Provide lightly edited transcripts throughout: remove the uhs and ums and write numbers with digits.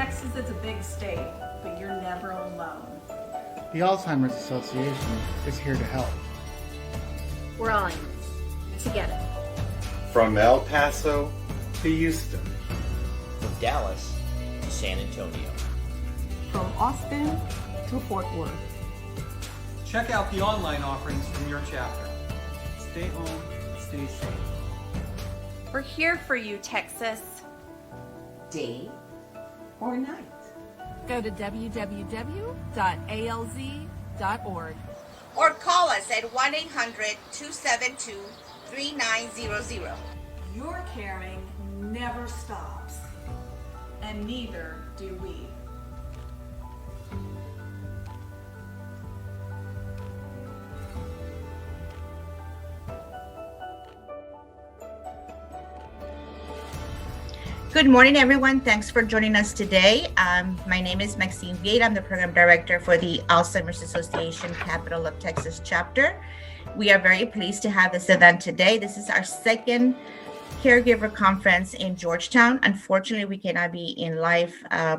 Texas is a big state, but you're never alone. The Alzheimer's Association is here to help. We're all in this together. From El Paso to Houston. From Dallas to San Antonio. From Austin to Fort Worth. Check out the online offerings from your chapter. Stay home, stay safe. We're here for you, Texas. Day or night. Go to www.alz.org. Or call us at 1-800-272-3900. Your caring never stops, and neither do we. Good morning, everyone. Thanks for joining us today. My name is Maxine P. I'm the Program Director for the Alzheimer's Association Capital of Texas chapter. We are very pleased to have this event today. This is our second Caregiver Conference in Georgetown. Unfortunately, we cannot be in live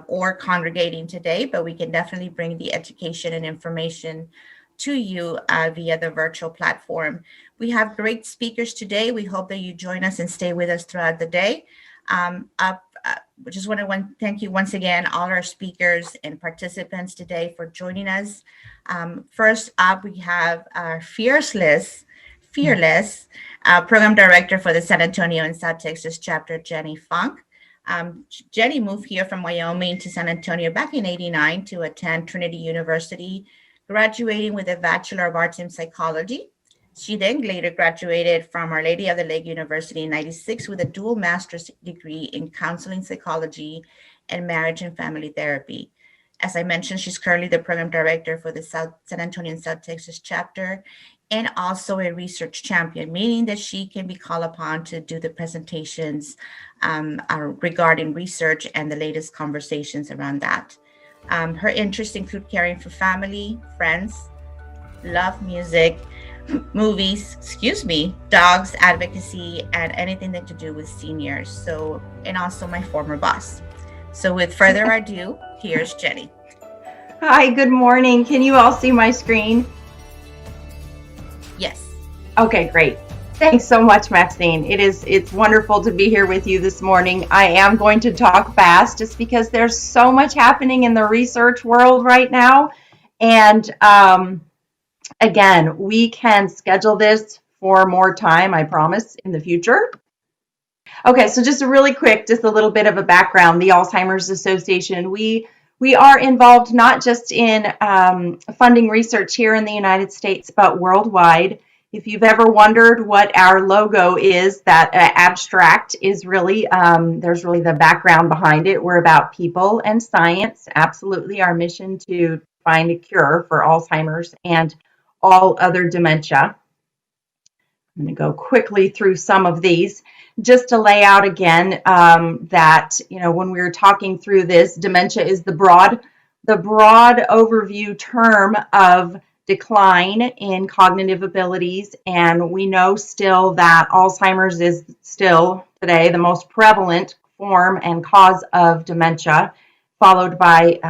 or congregating today, but we can definitely bring the education and information to you via the virtual platform. We have great speakers today. We hope that you join us and stay with us throughout the day. Just want to thank you once again, all our speakers and participants today for joining us. First up, we have our fearless Program Director for the San Antonio and South Texas chapter, Jenny Funk. Jenny moved here from Wyoming to San Antonio back in '89 to attend Trinity University, graduating with a Bachelor of Arts in Psychology. She then later graduated from Our Lady of the Lake University in '96 with a dual master's degree in counseling psychology and marriage and family therapy. As I mentioned, she's currently the program director for the San Antonio and South Texas chapter, and also a research champion, meaning that she can be called upon to do the presentations regarding research and the latest conversations around that. Her interests include caring for family, friends, love music, movies, dogs, advocacy, and anything that to do with seniors. So, and also my former boss. So with further ado, here's Jenny. Hi, good morning. Can you all see my screen? Yes. Okay, great. Thanks so much, Maxine. It's wonderful to be here with you this morning. I am going to talk fast just because there's so much happening in the research world right now. And again, we can schedule this for more time, I promise, in the future. Okay, so just a little bit of a background. The Alzheimer's Association, we are involved not just in funding research here in the United States, but worldwide. If you've ever wondered what our logo is, that abstract is really, there's really the background behind it. We're about people and science. Absolutely, our mission to find a cure for Alzheimer's and all other dementia. I'm going to go quickly through some of these just to lay out again that, when we were talking through this, dementia is the broad overview term of decline in cognitive abilities. And we know still that Alzheimer's is still today the most prevalent form and cause of dementia, followed by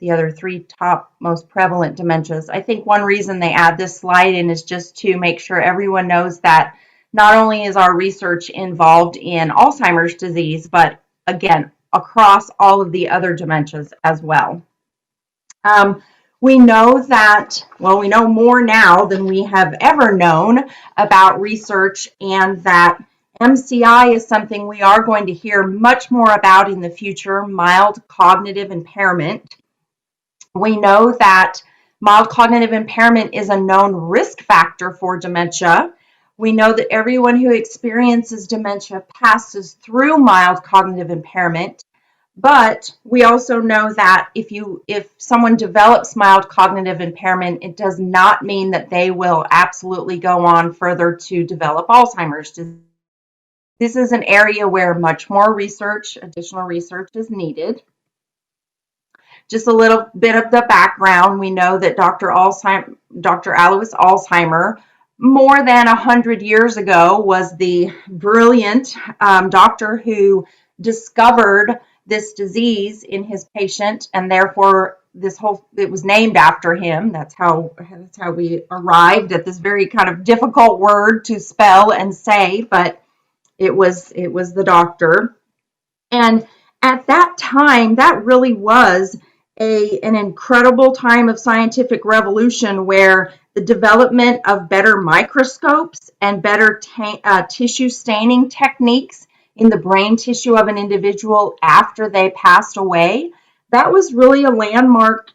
the other three top most prevalent dementias. I think one reason they add this slide in is just to make sure everyone knows that not only is our research involved in Alzheimer's disease, but again, across all of the other dementias as well. We know we know more now than we have ever known about research, and that MCI is something we are going to hear much more about in the future, mild cognitive impairment. We know that mild cognitive impairment is a known risk factor for dementia. We know that everyone who experiences dementia passes through mild cognitive impairment, but we also know that if someone develops mild cognitive impairment, it does not mean that they will absolutely go on further to develop Alzheimer's disease. This is an area where much more additional research is needed. Just a little bit of the background. We know that Dr. Alois Alzheimer, more than 100 years ago, was the brilliant doctor who discovered this disease in his patient, and therefore it was named after him. That's how we arrived at this very kind of difficult word to spell and say, but it was the doctor. And at that time, that really was an incredible time of scientific revolution, where the development of better microscopes and better tissue staining techniques in the brain tissue of an individual after they passed away, that was really a landmark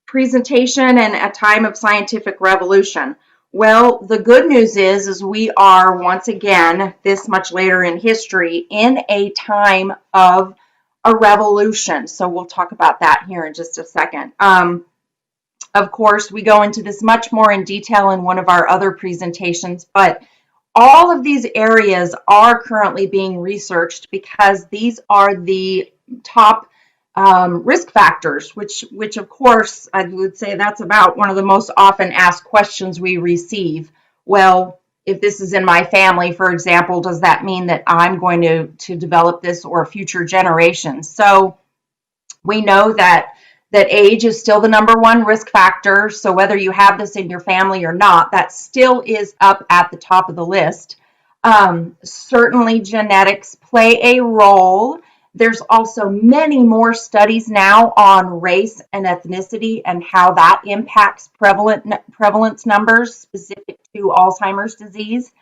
presentation and a time of scientific revolution. Well, the good news is we are once again, this much later in history, in a time of a revolution. So we'll talk about that here in just a second. Of course, we go into this much more in detail in one of our other presentations, but all of these areas are currently being researched because these are the top risk factors, which of course I would say that's about one of the most often asked questions we receive. Well, if this is in my family, for example, does that mean that I'm going to develop this or future generations? So we know that age is still the number one risk factor. So whether you have this in your family or not, that still is up at the top of the list. Certainly genetics play a role. There's also many more studies now on race and ethnicity and how that impacts prevalence numbers specific to Alzheimer's disease.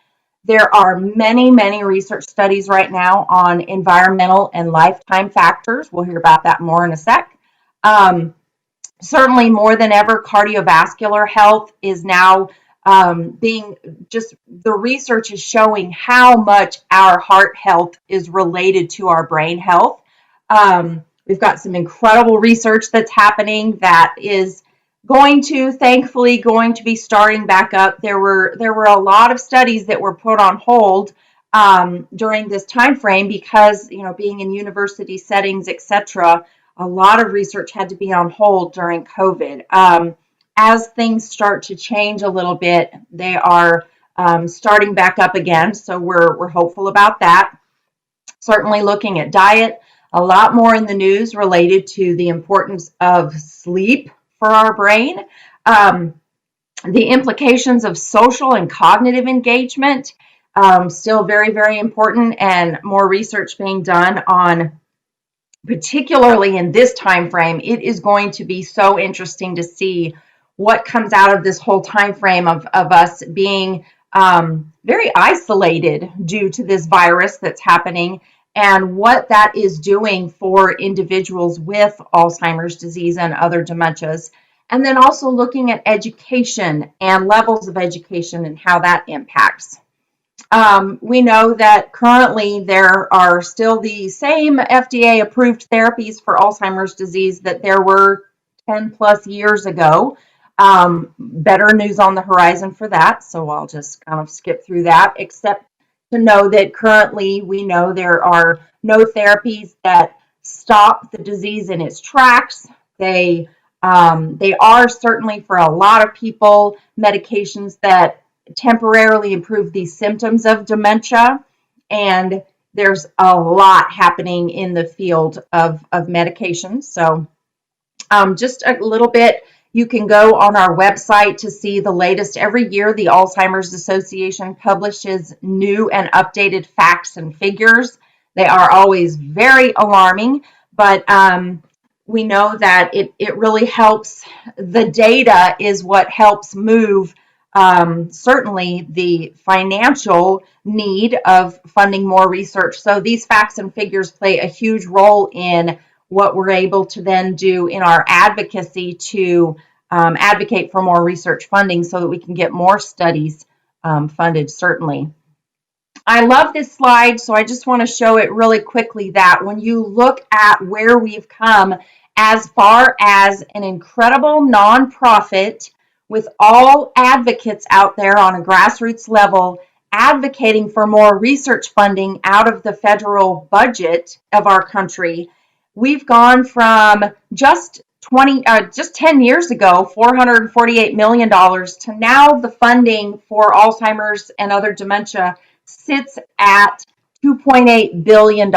There are many, many research studies right now on environmental and lifetime factors. We'll hear about that more in a sec. Certainly more than ever, cardiovascular health is now the research is showing how much our heart health is related to our brain health. We've got some incredible research that's happening that is thankfully going to be starting back up. There were a lot of studies that were put on hold during this time frame because, being in university settings, etc., a lot of research had to be on hold during COVID. As things start to change a little bit, they are starting back up again. So we're hopeful about that. Certainly looking at diet, a lot more in the news related to the importance of sleep for our brain. The implications of social and cognitive engagement, still very, very important, and more research being done on, particularly in this time frame. It is going to be so interesting to see what comes out of this whole time frame of us being very isolated due to this virus that's happening, and what that is doing for individuals with Alzheimer's disease and other dementias. And then also looking at education and levels of education and how that impacts. We know that currently there are still the same FDA-approved therapies for Alzheimer's disease that there were 10 plus years ago. Better news on the horizon for that, so I'll just kind of skip through that, except to know that currently we know there are no therapies that stop the disease in its tracks. They are certainly, for a lot of people, medications that temporarily improve the symptoms of dementia, and there's a lot happening in the field of medications. So just a little bit, you can go on our website to see the latest. Every year, the Alzheimer's Association publishes new and updated facts and figures. They are always very alarming, but we know that it really helps. The data is what helps move certainly the financial need of funding more research. So these facts and figures play a huge role in what we're able to then do in our advocacy to advocate for more research funding so that we can get more studies funded, certainly. I love this slide, so I just want to show it really quickly that when you look at where we've come as far as an incredible nonprofit with all advocates out there on a grassroots level advocating for more research funding out of the federal budget of our country, we've gone from just 10 years ago, $448 million, to now the funding for Alzheimer's and other dementia sits at $2.8 billion.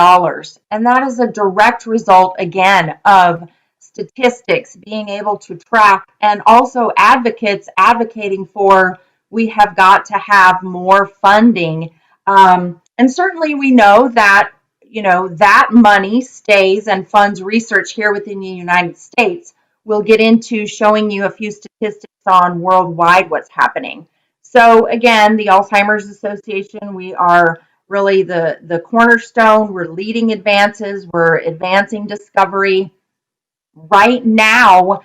And that is a direct result, again, of statistics being able to track, and also advocates advocating for, we have got to have more funding. And certainly we know that, that money stays and funds research here within the United States. We'll get into showing you a few statistics on worldwide what's happening. So again, the Alzheimer's Association, we are really the cornerstone. We're leading advances. We're advancing discovery. Right now,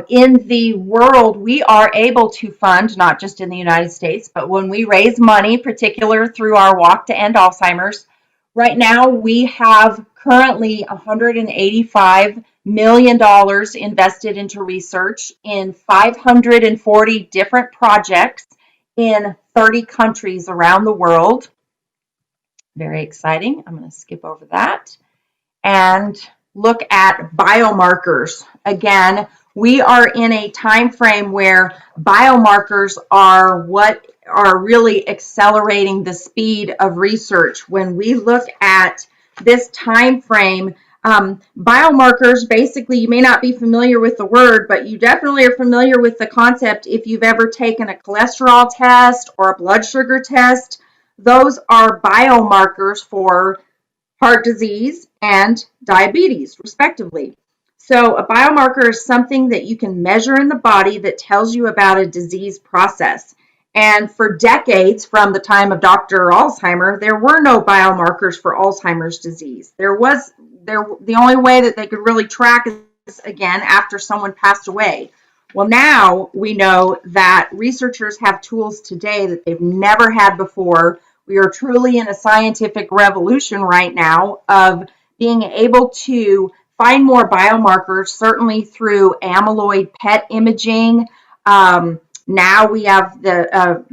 in the world, we are able to fund, not just in the United States, but when we raise money, particular through our Walk to End Alzheimer's, right now we have currently $185 million invested into research in 540 different projects in 30 countries around the world. Very exciting. I'm going to skip over that and look at biomarkers. Again, we are in a time frame where biomarkers are what are really accelerating the speed of research. When we look at this time frame, biomarkers, basically, you may not be familiar with the word, but you definitely are familiar with the concept if you've ever taken a cholesterol test or a blood sugar test. Those are biomarkers for heart disease and diabetes, respectively. So a biomarker is something that you can measure in the body that tells you about a disease process. And for decades, from the time of Dr. Alzheimer, there were no biomarkers for Alzheimer's disease. The only way that they could really track is, again, after someone passed away. Well, now we know that researchers have tools today that they've never had before. We are truly in a scientific revolution right now of being able to find more biomarkers, certainly through amyloid PET imaging. Now we have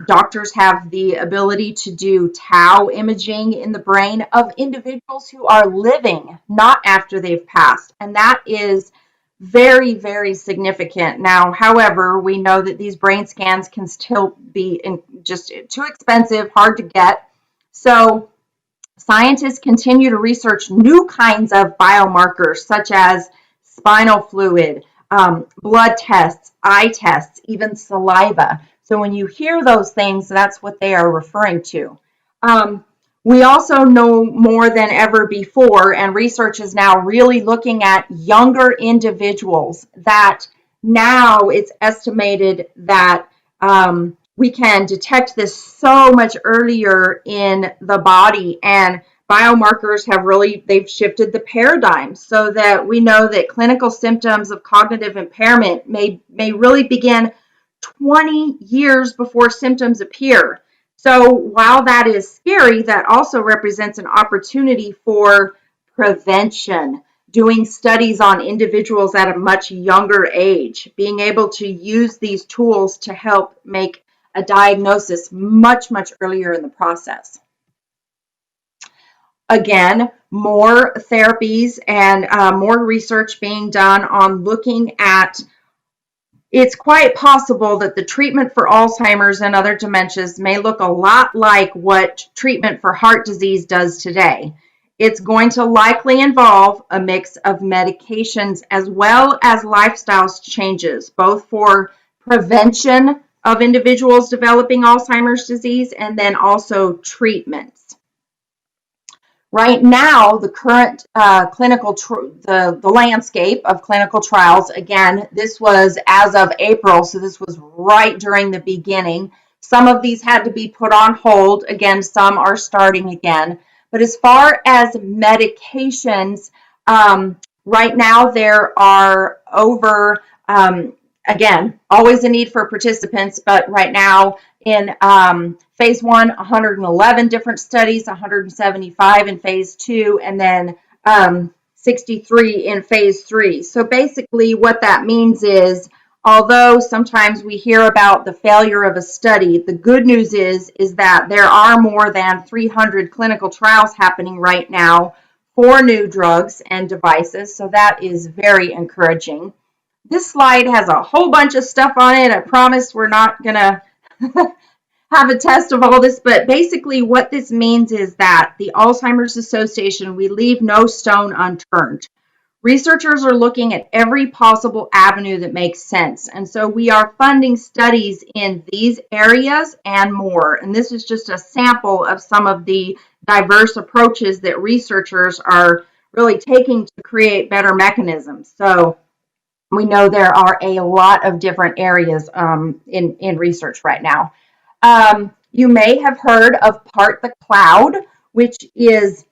doctors have the ability to do tau imaging in the brain of individuals who are living, not after they've passed. And that is very, very significant. Now, however, we know that these brain scans can still be just too expensive, hard to get. So scientists continue to research new kinds of biomarkers, such as spinal fluid, blood tests, eye tests, even saliva. So when you hear those things, that's what they are referring to. We also know more than ever before, and research is now really looking at younger individuals, that now it's estimated that we can detect this so much earlier in the body, and biomarkers have they've shifted the paradigm so that we know that clinical symptoms of cognitive impairment may really begin 20 years before symptoms appear. So while that is scary, that also represents an opportunity for prevention, doing studies on individuals at a much younger age, being able to use these tools to help make a diagnosis much, much earlier in the process. Again, more therapies and more research being done on looking at, it's quite possible that the treatment for Alzheimer's and other dementias may look a lot like what treatment for heart disease does today. It's going to likely involve a mix of medications as well as lifestyle changes, both for prevention of individuals developing Alzheimer's disease and then also treatments. Right now, the current the landscape of clinical trials, again, this was as of April, so this was right during the beginning. Some of these had to be put on hold. Again, some are starting again. But as far as medications, right now there are over, again, always a need for participants, but right now in phase 1, 111 different studies, 175 in phase 2, and then 63 in phase 3. So basically what that means is, although sometimes we hear about the failure of a study, the good news is that there are more than 300 clinical trials happening right now for new drugs and devices. So that is very encouraging. This slide has a whole bunch of stuff on it. I promise we're not going to have a test of all this, but basically what this means is that the Alzheimer's Association, we leave no stone unturned. Researchers are looking at every possible avenue that makes sense. And so we are funding studies in these areas and more. And this is just a sample of some of the diverse approaches that researchers are really taking to create better mechanisms. So we know there are a lot of different areas in research right now. You may have heard of Part the Cloud, which is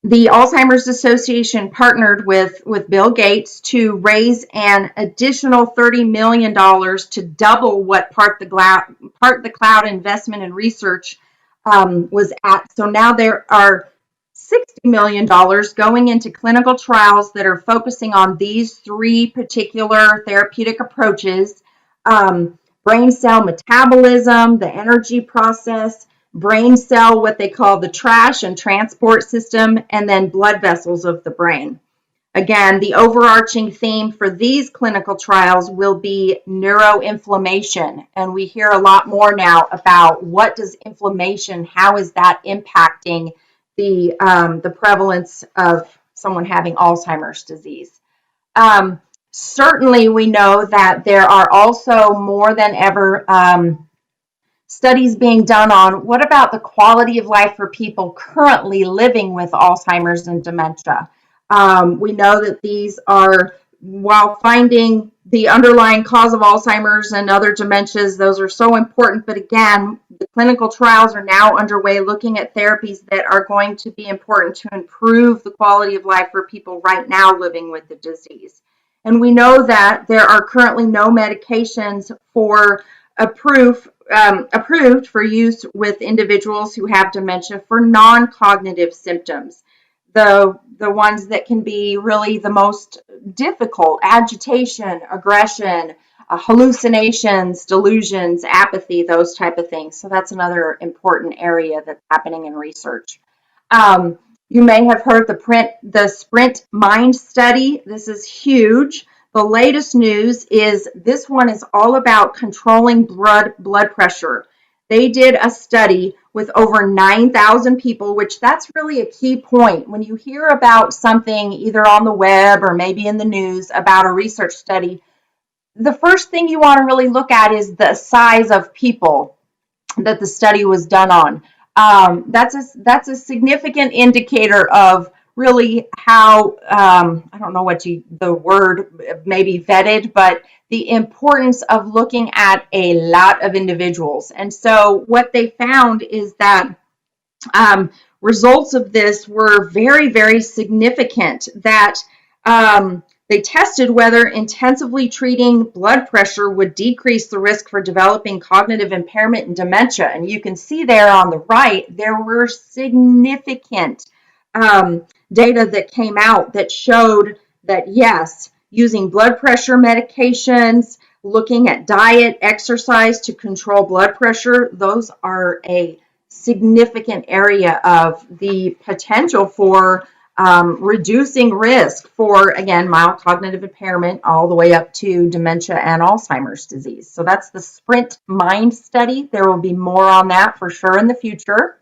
the Alzheimer's Association partnered with Bill Gates to raise an additional $30 million to double what Part the Cloud investment and research was at. So now there are $60 million going into clinical trials that are focusing on these three particular therapeutic approaches: brain cell metabolism, the energy process, brain cell, what they call the trash and transport system, and then blood vessels of the brain. Again, the overarching theme for these clinical trials will be neuroinflammation. And we hear a lot more now about what does inflammation, how is that impacting the prevalence of someone having Alzheimer's disease. Certainly, we know that there are also more than ever studies being done on what about the quality of life for people currently living with Alzheimer's and dementia. We know that these are, while finding the underlying cause of Alzheimer's and other dementias, those are so important. But again, the clinical trials are now underway looking at therapies that are going to be important to improve the quality of life for people right now living with the disease. And we know that there are currently no medications for approved for use with individuals who have dementia for non-cognitive symptoms. The ones that can be really the most difficult: agitation, aggression, hallucinations, delusions, apathy, those type of things. So that's another important area that's happening in research. You may have heard the Sprint Mind study. This is huge. The latest news is this one is all about controlling blood pressure. They did a study with over 9,000 people, which that's really a key point. When you hear about something either on the web or maybe in the news about a research study, the first thing you want to really look at is the size of people that the study was done on. That's a significant indicator of really how, I don't know what the word maybe vetted, but the importance of looking at a lot of individuals. And so what they found is that results of this were very, very significant, that they tested whether intensively treating blood pressure would decrease the risk for developing cognitive impairment and dementia. And you can see there on the right, there were significant data that came out that showed that, yes, using blood pressure medications, looking at diet, exercise to control blood pressure, those are a significant area of the potential for reducing risk for, again, mild cognitive impairment all the way up to dementia and Alzheimer's disease. So that's the Sprint Mind study. There will be more on that for sure in the future.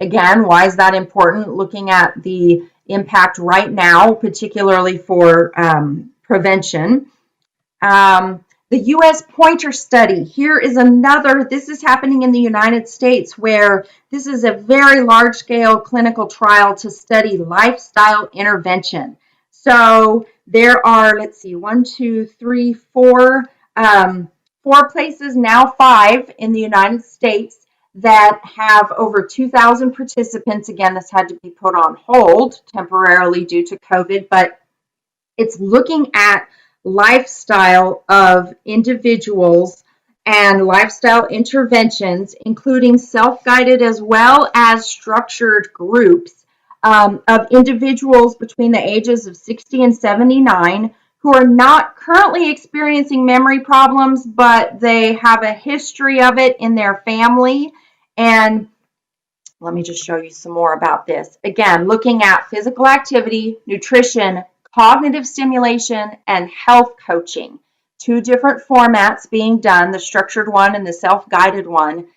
Again, why is that important? Looking at the impact right now, particularly for prevention. The U.S. Pointer study. Here is another, this is happening in the United States, where this is a very large-scale clinical trial to study lifestyle intervention. So there are, let's see, 4 places, now 5 in the United States that have over 2,000 participants. Again, this had to be put on hold temporarily due to COVID, but it's looking at lifestyle of individuals and lifestyle interventions, including self-guided as well as structured groups of individuals between the ages of 60 and 79 who are not currently experiencing memory problems, but they have a history of it in their family. And let me just show you some more about this. Again, looking at physical activity, nutrition, cognitive stimulation, and health coaching two different formats being done, the structured one and the self-guided one.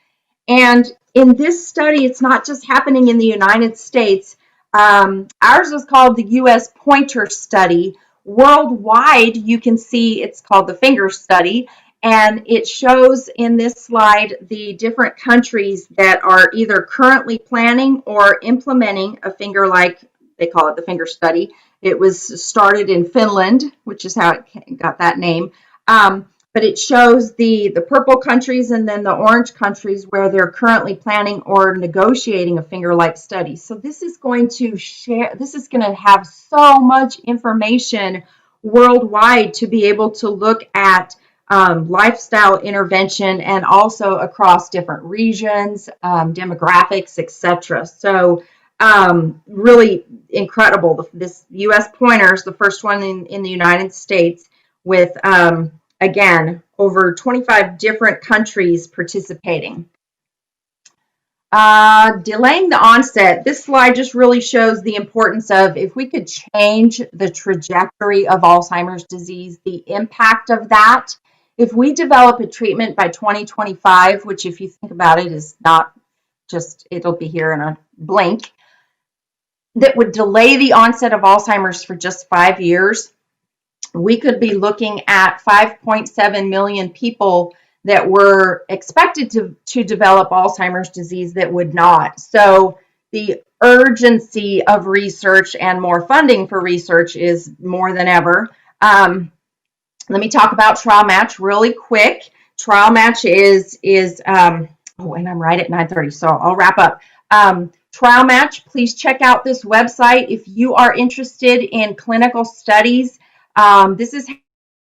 And in this study, it's not just happening in the United States. Ours is called the U.S. Pointer Study. Worldwide, you can see it's called the Finger Study. And it shows in this slide the different countries that are either currently planning or implementing a finger-like, they call it the Finger Study. It was started in Finland, which is how it got that name. But it shows the purple countries and then the orange countries where they're currently planning or negotiating a finger-like study. So this is going to have so much information worldwide to be able to look at lifestyle intervention and also across different regions, demographics, etc. So really incredible. This U.S. Pointer is the first one in the United States with again, over 25 different countries participating. Delaying the onset. This slide just really shows the importance of if we could change the trajectory of Alzheimer's disease, the impact of that. If we develop a treatment by 2025, which if you think about it is not just, it'll be here in a blink, that would delay the onset of Alzheimer's for just 5 years, we could be looking at 5.7 million people that were expected to develop Alzheimer's disease that would not. So the urgency of research and more funding for research is more than ever. Let me talk about Trial Match really quick. Trial Match is and I'm right at 9:30, so I'll wrap up. Trial Match, please check out this website if you are interested in clinical studies. This is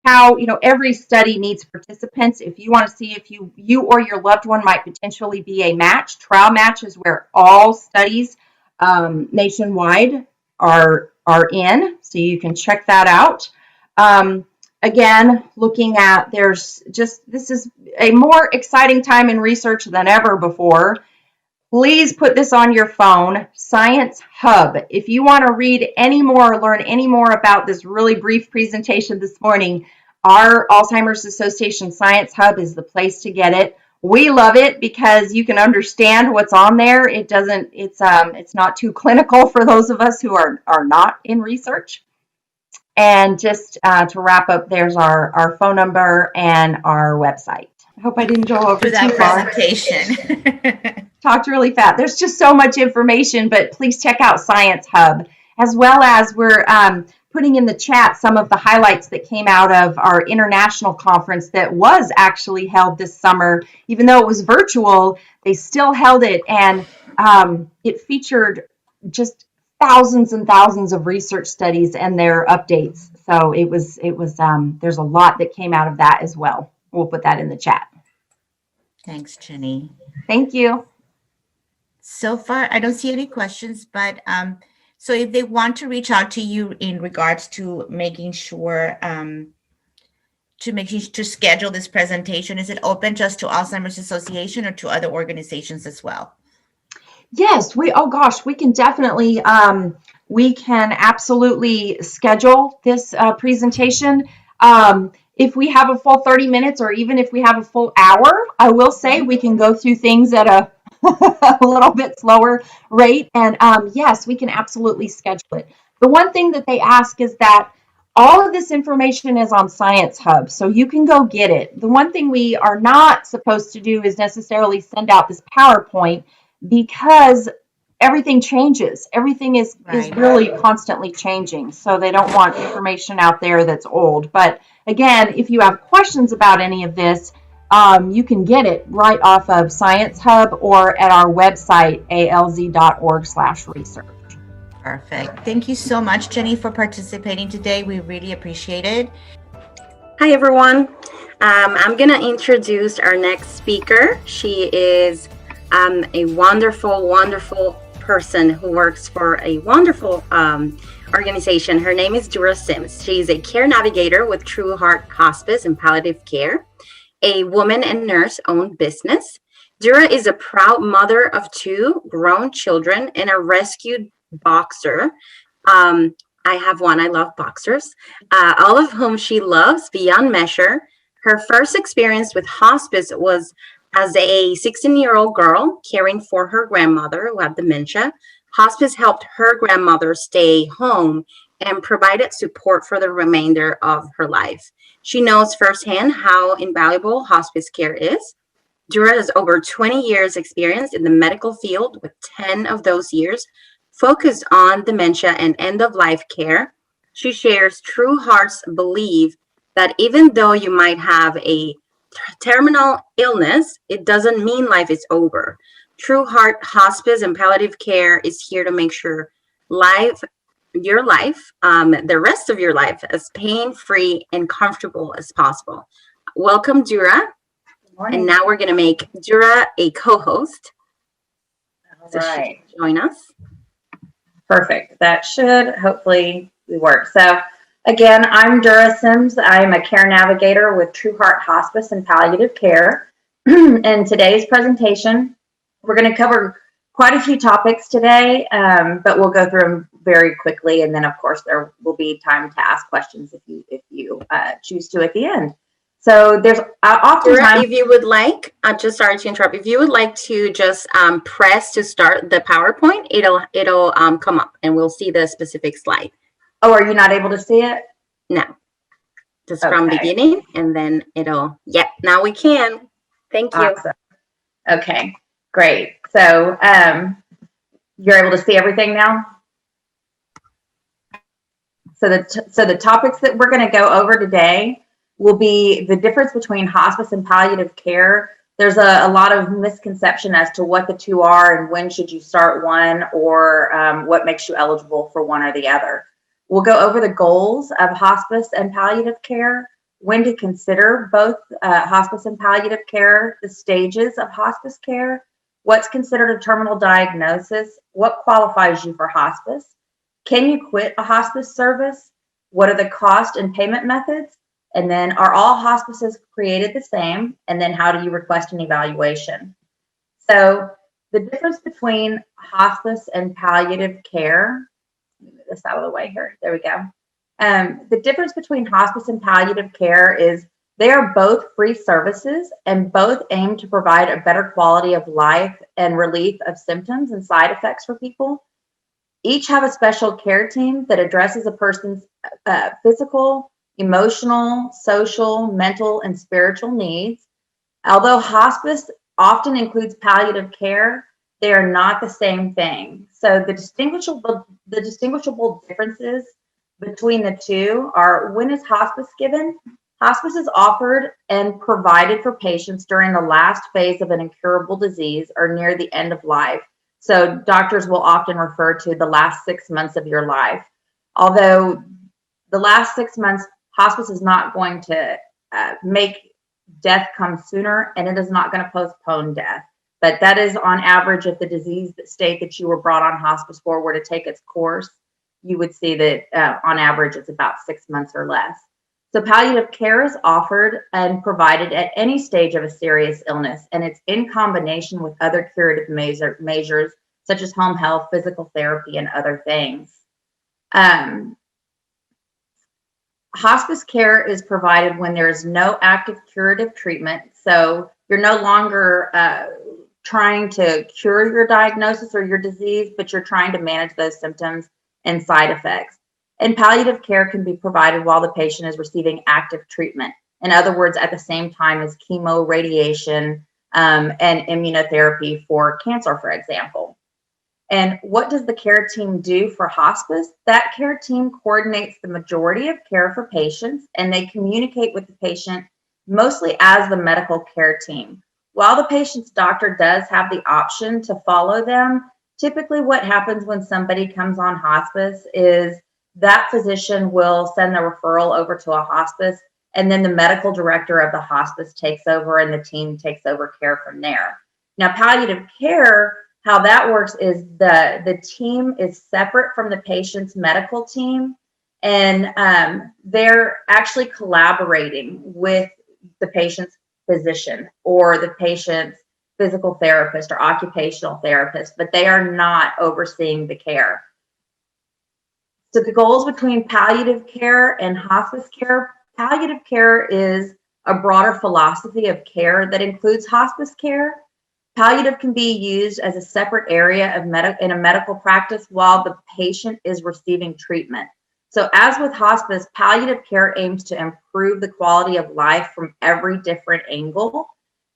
how, every study needs participants. If you want to see if you or your loved one might potentially be a match, Trial Match is where all studies nationwide are in, so you can check that out. Again, looking at this is a more exciting time in research than ever before. Please put this on your phone, Science Hub. If you want to read any more or learn any more about this really brief presentation this morning, our Alzheimer's Association Science Hub is the place to get it. We love it because you can understand what's on there. It's not too clinical for those of us who are not in research. And just to wrap up, there's our phone number and our website. I hope I didn't go over too far. Presentation. Talked really fast. There's just so much information, but please check out Science Hub, as well as we're putting in the chat some of the highlights that came out of our international conference that was actually held this summer. Even though it was virtual, they still held it, and it featured just thousands and thousands of research studies and their updates. So it was there's a lot that came out of that as well. We'll put that in the chat. Thanks, Jenny. Thank you. So far, I don't see any questions, but so if they want to reach out to you in regards to making sure to schedule this presentation, is it open just to Alzheimer's Association or to other organizations as well? Yes, we can definitely, we can absolutely schedule this presentation. If we have a full 30 minutes or even if we have a full hour, I will say we can go through things at a little bit slower rate. And yes, we can absolutely schedule it. The one thing that they ask is that all of this information is on Science Hub, so you can go get it. The one thing we are not supposed to do is necessarily send out this PowerPoint because everything changes. Everything is really constantly changing. So they don't want information out there that's old. But again, if you have questions about any of this, you can get it right off of Science Hub or at our website, alz.org/research. Perfect. Thank you so much, Jenny, for participating today. We really appreciate it. Hi, everyone. I'm going to introduce our next speaker. She is a wonderful, wonderful person who works for a wonderful organization. Her name is Dura Sims. She's a care navigator with True Heart Hospice and Palliative Care, a woman and nurse-owned business. Dura is a proud mother of 2 grown children and a rescued boxer. I have one. I love boxers, all of whom she loves beyond measure. Her first experience with hospice was as a 16-year-old girl caring for her grandmother who had dementia. Hospice helped her grandmother stay home and provided support for the remainder of her life. She knows firsthand how invaluable hospice care is. Vieyra has over 20 years experience in the medical field, with 10 of those years focused on dementia and end-of-life care. She shares true heart's belief that even though you might have a terminal illness, it doesn't mean life is over. True Heart Hospice and Palliative Care is here to make sure your life, the rest of your life, as pain-free and comfortable as possible. Welcome, Vieyra. And now we're going to make Vieyra a co-host. All right. So join us. Perfect. That should hopefully work. So again, I'm Vieyra Sims. I'm a care navigator with True Heart Hospice and Palliative Care. In today's presentation, we're going to cover quite a few topics today, but we'll go through them very quickly. And then, of course, there will be time to ask questions if you choose to at the end. So there's oftentimes, if you would like, just sorry to interrupt. If you would like to just press to start the PowerPoint, it'll come up and we'll see the specific slide. Oh, are you not able to see it? No, just from beginning, and then it'll. Yep, now we can. Thank you. Awesome. Okay, great. So you're able to see everything now. So the topics that we're going to go over today will be the difference between hospice and palliative care. There's a lot of misconception as to what the two are and when should you start one, or what makes you eligible for one or the other. We'll go over the goals of hospice and palliative care, when to consider both hospice and palliative care, the stages of hospice care, what's considered a terminal diagnosis, what qualifies you for hospice, can you quit a hospice service, what are the cost and payment methods, and then are all hospices created the same, and then how do you request an evaluation. So the difference between hospice and palliative care, move this out of the way here, there we go. The difference between hospice and palliative care is they are both free services and both aim to provide a better quality of life and relief of symptoms and side effects for people. Each have a special care team that addresses a person's physical, emotional, social, mental, and spiritual needs. Although hospice often includes palliative care, they are not the same thing. So the distinguishable differences between the two are: when is hospice given? Hospice is offered and provided for patients during the last phase of an incurable disease or near the end of life. So doctors will often refer to the last 6 months of your life. Although the last 6 months, hospice is not going to make death come sooner, and it is not going to postpone death. But that is on average, if the disease state that you were brought on hospice for were to take its course, you would see that on average, it's about 6 months or less. So palliative care is offered and provided at any stage of a serious illness, and it's in combination with other curative measures such as home health, physical therapy, and other things. Hospice care is provided when there is no active curative treatment. So you're no longer trying to cure your diagnosis or your disease, but you're trying to manage those symptoms and side effects. And palliative care can be provided while the patient is receiving active treatment. In other words, at the same time as chemo, radiation, and immunotherapy for cancer, for example. And what does the care team do for hospice? That care team coordinates the majority of care for patients, and they communicate with the patient mostly as the medical care team. While the patient's doctor does have the option to follow them, typically what happens when somebody comes on hospice is that physician will send the referral over to a hospice, and then the medical director of the hospice takes over and the team takes over care from there. Now, palliative care, how that works is the team is separate from the patient's medical team, and they're actually collaborating with the patient's physician or the patient's physical therapist or occupational therapist, but they are not overseeing the care. So the goals between palliative care and hospice care: palliative care is a broader philosophy of care that includes hospice care. Palliative can be used as a separate area of in a medical practice while the patient is receiving treatment. So as with hospice, palliative care aims to improve the quality of life from every different angle.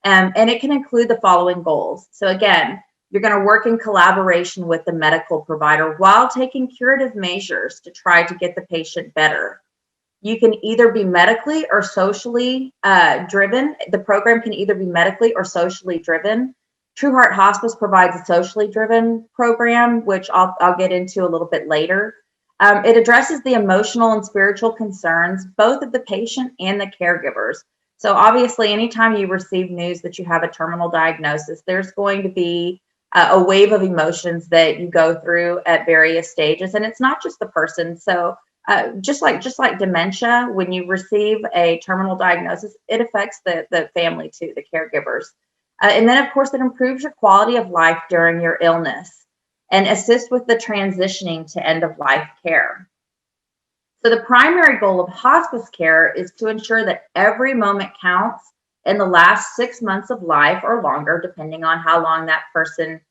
And it can include the following goals. So again, you're going to work in collaboration with the medical provider while taking curative measures to try to get the patient better. You can either be medically or socially driven. The program can either be medically or socially driven. True Heart Hospice provides a socially driven program, which I'll get into a little bit later. It addresses the emotional and spiritual concerns, both of the patient and the caregivers. So obviously, anytime you receive news that you have a terminal diagnosis, there's going to be a wave of emotions that you go through at various stages. And it's not just the person. So just like dementia, when you receive a terminal diagnosis, it affects the family too, the caregivers. And then, of course, it improves your quality of life during your illness and assists with the transitioning to end-of-life care. So the primary goal of hospice care is to ensure that every moment counts in the last 6 months of life or longer, depending on how long that person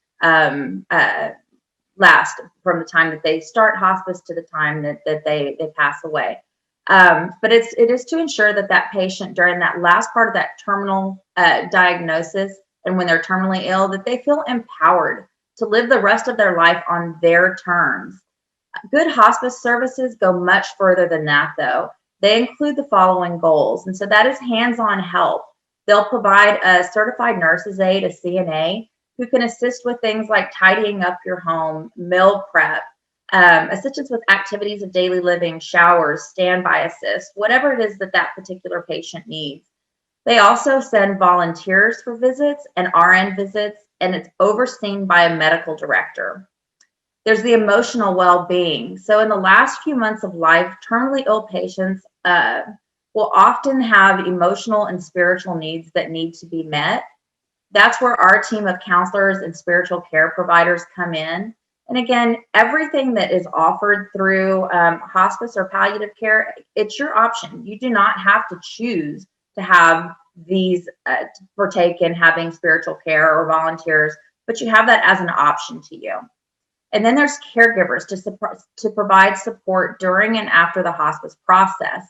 lasts, from the time that they start hospice to the time that they pass away. But it is to ensure that that patient, during that last part of that terminal diagnosis and when they're terminally ill, that they feel empowered to live the rest of their life on their terms. Good hospice services go much further than that, though. They include the following goals. And so that is hands-on help. They'll provide a certified nurse's aide, a CNA, who can assist with things like tidying up your home, meal prep, assistance with activities of daily living, showers, standby assist, whatever it is that that particular patient needs. They also send volunteers for visits and RN visits, and it's overseen by a medical director. There's the emotional well-being. So in the last few months of life, terminally ill patients will often have emotional and spiritual needs that need to be met. That's where our team of counselors and spiritual care providers come in. And again, everything that is offered through hospice or palliative care, it's your option. You do not have to choose to have these partake in having spiritual care or volunteers, but you have that as an option to you. And then there's caregivers to provide support during and after the hospice process.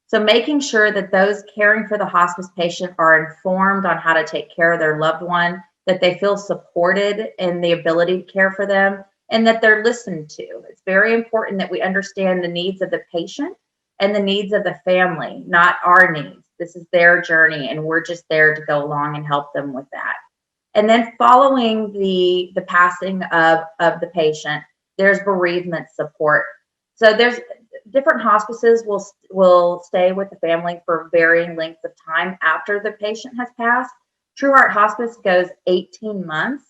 So making sure that those caring for the hospice patient are informed on how to take care of their loved one, that they feel supported in the ability to care for them, and that they're listened to. It's very important that we understand the needs of the patient and the needs of the family, not our needs. This is their journey, and we're just there to go along and help them with that. And then following the passing of the patient, there's bereavement support. So there's different hospices will stay with the family for varying lengths of time after the patient has passed. True Heart Hospice goes 18 months.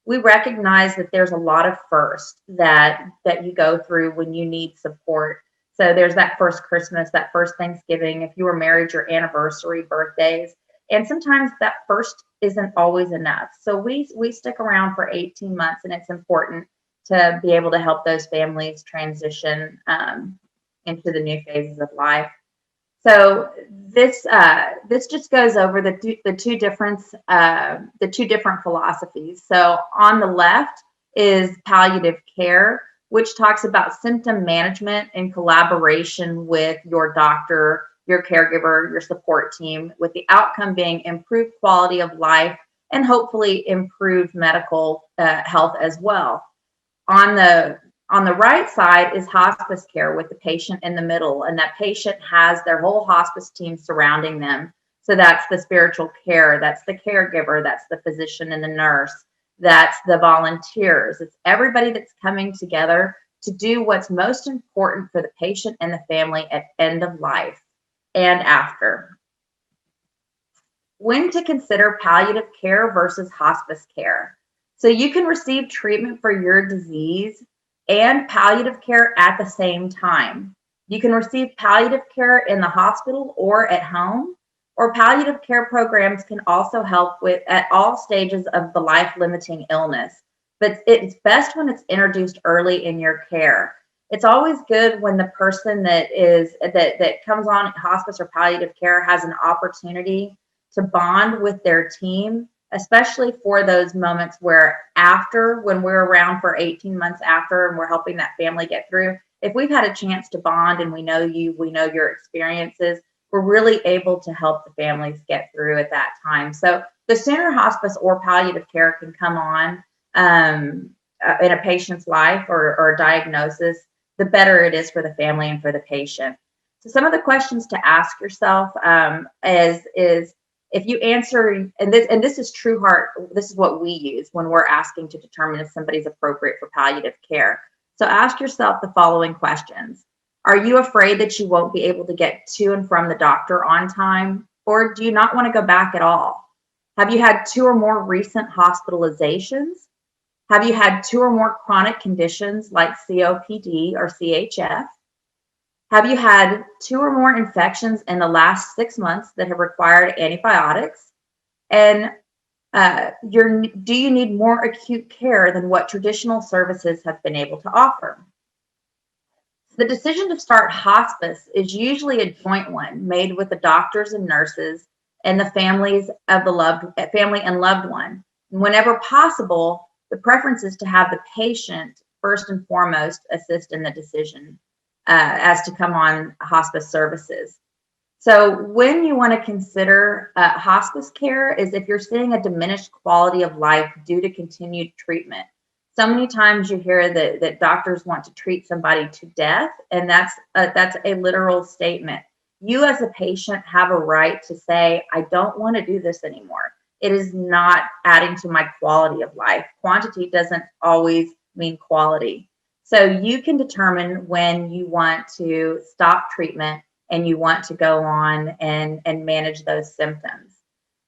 We recognize that there's a lot of firsts that you go through when you need support. So there's that first Christmas, that first Thanksgiving, if you were married, your anniversary, birthdays. And sometimes that first isn't always enough. So we stick around for 18 months, and it's important to be able to help those families transition into the new phases of life. So this just goes over the two different philosophies. So on the left is palliative care, which talks about symptom management in collaboration with your doctor, your caregiver, your support team, with the outcome being improved quality of life and hopefully improved medical health as well. On the right side is hospice care, with the patient in the middle, and that patient has their whole hospice team surrounding them. So that's the spiritual care, that's the caregiver, that's the physician and the nurse, that's the volunteers. It's everybody that's coming together to do what's most important for the patient and the family at end of life and after. When to consider palliative care versus hospice care. So you can receive treatment for your disease and palliative care at the same time. You can receive palliative care in the hospital or at home, or palliative care programs can also help with at all stages of the life-limiting illness. But it's best when it's introduced early in your care. It's always good when the person that comes on hospice or palliative care has an opportunity to bond with their team, especially for those moments where when we're around for 18 months after and we're helping that family get through. If we've had a chance to bond and we know you, we know your experiences, we're really able to help the families get through at that time. So the sooner hospice or palliative care can come on in a patient's life or a diagnosis, the better it is for the family and for the patient. So some of the questions to ask yourself is if you answer, and this is True Heart, this is what we use when we're asking to determine if somebody's appropriate for palliative care. So ask yourself the following questions. Are you afraid that you won't be able to get to and from the doctor on time? Or do you not want to go back at all? Have you had 2 or more recent hospitalizations? Have you had 2 or more chronic conditions like COPD or CHF? Have you had 2 or more infections in the last 6 months that have required antibiotics? And do you need more acute care than what traditional services have been able to offer? The decision to start hospice is usually a joint one made with the doctors and nurses and the families of the family and loved one. Whenever possible, the preference is to have the patient first and foremost assist in the decision as to come on hospice services. So when you want to consider hospice care is if you're seeing a diminished quality of life due to continued treatment. So many times you hear that doctors want to treat somebody to death, and that's a literal statement. You as a patient have a right to say, I don't want to do this anymore. It is not adding to my quality of life. Quantity doesn't always mean quality. So you can determine when you want to stop treatment and you want to go on and manage those symptoms.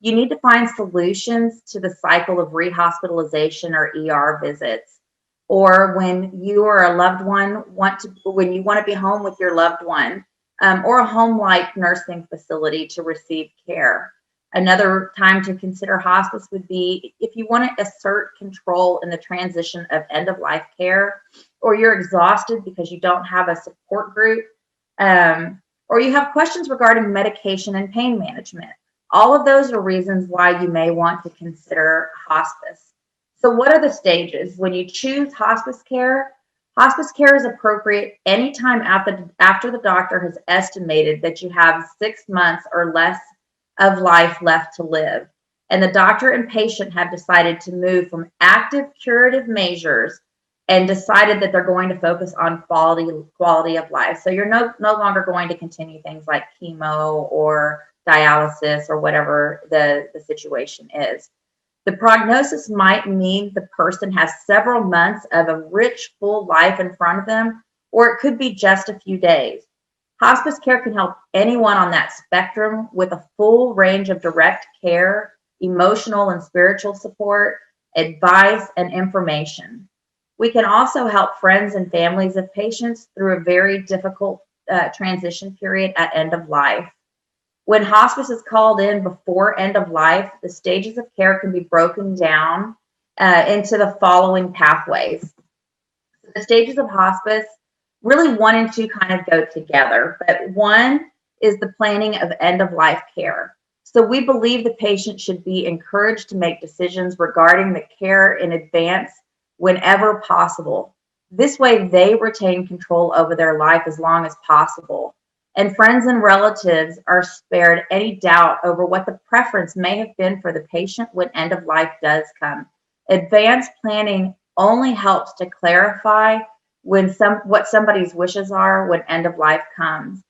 You need to find solutions to the cycle of rehospitalization or ER visits, or when you or a loved one when you want to be home with your loved one, or a home-like nursing facility to receive care. Another time to consider hospice would be if you want to assert control in the transition of end-of-life care, or you're exhausted because you don't have a support group, or you have questions regarding medication and pain management. All of those are reasons why you may want to consider hospice. So what are the stages? When you choose hospice care is appropriate anytime after the doctor has estimated that you have 6 months or less of life left to live, and the doctor and patient have decided to move from active curative measures and decided that they're going to focus on quality of life. So you're no longer going to continue things like chemo or dialysis or whatever the situation is. The prognosis might mean the person has several months of a rich, full life in front of them, or it could be just a few days. Hospice care can help anyone on that spectrum with a full range of direct care, emotional and spiritual support, advice, and information. We can also help friends and families of patients through a very difficult transition period at end of life. When hospice is called in before end of life, the stages of care can be broken down into the following pathways. The stages of hospice, really 1 and 2 kind of go together, but 1 is the planning of end of life care. So we believe the patient should be encouraged to make decisions regarding the care in advance whenever possible. This way they retain control over their life as long as possible. And friends and relatives are spared any doubt over what the preference may have been for the patient when end of life does come. Advanced planning only helps to clarify what somebody's wishes are when end of life comes.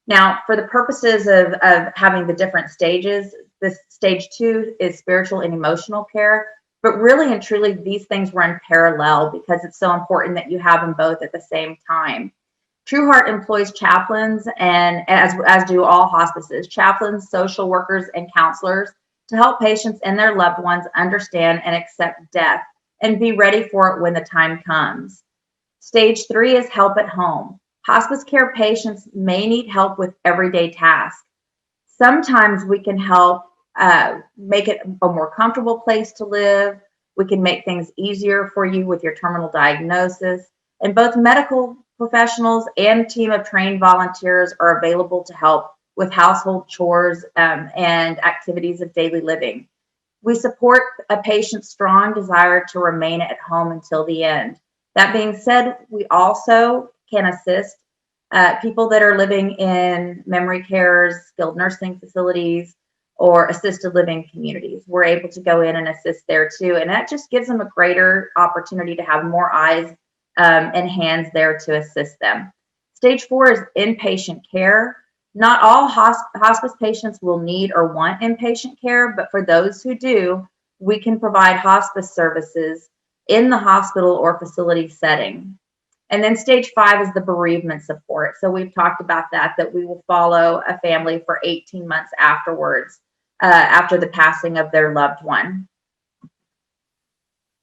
Now, for the purposes of having the different stages, this stage 2 is spiritual and emotional care, but really and truly these things run parallel because it's so important that you have them both at the same time. True Heart employs chaplains, and as do all hospices, chaplains, social workers, and counselors to help patients and their loved ones understand and accept death and be ready for it when the time comes. Stage 3 is help at home. Hospice care patients may need help with everyday tasks. Sometimes we can help make it a more comfortable place to live. We can make things easier for you with your terminal diagnosis. And both medical professionals and a team of trained volunteers are available to help with household chores and activities of daily living. We support a patient's strong desire to remain at home until the end. That being said, we also can assist people that are living in memory cares, skilled nursing facilities, or assisted living communities. We're able to go in and assist there too. And that just gives them a greater opportunity to have more eyes and hands there to assist them. Stage 4 is inpatient care. Not all hospice patients will need or want inpatient care, but for those who do, we can provide hospice services in the hospital or facility setting. And then stage 5 is the bereavement support. So we've talked about that we will follow a family for 18 months afterwards, after the passing of their loved one.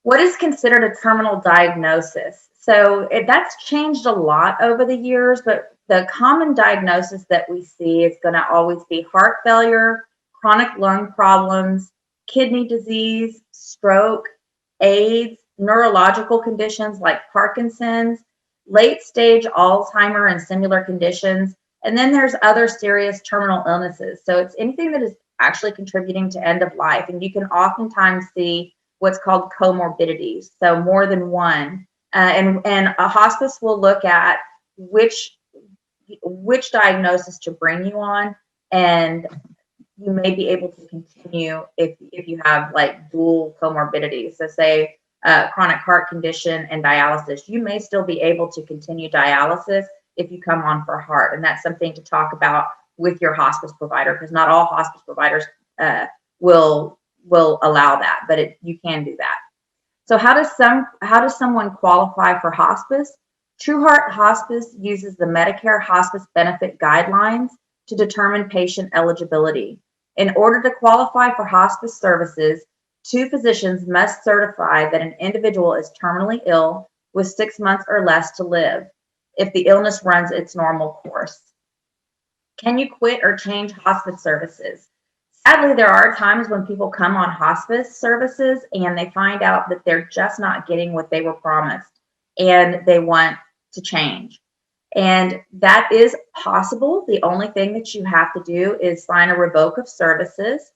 What is considered a terminal diagnosis? So that's changed a lot over the years, but the common diagnosis that we see is going to always be heart failure, chronic lung problems, kidney disease, stroke, AIDS, neurological conditions like Parkinson's, late stage Alzheimer's and similar conditions. And then there's other serious terminal illnesses. So it's anything that is actually contributing to end of life. And you can oftentimes see what's called comorbidities. So more than one. And a hospice will look at which diagnosis to bring you on, and you may be able to continue if you have like dual comorbidities. So say chronic heart condition and dialysis, you may still be able to continue dialysis if you come on for heart. And that's something to talk about with your hospice provider, because not all hospice providers will allow that, but you can do that. So how does someone qualify for hospice? True Heart Hospice uses the Medicare Hospice Benefit Guidelines to determine patient eligibility. In order to qualify for hospice services, 2 physicians must certify that an individual is terminally ill with 6 months or less to live if the illness runs its normal course. Can you quit or change hospice services? Sadly, there are times when people come on hospice services and they find out that they're just not getting what they were promised and they want to change. And that is possible. The only thing that you have to do is sign a revoke of services,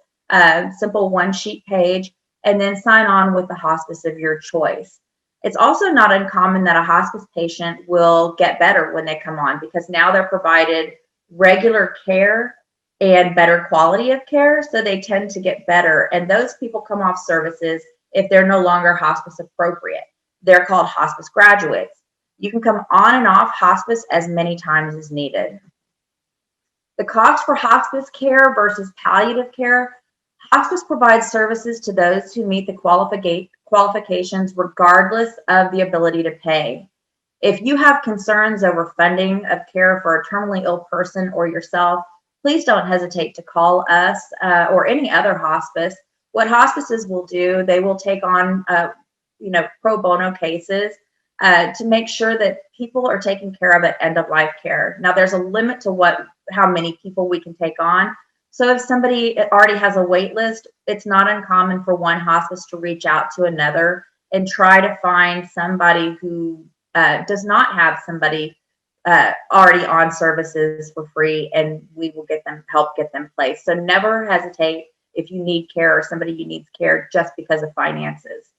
simple 1-sheet page, and then sign on with the hospice of your choice. It's also not uncommon that a hospice patient will get better when they come on, because now they're provided regular care and better quality of care, so they tend to get better. And those people come off services if they're no longer hospice appropriate. They're called hospice graduates. You can come on and off hospice as many times as needed. The cost for hospice care versus palliative care. Hospice provides services to those who meet the qualifications regardless of the ability to pay. If you have concerns over funding of care for a terminally ill person or yourself, please don't hesitate to call us or any other hospice. What hospices will do, they will take on pro bono cases to make sure that people are taken care of at end of life care. Now there's a limit to how many people we can take on. So if somebody already has a wait list, it's not uncommon for one hospice to reach out to another and try to find somebody who does not have somebody already on services for free, and we will help get them placed. So never hesitate if you need care or somebody you needs care just because of finances.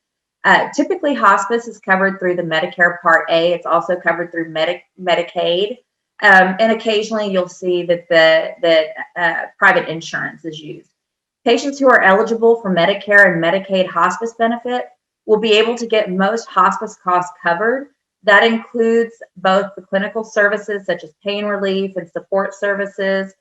Typically, hospice is covered through the Medicare Part A. It's also covered through Medicaid. And occasionally you'll see that private insurance is used. Patients who are eligible for Medicare and Medicaid hospice benefit will be able to get most hospice costs covered. That includes both the clinical services such as pain relief and support services.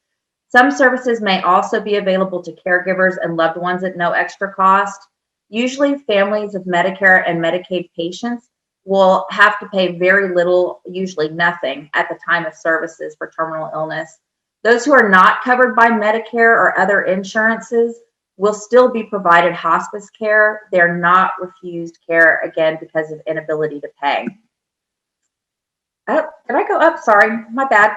Some services may also be available to caregivers and loved ones at no extra cost. Usually families of Medicare and Medicaid patients will have to pay very little, usually nothing, at the time of services for terminal illness. Those who are not covered by Medicare or other insurances will still be provided hospice care. They're not refused care, again, because of inability to pay. Oh, did I go up? Sorry, my bad.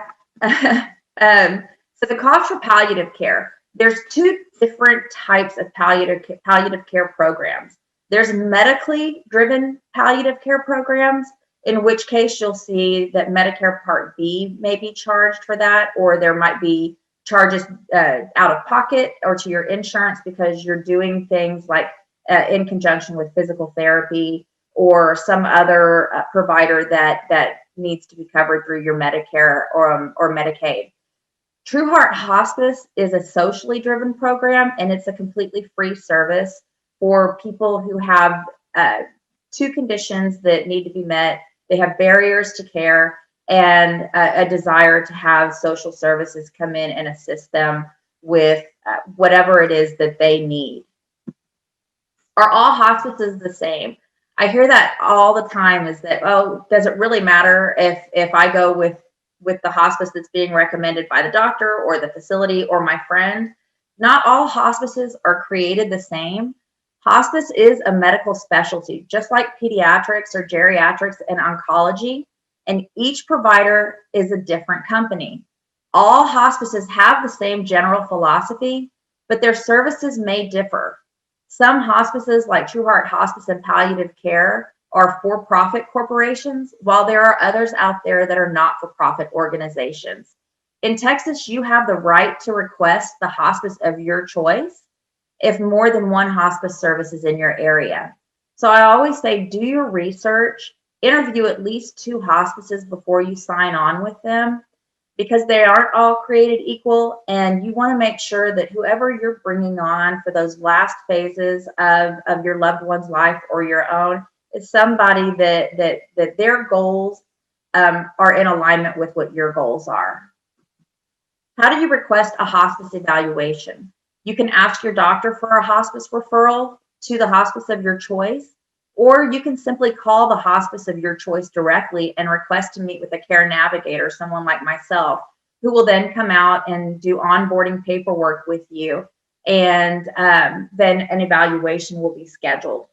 So the cost for palliative care. There's 2 different types of palliative care programs. There's medically driven palliative care programs, in which case you'll see that Medicare Part B may be charged for that, or there might be charges out of pocket or to your insurance because you're doing things like in conjunction with physical therapy or some other provider that needs to be covered through your Medicare or Medicaid. True Heart Hospice is a socially driven program, and it's a completely free service for people who have two conditions that need to be met. They have barriers to care and a desire to have social services come in and assist them with whatever it is that they need. Are all hospices the same? I hear that all the time, is that, oh, does it really matter if I go with the hospice that's being recommended by the doctor or the facility or my friend? Not all hospices are created the same. Hospice is a medical specialty, just like pediatrics or geriatrics and oncology, and each provider is a different company. All hospices have the same general philosophy, but their services may differ. Some hospices, like True Heart Hospice and Palliative Care, are for-profit corporations, while there are others out there that are not-for-profit organizations. In Texas, you have the right to request the hospice of your choice if more than one hospice service is in your area. So I always say, do your research, interview at least 2 hospices before you sign on with them, because they aren't all created equal, and you want to make sure that whoever you're bringing on for those last phases of your loved one's life or your own is somebody that their goals are in alignment with what your goals are. How do you request a hospice evaluation? You can ask your doctor for a hospice referral to the hospice of your choice, or you can simply call the hospice of your choice directly and request to meet with a care navigator, someone like myself, who will then come out and do onboarding paperwork with you, and then an evaluation will be scheduled.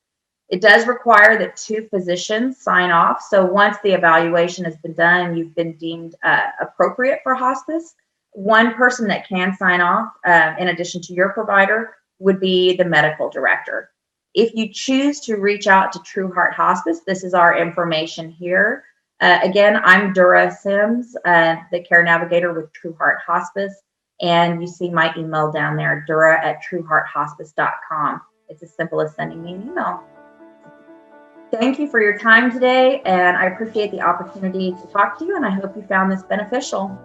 It does require that 2 physicians sign off. So once the evaluation has been done and you've been deemed appropriate for hospice, one person that can sign off, in addition to your provider, would be the medical director. If you choose to reach out to True Heart Hospice, this is our information here. Again, I'm Dura Sims, the care navigator with True Heart Hospice, and you see my email down there, dura@truehearthospice.com. It's as simple as sending me an email. Thank you for your time today, and I appreciate the opportunity to talk to you, and I hope you found this beneficial.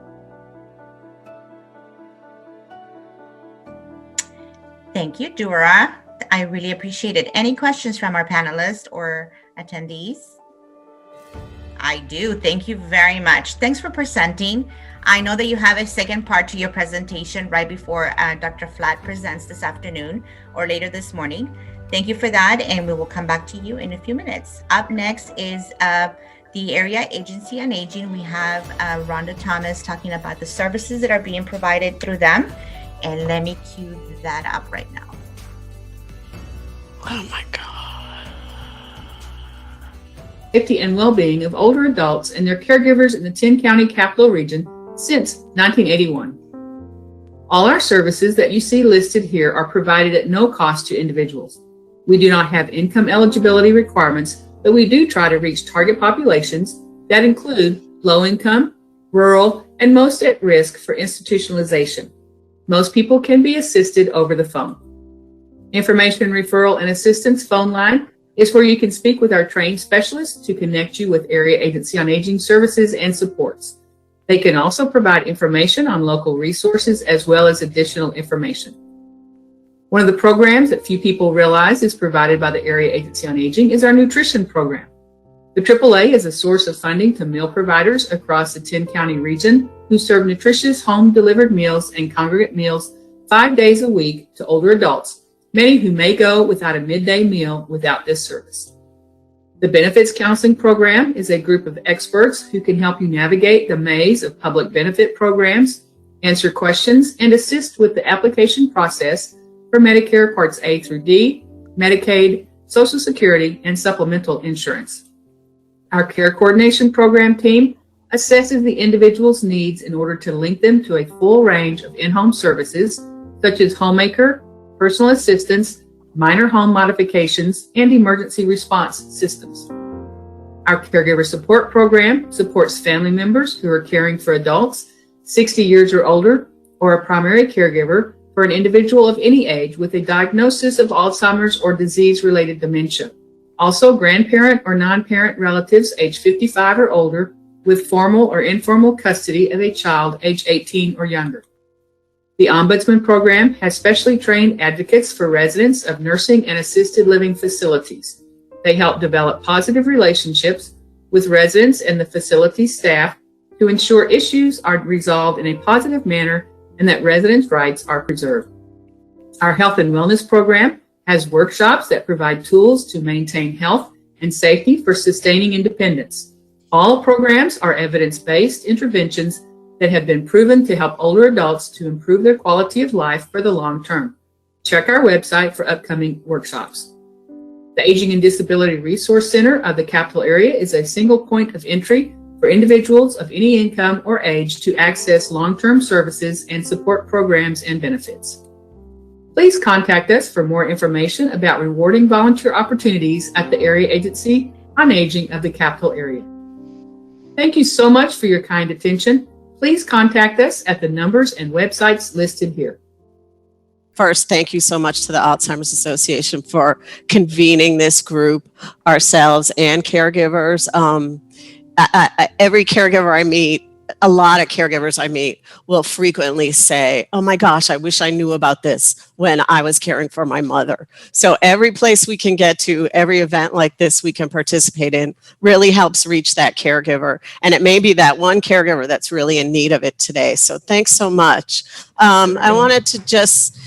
Thank you, Dura. I really appreciate it. Any questions from our panelists or attendees? I do. Thank you very much. Thanks for presenting. I know that you have a second part to your presentation right before Dr. Flatt presents this afternoon or later this morning. Thank you for that, and we will come back to you in a few minutes. Up next is the Area Agency on Aging. We have Rhonda Thomas talking about the services that are being provided through them. And let me cue that up right now. Oh my God. Safety and well-being of older adults and their caregivers in the 10-county capital region since 1981. All our services that you see listed here are provided at no cost to individuals. We do not have income eligibility requirements, but we do try to reach target populations that include low income, rural, and most at risk for institutionalization. Most people can be assisted over the phone. Information referral and assistance phone line is where you can speak with our trained specialists to connect you with Area Agency on Aging services and supports. They can also provide information on local resources as well as additional information. One of the programs that few people realize is provided by the Area Agency on Aging is our nutrition program. The AAA is a source of funding to meal providers across the 10-county region who serve nutritious home-delivered meals and congregate meals 5 days a week to older adults, many who may go without a midday meal without this service. The Benefits Counseling Program is a group of experts who can help you navigate the maze of public benefit programs, answer questions, and assist with the application process for Medicare Parts A through D, Medicaid, Social Security, and supplemental insurance. Our Care Coordination Program team assesses the individual's needs in order to link them to a full range of in-home services, such as homemaker, personal assistance, minor home modifications, and emergency response systems. Our caregiver support program supports family members who are caring for adults 60 years or older, or a primary caregiver for an individual of any age with a diagnosis of Alzheimer's or disease-related dementia. Also, grandparent or non-parent relatives age 55 or older with formal or informal custody of a child age 18 or younger. The Ombudsman program has specially trained advocates for residents of nursing and assisted living facilities. They help develop positive relationships with residents and the facility staff to ensure issues are resolved in a positive manner and that residents' rights are preserved. Our health and wellness program has workshops that provide tools to maintain health and safety for sustaining independence. All programs are evidence-based interventions that have been proven to help older adults to improve their quality of life for the long term. Check our website for upcoming workshops. The Aging and Disability Resource Center of the capital area is a single point of entry for individuals of any income or age to access long-term services and support programs and benefits. Please contact us for more information about rewarding volunteer opportunities at the Area Agency on Aging of the capital area. Thank you so much for your kind attention. Please contact us at the numbers and websites listed here. First, thank you so much to the Alzheimer's Association for convening this group, ourselves and caregivers. Every caregiver I meet, a lot of caregivers I meet will frequently say, oh my gosh, I wish I knew about this when I was caring for my mother. So every place we can get to, every event like this we can participate in really helps reach that caregiver. And it may be that one caregiver that's really in need of it today. So thanks so much. I wanted to just,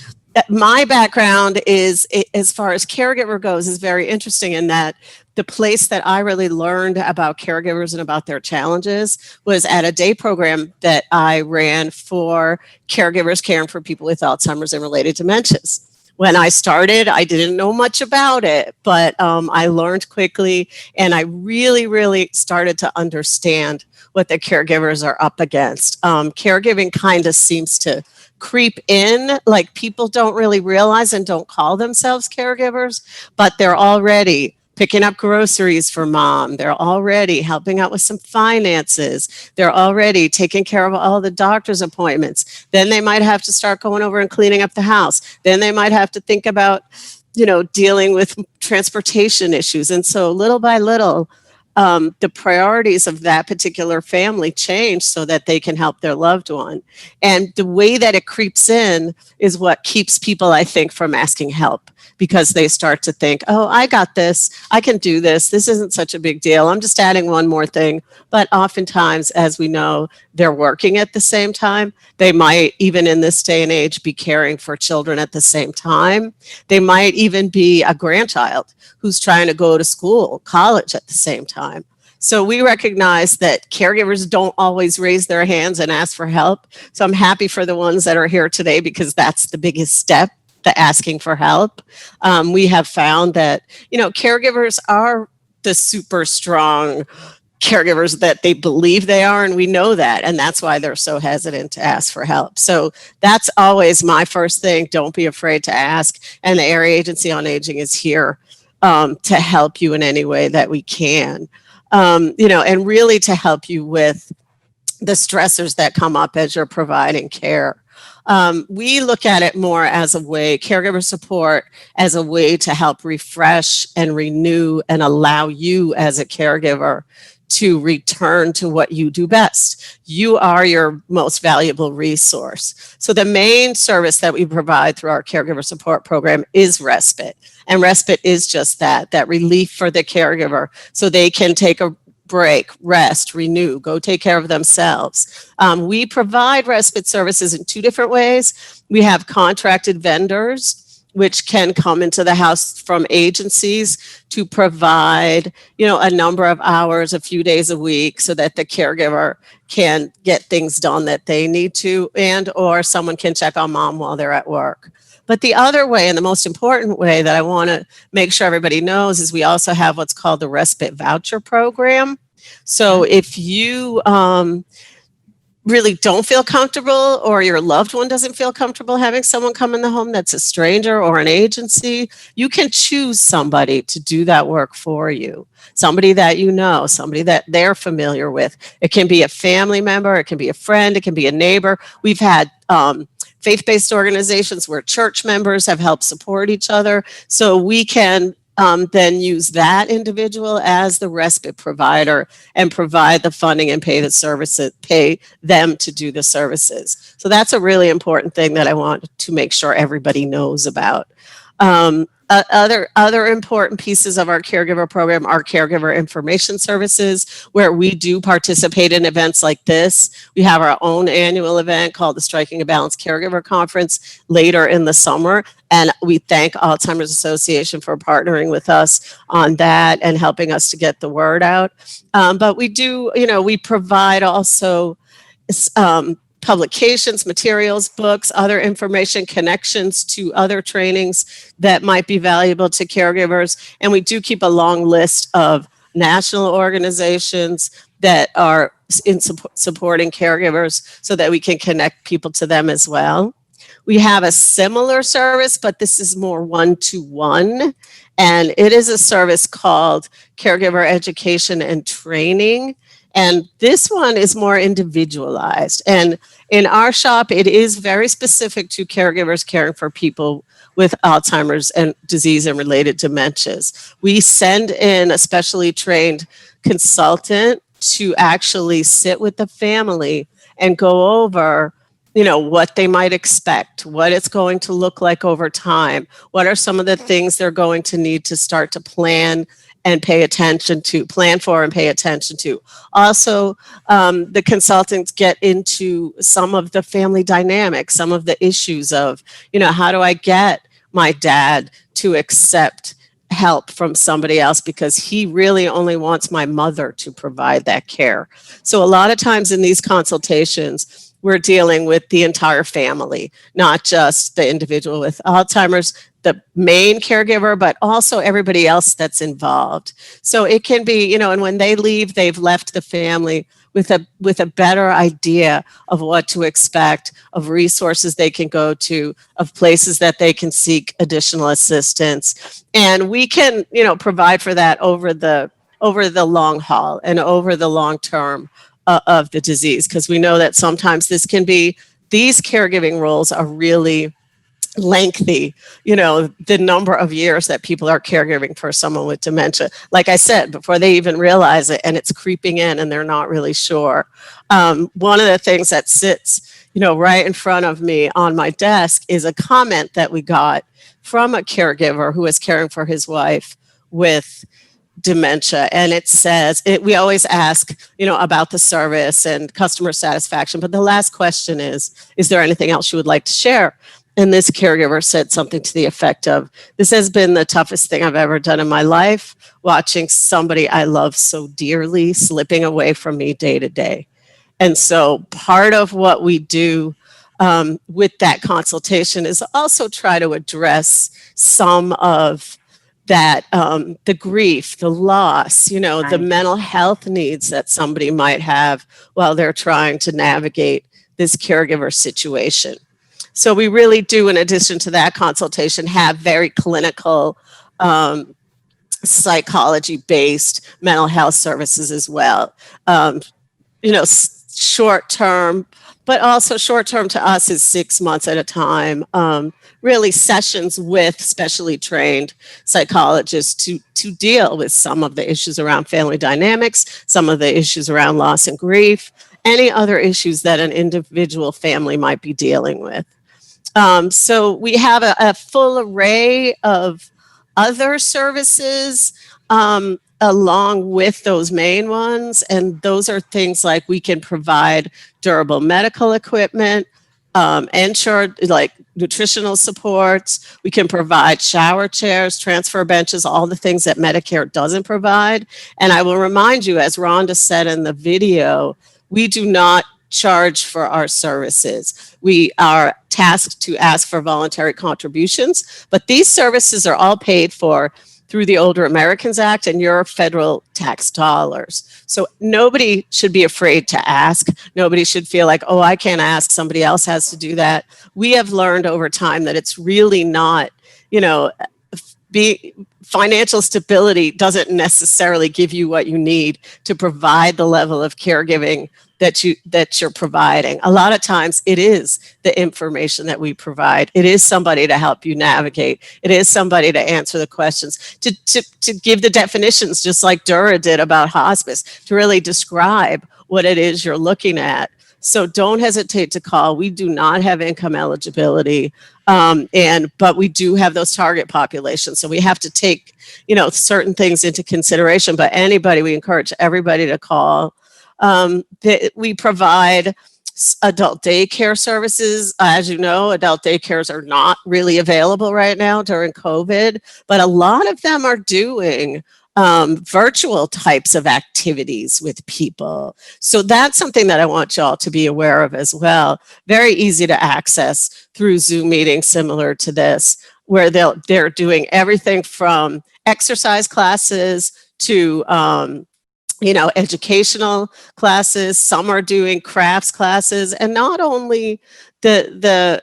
my background is, as far as caregiver goes, is very interesting in that the place that I really learned about caregivers and about their challenges was at a day program that I ran for caregivers caring for people with Alzheimer's and related dementias. When I started, I didn't know much about it, but I learned quickly, and I really started to understand what the caregivers are up against. Caregiving kind of seems to creep in, like people don't really realize and don't call themselves caregivers, but they're already picking up groceries for mom. They're already helping out with some finances. They're already taking care of all the doctor's appointments. Then they might have to start going over and cleaning up the house. Then they might have to think about, dealing with transportation issues. And so little by little, the priorities of that particular family change so that they can help their loved one. And the way that it creeps in is what keeps people, I think, from asking help, because they start to think, oh, I got this, I can do this, this isn't such a big deal, I'm just adding one more thing. But oftentimes, as we know, they're working at the same time. They might, even in this day and age, be caring for children at the same time. They might even be a grandchild who's trying to go to school, college at the same time. So we recognize that caregivers don't always raise their hands and ask for help. So I'm happy for the ones that are here today, because that's the biggest step, the asking for help. We have found that, caregivers are the super strong caregivers that they believe they are, and we know that, and that's why they're so hesitant to ask for help. So that's always my first thing. Don't be afraid to ask, and the Area Agency on Aging is here to help you in any way that we can, and really to help you with the stressors that come up as you're providing care. We look at it more as a way, caregiver support, as a way to help refresh and renew and allow you as a caregiver to return to what you do best. You are your most valuable resource. So the main service that we provide through our caregiver support program is respite. And respite is just that relief for the caregiver, so they can take a break, rest, renew, go take care of themselves. We provide respite services in two different ways. We have contracted vendors, which can come into the house from agencies to provide, a number of hours, a few days a week, so that the caregiver can get things done that they need to, and or someone can check on mom while they're at work. But the other way, and the most important way that I want to make sure everybody knows, is we also have what's called the respite voucher program. So if you really don't feel comfortable, or your loved one doesn't feel comfortable having someone come in the home that's a stranger or an agency, you can choose somebody to do that work for you. Somebody that you know, somebody that they're familiar with. It can be a family member, it can be a friend, it can be a neighbor. We've had faith-based organizations where church members have helped support each other. So we can then use that individual as the respite provider and provide the funding and pay the services, pay them to do the services. So that's a really important thing that I want to make sure everybody knows about. Other important pieces of our caregiver program are caregiver information services, where we do participate in events like this. We have our own annual event called the Striking a Balance Caregiver Conference later in the summer. And we thank Alzheimer's Association for partnering with us on that and helping us to get the word out. But we do, we provide also publications, materials, books, other information, connections to other trainings that might be valuable to caregivers. And we do keep a long list of national organizations that are in supporting caregivers so that we can connect people to them as well. We have a similar service, but this is more one-to-one. And it is a service called Caregiver Education and Training. And this one is more individualized. And in our shop, it is very specific to caregivers caring for people with Alzheimer's and disease and related dementias. We send in a specially trained consultant to actually sit with the family and go over, what they might expect, what it's going to look like over time, what are some of the things they're going to need to start to plan and pay attention to, plan for and pay attention to. Also, the consultants get into some of the family dynamics, some of the issues of, how do I get my dad to accept help from somebody else because he really only wants my mother to provide that care. So a lot of times in these consultations, we're dealing with the entire family, not just the individual with Alzheimer's, the main caregiver, but also everybody else that's involved. So it can be, and when they leave, they've left the family with a better idea of what to expect, of resources they can go to, of places that they can seek additional assistance. And we can, provide for that over the long haul and over the long term of the disease, because we know that sometimes these caregiving roles are really lengthy, the number of years that people are caregiving for someone with dementia, like I said, before they even realize it, and it's creeping in and they're not really sure. One of the things that sits, right in front of me on my desk is a comment that we got from a caregiver who was caring for his wife with dementia. And it says, we always ask, about the service and customer satisfaction. But the last question is there anything else you would like to share? And this caregiver said something to the effect of, this has been the toughest thing I've ever done in my life, watching somebody I love so dearly slipping away from me day to day. And so part of what we do with that consultation is also try to address some of that, the grief, the loss, the mental health needs that somebody might have while they're trying to navigate this caregiver situation. So we really do, in addition to that consultation, have very clinical, psychology-based mental health services as well. Short-term, but also short-term to us is 6 months at a time. Really sessions with specially trained psychologists to deal with some of the issues around family dynamics, some of the issues around loss and grief, any other issues that an individual family might be dealing with. So we have a full array of other services along with those main ones. And those are things like we can provide durable medical equipment, like nutritional supports. We can provide shower chairs, transfer benches, all the things that Medicare doesn't provide. And I will remind you, as Rhonda said in the video, we do not charge for our services. We are tasked to ask for voluntary contributions, but these services are all paid for through the Older Americans Act and your federal tax dollars. So nobody should be afraid to ask. Nobody should feel like, oh, I can't ask, somebody else has to do that. We have learned over time that it's really not, financial stability doesn't necessarily give you what you need to provide the level of caregiving that you're providing. A lot of times it is the information that we provide. It is somebody to help you navigate. It is somebody to answer the questions, to give the definitions, just like Dura did about hospice, to really describe what it is you're looking at. So don't hesitate to call. We do not have income eligibility, but we do have those target populations. So we have to take, certain things into consideration. But we encourage everybody to call. We provide adult daycare services. As you know, adult daycares are not really available right now during COVID, but a lot of them are doing virtual types of activities with people. So that's something that I want y'all to be aware of as well. Very easy to access through Zoom meetings similar to this, where they're doing everything from exercise classes to educational classes. Some are doing crafts classes, and not only the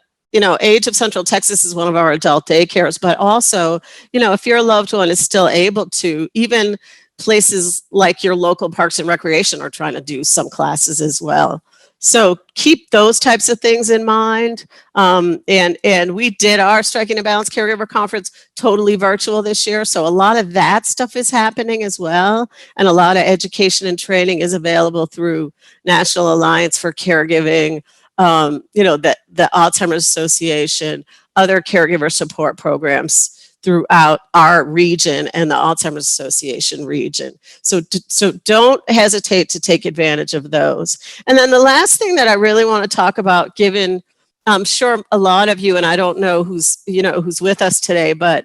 Age of Central Texas is one of our adult daycares, but also, if your loved one is still able to, even places like your local parks and recreation are trying to do some classes as well. So keep those types of things in mind. And we did our Striking a Balance Caregiver Conference totally virtual this year. So a lot of that stuff is happening as well. And a lot of education and training is available through National Alliance for Caregiving, the Alzheimer's Association, other caregiver support programs throughout our region and the Alzheimer's Association region. So don't hesitate to take advantage of those. And then the last thing that I really want to talk about, given I'm sure a lot of you, and I don't know who's with us today, but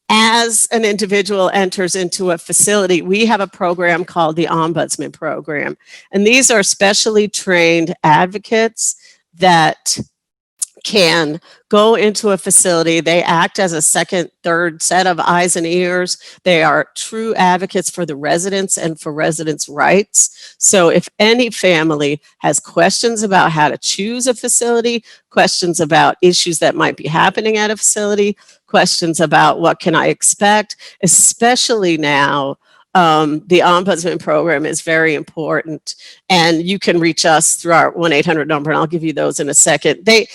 as an individual enters into a facility, we have a program called the Ombudsman Program. And these are specially trained advocates that can go into a facility. They act as a second, third set of eyes and ears. They are true advocates for the residents and for residents' rights. So if any family has questions about how to choose a facility, questions about issues that might be happening at a facility, questions about what can I expect, especially now, the Ombudsman Program is very important, and you can reach us through our 1-800 number, and I'll give you those in a second. They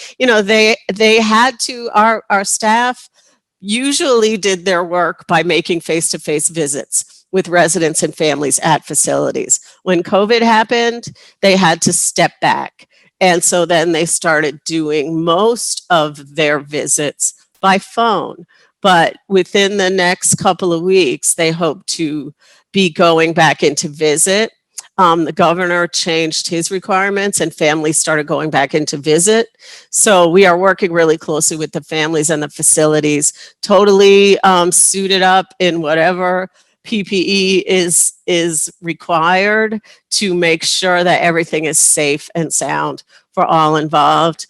had to, our staff usually did their work by making face-to-face visits with residents and families at facilities. When COVID happened, they had to step back. And so then they started doing most of their visits by phone. But within the next couple of weeks, they hope to be going back into visit. The governor changed his requirements and families started going back into visit. So we are working really closely with the families and the facilities, totally suited up in whatever PPE is required to make sure that everything is safe and sound for all involved.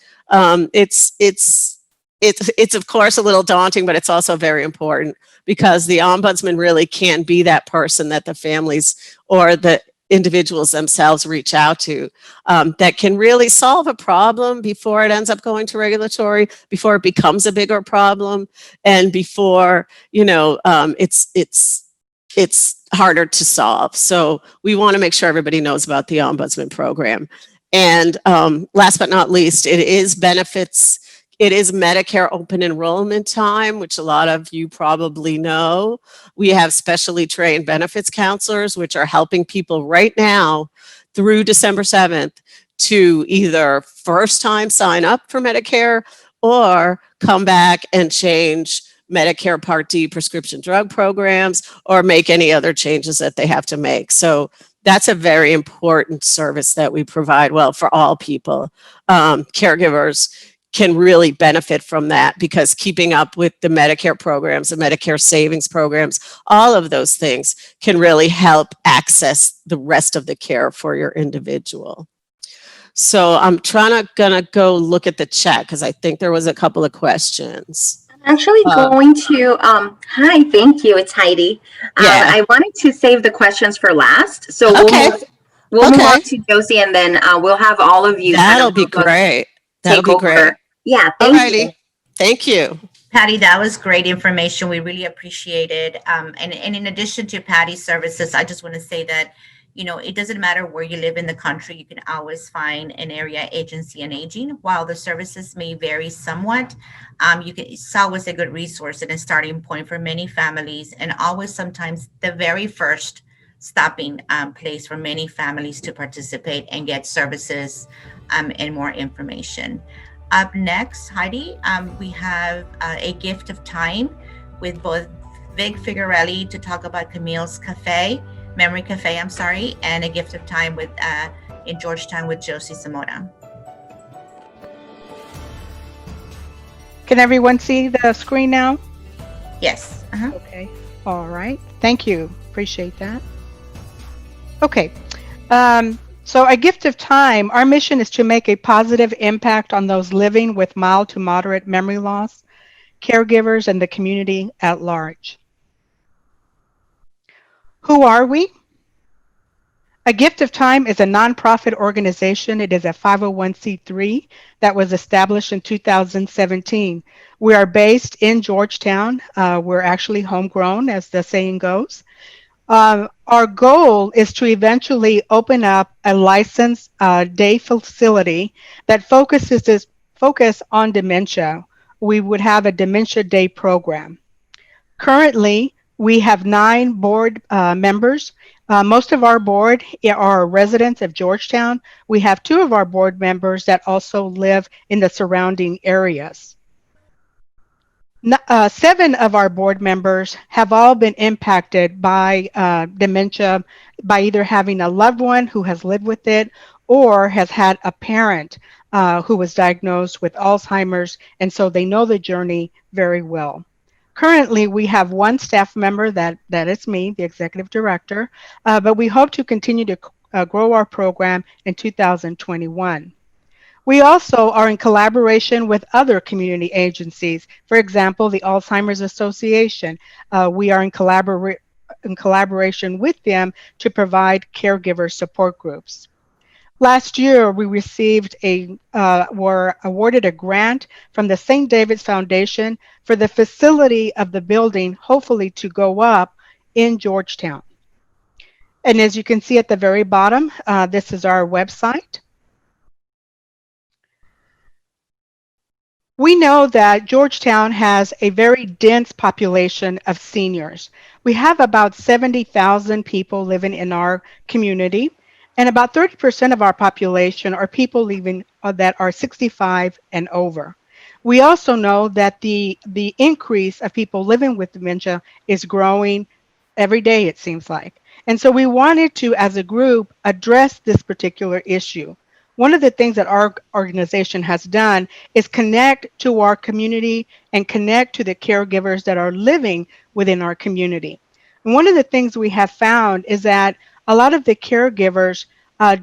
It's of course a little daunting, but it's also very important because the ombudsman really can be that person that the families or the individuals themselves reach out to, that can really solve a problem before it ends up going to regulatory, before it becomes a bigger problem, and before it's harder to solve. So we want to make sure everybody knows about the Ombudsman Program. And last but not least, it is benefits. It is Medicare open enrollment time, which a lot of you probably know. We have specially trained benefits counselors, which are helping people right now through December 7th to either first time sign up for Medicare or come back and change Medicare Part D prescription drug programs or make any other changes that they have to make. So that's a very important service that we provide, well, for all people. Caregivers can really benefit from that because keeping up with the Medicare programs, the Medicare savings programs, all of those things can really help access the rest of the care for your individual. So I'm gonna go look at the chat because I think there was a couple of questions. Actually going to, hi, thank you, it's Haydee. Yeah. I wanted to save the questions for last, so Okay. we'll move Okay. on to Josie, and then we'll have all of you That'll be great. That'll be great. Yeah, thank you. Thank you. Patty, that was great information. We really appreciate it. And in addition to Patty's services, I just want to say that, you know, it doesn't matter where you live in the country, you can always find an area agency on aging. While the services may vary somewhat, it's always a good resource and a starting point for many families, and always sometimes the very first stopping place for many families to participate and get services and more information. Up next, Haydee, we have a gift of time with both Vic Figarelli to talk about Camille's Memory Cafe, and a gift of time with in Georgetown with Josie Zamora. Can everyone see the screen now? Yes. Okay. All right. Thank you. Appreciate that. Okay. So a gift of time, our mission is to make a positive impact on those living with mild to moderate memory loss, caregivers, and the community at large. Who are we? A Gift of Time is a nonprofit organization. It is a 501c3 that was established in 2017. We are based in Georgetown. We're actually homegrown, as the saying goes. Our goal is to eventually open up a licensed day facility that focus on dementia. We would have a dementia day program. Currently, we have 9 board members. Most of our board are residents of Georgetown. We have 2 of our board members that also live in the surrounding areas. 7 of our board members have all been impacted by dementia, by either having a loved one who has lived with it or has had a parent who was diagnosed with Alzheimer's, and so they know the journey very well. Currently, we have 1 staff member that is me, the executive director, but we hope to continue to grow our program in 2021. We also are in collaboration with other community agencies. For example, the Alzheimer's Association. We are in collaboration with them to provide caregiver support groups. Last year, we received were awarded a grant from the St. David's Foundation for the facility of the building, hopefully to go up in Georgetown. And as you can see at the very bottom, this is our website. We know that Georgetown has a very dense population of seniors. We have about 70,000 people living in our community, and about 30% of our population are people living that are 65 and over. We also know that the increase of people living with dementia is growing every day, it seems like. And so we wanted to, as a group, address this particular issue. One of the things that our organization has done is connect to our community and connect to the caregivers that are living within our community. And one of the things we have found is that a lot of the caregivers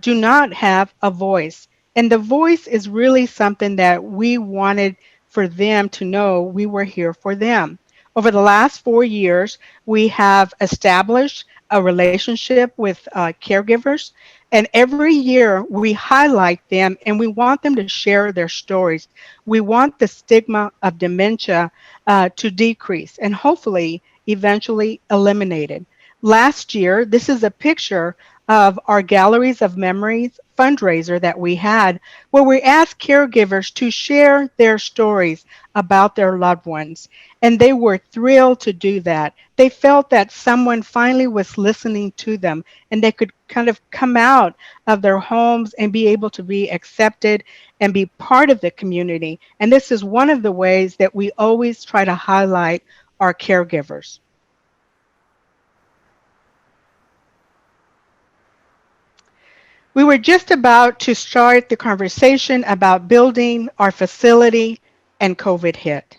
do not have a voice. And the voice is really something that we wanted for them to know we were here for them. Over the last 4 years, we have established a relationship with caregivers. And every year we highlight them and we want them to share their stories. We want the stigma of dementia to decrease and hopefully eventually eliminated. Last year, this is a picture of our Galleries of Memories fundraiser that we had, where we asked caregivers to share their stories about their loved ones. And they were thrilled to do that. They felt that someone finally was listening to them and they could kind of come out of their homes and be able to be accepted and be part of the community. And this is one of the ways that we always try to highlight our caregivers. We were just about to start the conversation about building our facility and COVID hit.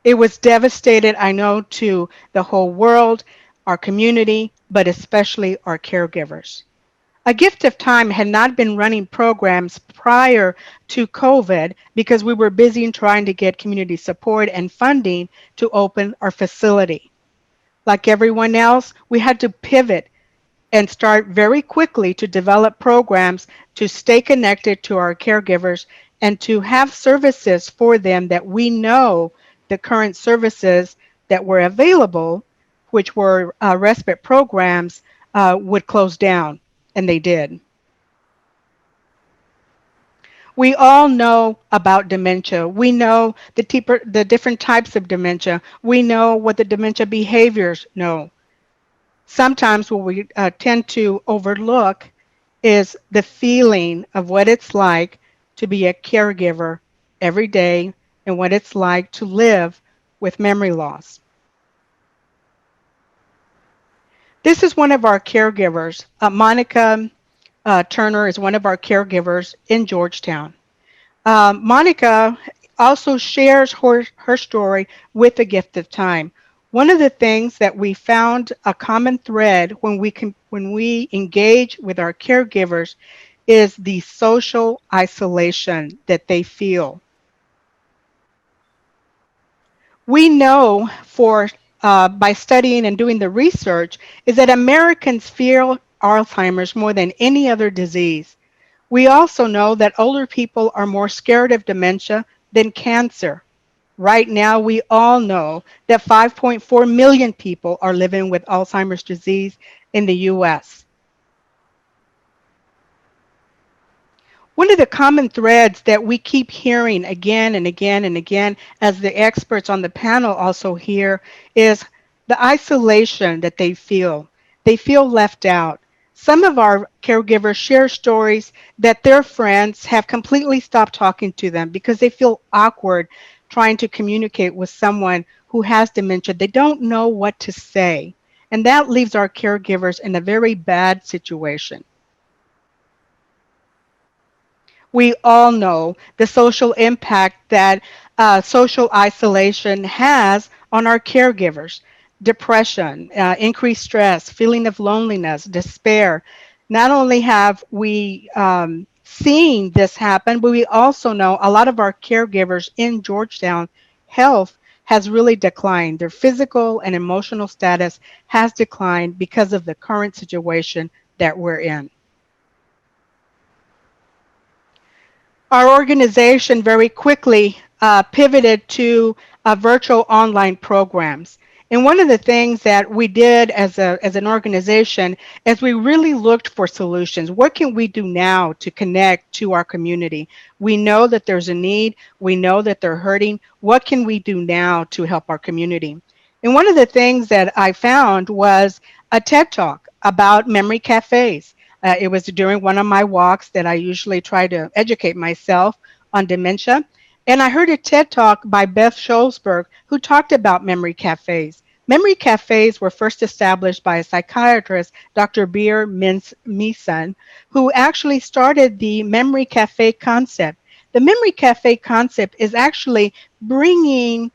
It was devastating, I know, to the whole world, our community, but especially our caregivers. A Gift of Time had not been running programs prior to COVID because we were busy in trying to get community support and funding to open our facility. Like everyone else, we had to pivot and start very quickly to develop programs to stay connected to our caregivers and to have services for them that we know the current services that were available, which were respite programs, would close down, and they did. We all know about dementia. We know the different types of dementia. We know what the dementia behaviors know. Sometimes what we tend to overlook is the feeling of what it's like to be a caregiver every day and what it's like to live with memory loss. This is one of our caregivers. Monica Turner is one of our caregivers in Georgetown. Monica also shares her story with A Gift of Time. One of the things that we found a common thread when we engage with our caregivers is the social isolation that they feel. We know by studying and doing the research is that Americans fear Alzheimer's more than any other disease. We also know that older people are more scared of dementia than cancer. Right now, we all know that 5.4 million people are living with Alzheimer's disease in the U.S. One of the common threads that we keep hearing again and again and again, as the experts on the panel also hear, is the isolation that they feel. They feel left out. Some of our caregivers share stories that their friends have completely stopped talking to them because they feel awkward trying to communicate with someone who has dementia. They don't know what to say. And that leaves our caregivers in a very bad situation. We all know the social impact that social isolation has on our caregivers. Depression, increased stress, feeling of loneliness, despair. Not only have we seen this happen, but we also know a lot of our caregivers in Georgetown health has really declined. Their physical and emotional status has declined because of the current situation that we're in. Our organization very quickly pivoted to virtual online programs. And one of the things that we did as an organization is we really looked for solutions. What can we do now to connect to our community? We know that there's a need. We know that they're hurting. What can we do now to help our community? And one of the things that I found was a TED Talk about memory cafes. It was during one of my walks that I usually try to educate myself on dementia. And I heard a TED Talk by Beth Scholzberg, who talked about memory cafes. Memory cafes were first established by a psychiatrist, Dr. Beer Meeson, who actually started the memory cafe concept. The memory cafe concept is actually bringing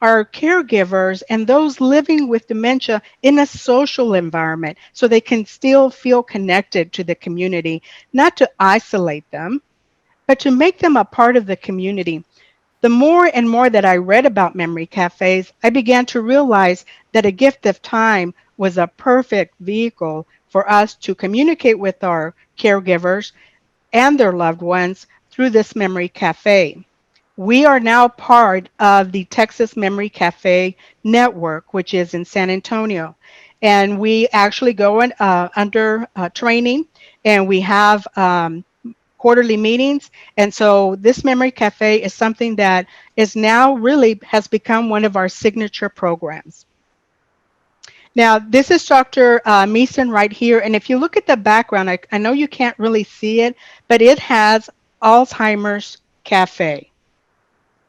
our caregivers and those living with dementia in a social environment so they can still feel connected to the community, not to isolate them, but to make them a part of the community. The more and more that I read about memory cafes, I began to realize that A Gift of Time was a perfect vehicle for us to communicate with our caregivers and their loved ones through this memory cafe. We are now part of the Texas Memory Cafe Network, which is in San Antonio. And we actually go in, under training, and we have quarterly meetings. And so this Memory Cafe is something that is now really has become one of our signature programs. Now, this is Dr. Meeson right here. And if you look at the background, I know you can't really see it, but it has Alzheimer's Cafe.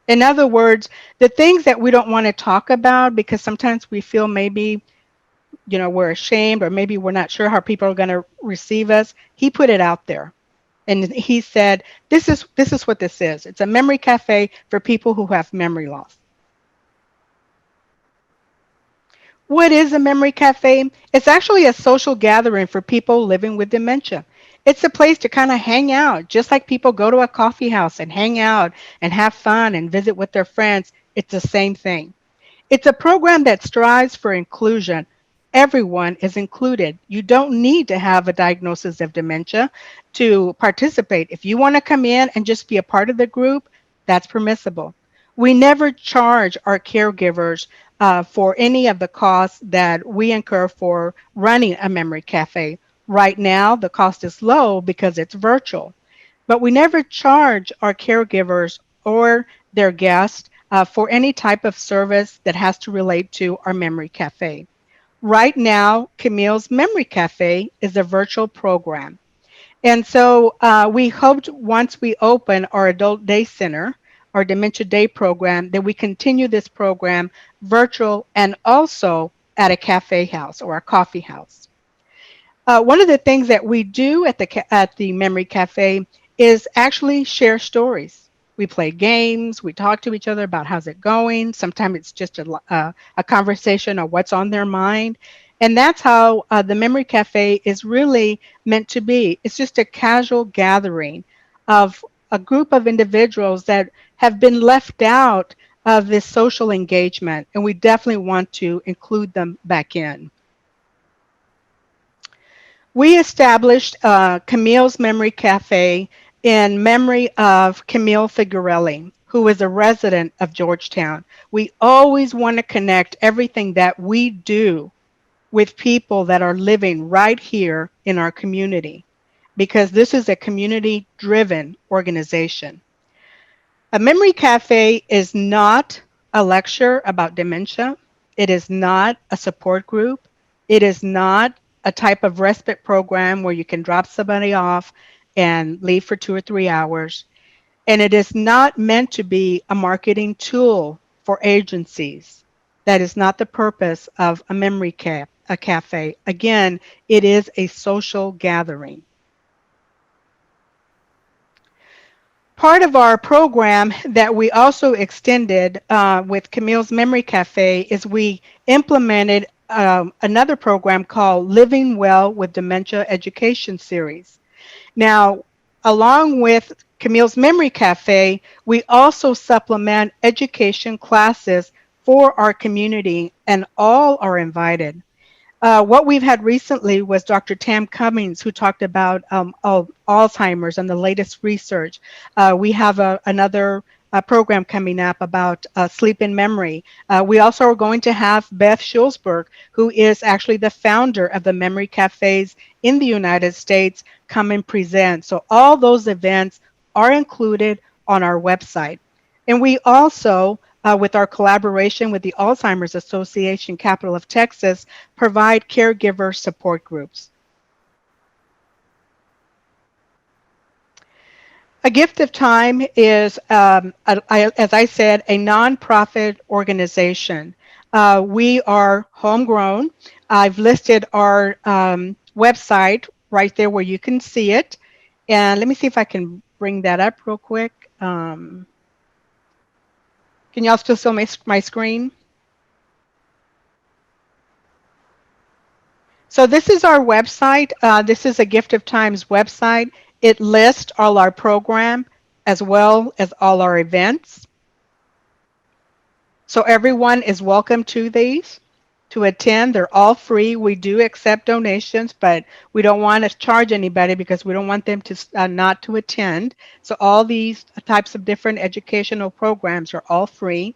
In other words, the things that we don't want to talk about because sometimes we feel maybe, you know, we're ashamed or maybe we're not sure how people are going to receive us. He put it out there. And he said, this is what this is. It's a memory cafe for people who have memory loss. What is a memory cafe? It's actually a social gathering for people living with dementia. It's a place to kind of hang out, just like people go to a coffee house and hang out and have fun and visit with their friends. It's the same thing. It's a program that strives for inclusion. Everyone is included. You don't need to have a diagnosis of dementia to participate. If you want to come in and just be a part of the group, that's permissible. We never charge our caregivers for any of the costs that we incur for running a memory cafe. Right now, the cost is low because it's virtual, but we never charge our caregivers or their guests for any type of service that has to relate to our memory cafe. Right now, Camille's Memory Cafe is a virtual program. And so we hoped once we open our Adult Day Center, our Dementia Day program, that we continue this program virtual and also at a cafe house or a coffee house. One of the things that we do at the Memory Cafe is actually share stories. We play games, we talk to each other about how's it going. Sometimes it's just a conversation of what's on their mind. And that's how the Memory Cafe is really meant to be. It's just a casual gathering of a group of individuals that have been left out of this social engagement, and we definitely want to include them back in. We established Camille's Memory Cafe in memory of Camille Figarelli, who is a resident of Georgetown. We always want to connect everything that we do with people that are living right here in our community, because this is a community-driven organization. A Memory Cafe is not a lecture about dementia. It is not a support group. It is not a type of respite program where you can drop somebody off and leave for 2 or 3 hours. And it is not meant to be a marketing tool for agencies. That is not the purpose of a memory cafe. Again, it is a social gathering. Part of our program that we also extended with Camille's Memory Cafe is we implemented another program called Living Well with Dementia Education Series. Now, along with Camille's Memory Cafe, we also supplement education classes for our community, and all are invited. What we've had recently was Dr. Tam Cummings, who talked about Alzheimer's and the latest research. We have another program coming up about sleep in memory. We also are going to have Beth Schulzberg, who is actually the founder of the Memory Cafes in the United States, come and present. So all those events are included on our website. And we also, with our collaboration with the Alzheimer's Association Capital of Texas, provide caregiver support groups. A Gift of Time is, as I said, a nonprofit organization. We are homegrown. I've listed our website right there where you can see it. And let me see if I can bring that up real quick. Can y'all still see my screen? So this is our website. This is a Gift of Time's website. It lists all our program as well as all our events. So everyone is welcome to these to attend. They're all free. We do accept donations, but we don't want to charge anybody because we don't want them to not to attend. So all these types of different educational programs are all free.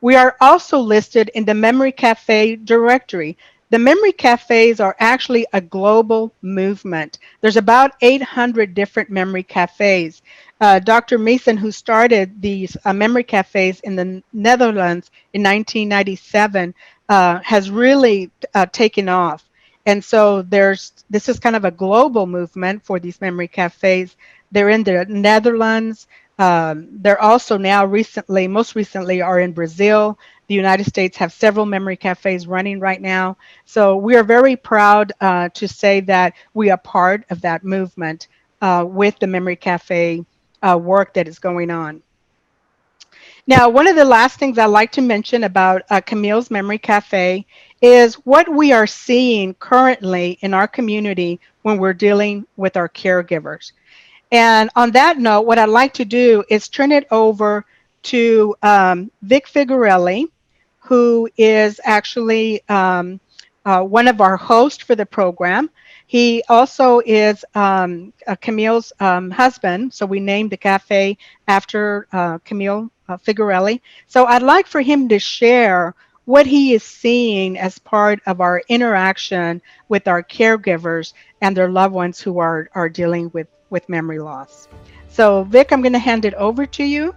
We are also listed in the Memory Cafe directory. The Memory Cafes are actually a global movement. There's about 800 different memory cafes. Dr. Mason, who started these memory cafes in the Netherlands in 1997, has really taken off. And so this is kind of a global movement for these memory cafes. They're in the Netherlands. They're also now most recently are in Brazil. The United States have several memory cafes running right now. So we are very proud to say that we are part of that movement with the memory cafe work that is going on. Now, one of the last things I'd like to mention about Camille's Memory Cafe is what we are seeing currently in our community when we're dealing with our caregivers. And on that note, what I'd like to do is turn it over to Vic Figarelli, who is actually one of our hosts for the program. He also is Camille's husband, so we named the cafe after Camille Figarelli. So I'd like for him to share what he is seeing as part of our interaction with our caregivers and their loved ones who are dealing with memory loss. So Vic, I'm going to hand it over to you.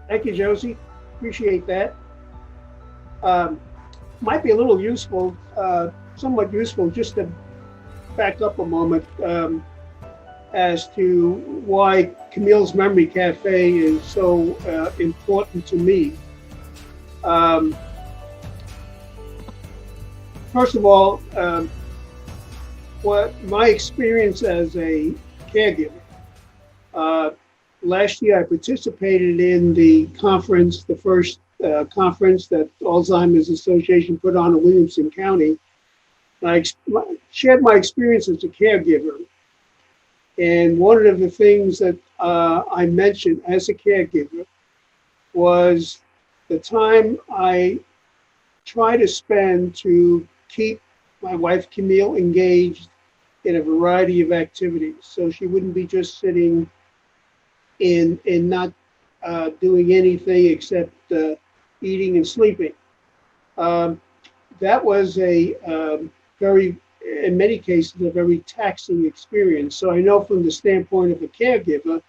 Thank you, Josie. Appreciate that. Might be a little useful, somewhat useful, just to back up a moment as to why Camille's Memory Cafe is so important to me. First of all, what my experience as a caregiver. Last year, I participated in the conference, the first conference that Alzheimer's Association put on in Williamson County. I shared my experience as a caregiver. And one of the things that I mentioned as a caregiver was the time I try to spend to keep my wife Camille engaged in a variety of activities, so she wouldn't be just sitting in not doing anything except eating and sleeping. That was a very, in many cases, a very taxing experience. So I know from the standpoint of a caregiver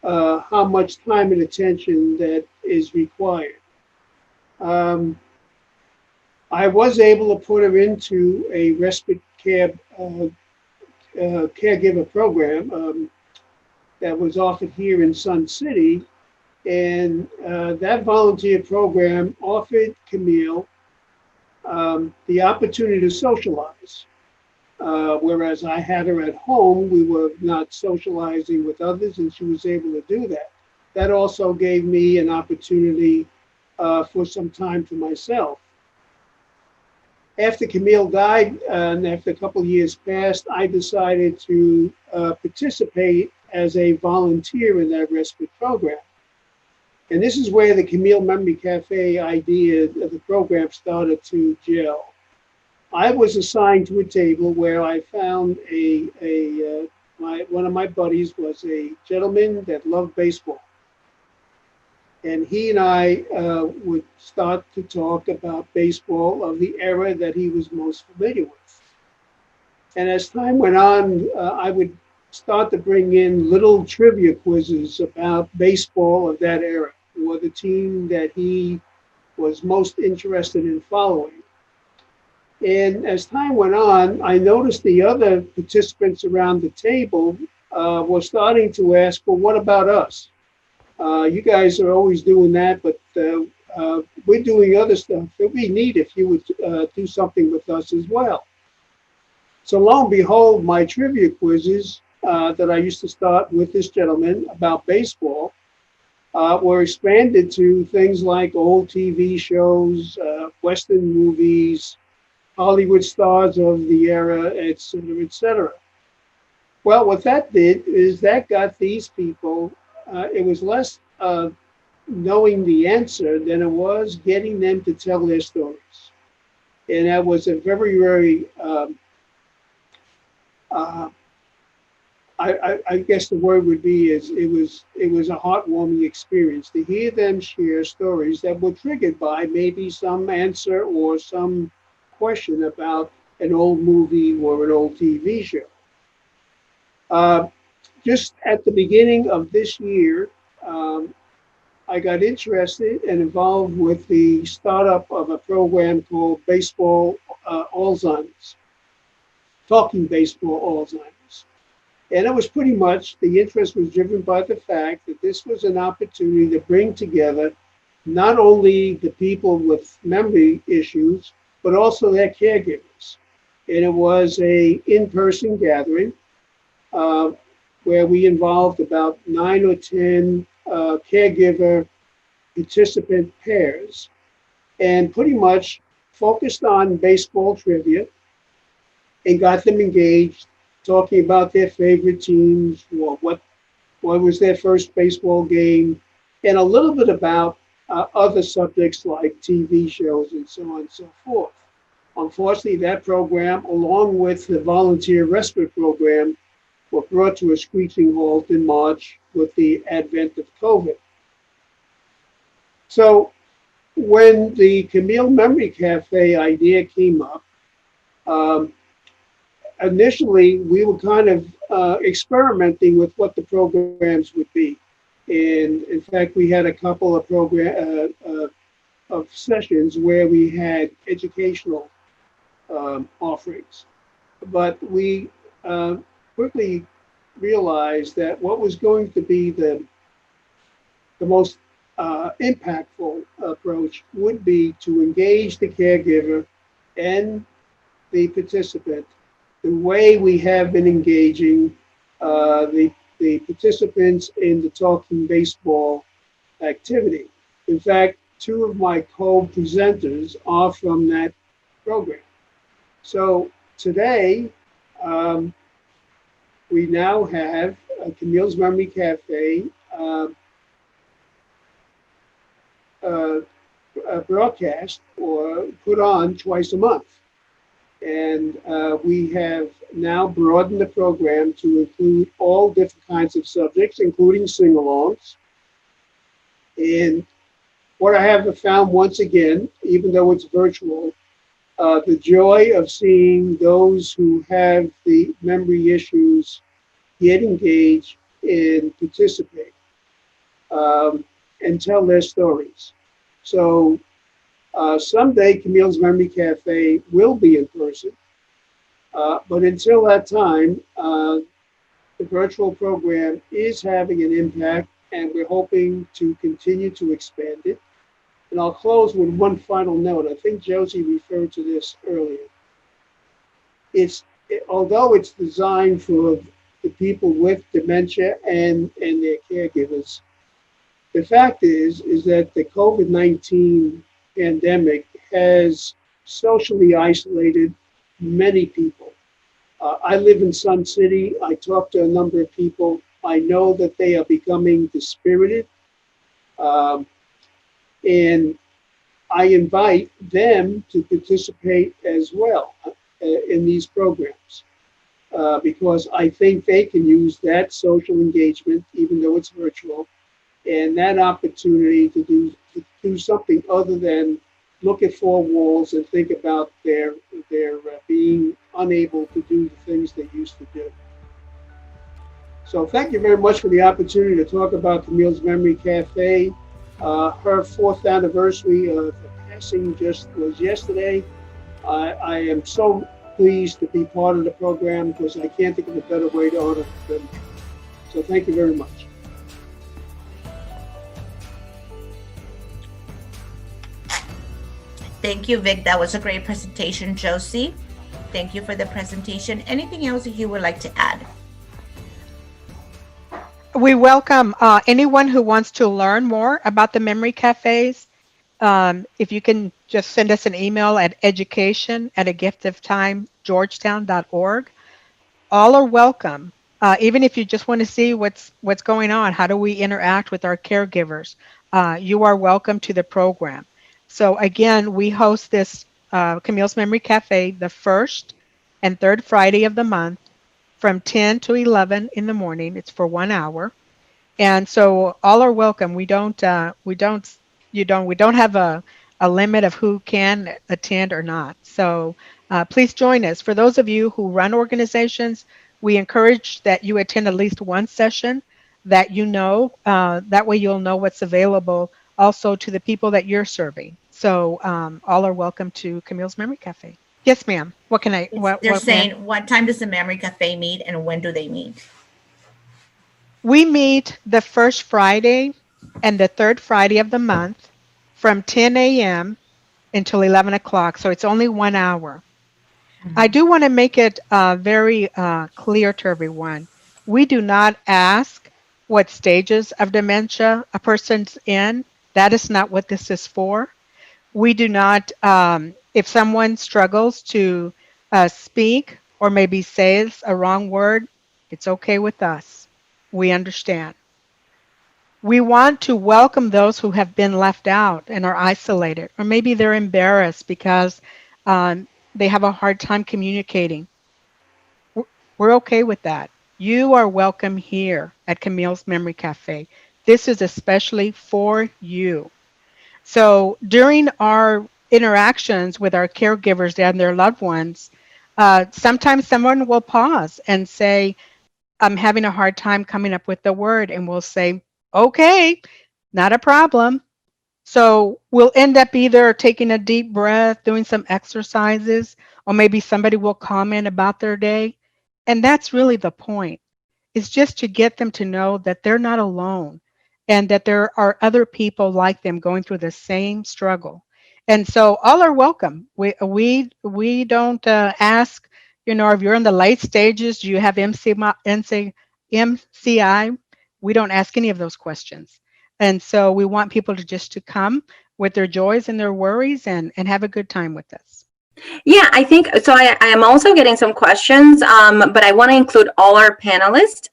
how much time and attention that is required. I was able to put her into a respite care caregiver program that was offered here in Sun City. And that volunteer program offered Camille the opportunity to socialize. Whereas I had her at home, we were not socializing with others, and she was able to do that. That also gave me an opportunity for some time to myself. After Camille died, and after a couple of years passed, I decided to participate as a volunteer in that respite program. And this is where the Camille Memory Cafe idea of the program started to gel. I was assigned to a table where I found one of my buddies was a gentleman that loved baseball. And he and I would start to talk about baseball of the era that he was most familiar with. And as time went on, I would start to bring in little trivia quizzes about baseball of that era, or the team that he was most interested in following. And as time went on, I noticed the other participants around the table were starting to ask, well, what about us? You guys are always doing that, but we're doing other stuff that we need if you would do something with us as well. So lo and behold, my trivia quizzes that I used to start with this gentleman about baseball were expanded to things like old TV shows, Western movies, Hollywood stars of the era, et cetera, et cetera. Well, what that did is that got these people, it was less knowing the answer than it was getting them to tell their stories. And that was a very, very, I guess the word would be is it was a heartwarming experience to hear them share stories that were triggered by maybe some answer or some question about an old movie or an old TV show. Just at the beginning of this year, I got interested and involved with the startup of a program called Baseball Alzheimer's, Talking Baseball Alzheimer's. And it was pretty much, the interest was driven by the fact that this was an opportunity to bring together not only the people with memory issues, but also their caregivers. And it was a in-person gathering where we involved about 9 or 10 caregiver participant pairs. And pretty much focused on baseball trivia and got them engaged, talking about their favorite teams, or what was their first baseball game, and a little bit about other subjects like TV shows and so on and so forth. Unfortunately, that program, along with the volunteer respite program, were brought to a screeching halt in March with the advent of COVID. So when the Camille Memory Cafe idea came up, initially we were kind of experimenting with what the programs would be. And in fact, we had a couple of of sessions where we had educational offerings. But we quickly realized that what was going to be the most impactful approach would be to engage the caregiver and the participant the way we have been engaging the participants in the Talking Baseball activity. In fact, two of my co-presenters are from that program. So today, we now have Camille's Memory Cafe broadcast or put on twice a month. And we have now broadened the program to include all different kinds of subjects, including sing-alongs. And what I have found once again, even though it's virtual, the joy of seeing those who have the memory issues get engaged and participate and tell their stories. So someday Camille's Memory Cafe will be in person, but until that time, the virtual program is having an impact, and we're hoping to continue to expand it. And I'll close with one final note. I think Josie referred to this earlier. Although it's designed for the people with dementia and their caregivers, the fact is that the COVID-19 pandemic has socially isolated many people. I live in Sun City. I talk to a number of people. I know that they are becoming dispirited. And I invite them to participate as well in these programs because I think they can use that social engagement, even though it's virtual, and that opportunity to do something other than look at four walls and think about their being unable to do the things they used to do. So thank you very much for the opportunity to talk about Camille's Memory Cafe. Her 4th anniversary of passing just was yesterday. I am so pleased to be part of the program because I can't think of a better way to honor them. So thank you very much. Thank you, Vic. That was a great presentation. Josie, thank you for the presentation. Anything else that you would like to add? We welcome anyone who wants to learn more about the memory cafes. If you can just send us an email at education@agiftoftimegeorgetown.org. All are welcome. Even if you just want to see what's going on, how do we interact with our caregivers? You are welcome to the program. So again, we host this Camille's Memory Cafe the 1st and 3rd Friday of the month from 10 to 11 in the morning. It's for 1 hour. And so all are welcome. We don't have a limit of who can attend or not. So please join us. For those of you who run organizations, we encourage that you attend at least one session that you know. That way you'll know what's available also to the people that you're serving. So all are welcome to Camille's Memory Cafe. Yes, ma'am. What can I? They're saying, what time does the Memory Cafe meet and when do they meet? We meet the 1st Friday and the 3rd Friday of the month from 10 a.m. until 11 o'clock. So it's only 1 hour. Mm-hmm. I do want to make it very clear to everyone. We do not ask what stages of dementia a person's in. That is not what this is for. We do not If someone struggles to speak or maybe says a wrong word, it's okay with us. We understand. We want to welcome those who have been left out and are isolated, or maybe they're embarrassed because they have a hard time communicating. We're okay with that. You are welcome here at Camille's Memory Cafe. This is especially for you. So during our interactions with our caregivers and their loved ones, sometimes someone will pause and say, I'm having a hard time coming up with the word, and we'll say, okay, not a problem. So we'll end up either taking a deep breath, doing some exercises, or maybe somebody will comment about their day. And that's really the point. It's just to get them to know that they're not alone and that there are other people like them going through the same struggle. And so all are welcome. We don't ask, if you're in the late stages, do you have MCI? We don't ask any of those questions. And so we want people to come with their joys and their worries and have a good time with us. Yeah, I think so. I am also getting some questions, but I want to include all our panelists.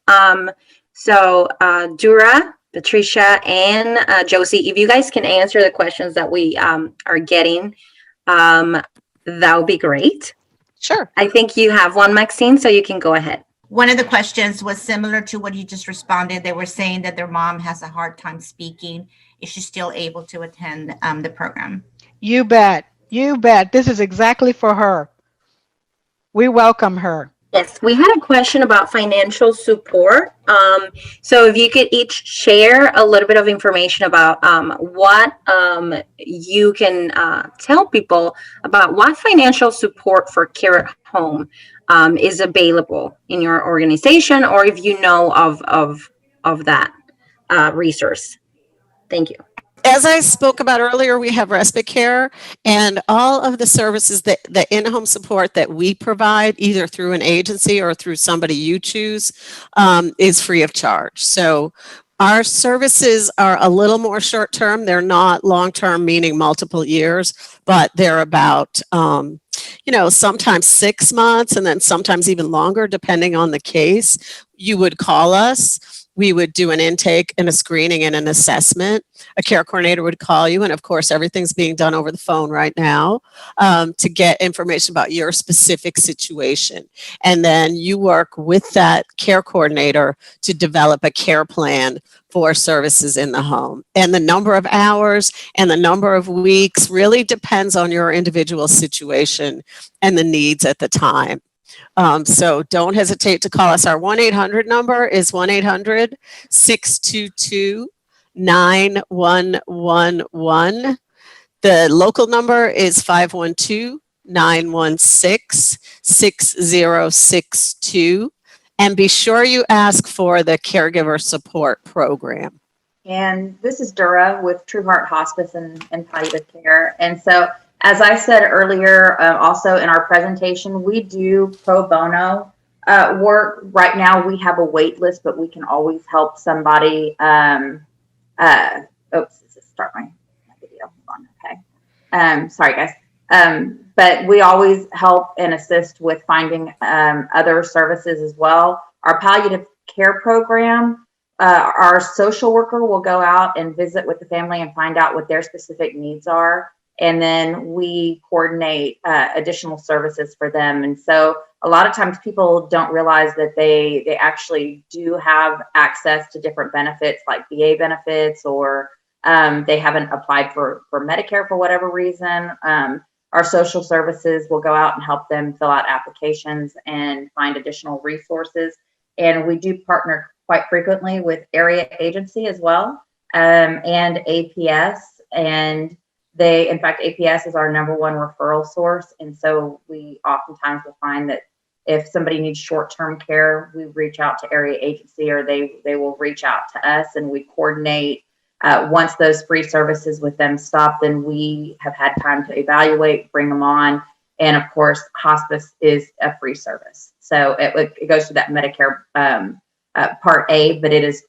Dura, Patricia, and Josie, if you guys can answer the questions that we are getting, that would be great. Sure. I think you have one, Maxine, so you can go ahead. One of the questions was similar to what you just responded. They were saying that their mom has a hard time speaking. Is she still able to attend the program? You bet. You bet. This is exactly for her. We welcome her. Yes, we had a question about financial support. So if you could each share a little bit of information about what you can tell people about what financial support for care at home is available in your organization, or if you know of that resource. Thank you. As I spoke about earlier, we have respite care, and all of the services that the in-home support that we provide, either through an agency or through somebody you choose, is free of charge. So our services are a little more short-term. They're not long-term, meaning multiple years, but they're about, sometimes 6 months and then sometimes even longer, depending on the case. You would call us. We would do an intake and a screening and an assessment. A care coordinator would call you, and of course, everything's being done over the phone right now to get information about your specific situation. And then you work with that care coordinator to develop a care plan for services in the home. And the number of hours and the number of weeks really depends on your individual situation and the needs at the time. So don't hesitate to call us. Our 1-800 number is 1-800-622-9111. The local number is 512-916-6062. And be sure you ask for the Caregiver Support Program. And this is Dura with True Heart Hospice and Palliative Care. And so, as I said earlier, also in our presentation, we do pro bono work. Right now, we have a wait list, but we can always help somebody. Start my video. Hold on. Okay. Sorry, guys. But we always help and assist with finding other services as well. Our palliative care program, our social worker will go out and visit with the family and find out what their specific needs are. And then we coordinate additional services for them. And so a lot of times people don't realize that they actually do have access to different benefits like VA benefits, or they haven't applied for Medicare for whatever reason. Our social services will go out and help them fill out applications and find additional resources. And we do partner quite frequently with area agency as well, and APS. And in fact, APS is our #1 referral source. And so we oftentimes will find that if somebody needs short-term care, we reach out to area agency, or they will reach out to us, and we coordinate. Once those free services with them stop, then we have had time to evaluate, bring them on. And of course, hospice is a free service. So it goes through that Medicare Part A, but it is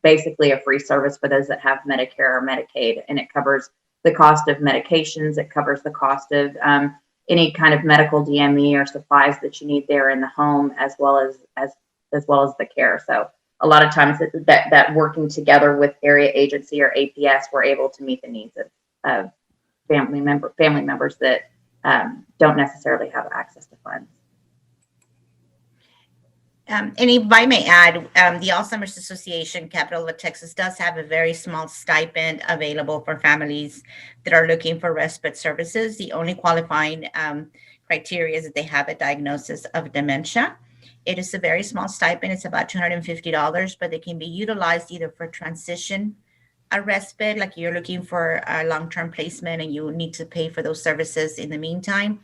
basically a free service for those that have Medicare or Medicaid, and it covers the cost of medications. It covers the cost of any kind of medical DME or supplies that you need there in the home, as well as the care. So a lot of times that working together with area agency or APS, we're able to meet the needs of family members that don't necessarily have access to funds. And if I may add, the Alzheimer's Association, Capital of Texas, does have a very small stipend available for families that are looking for respite services. The only qualifying criteria is that they have a diagnosis of dementia. It is a very small stipend. It's about $250, but it can be utilized either for transition, a respite, like you're looking for a long-term placement and you need to pay for those services in the meantime,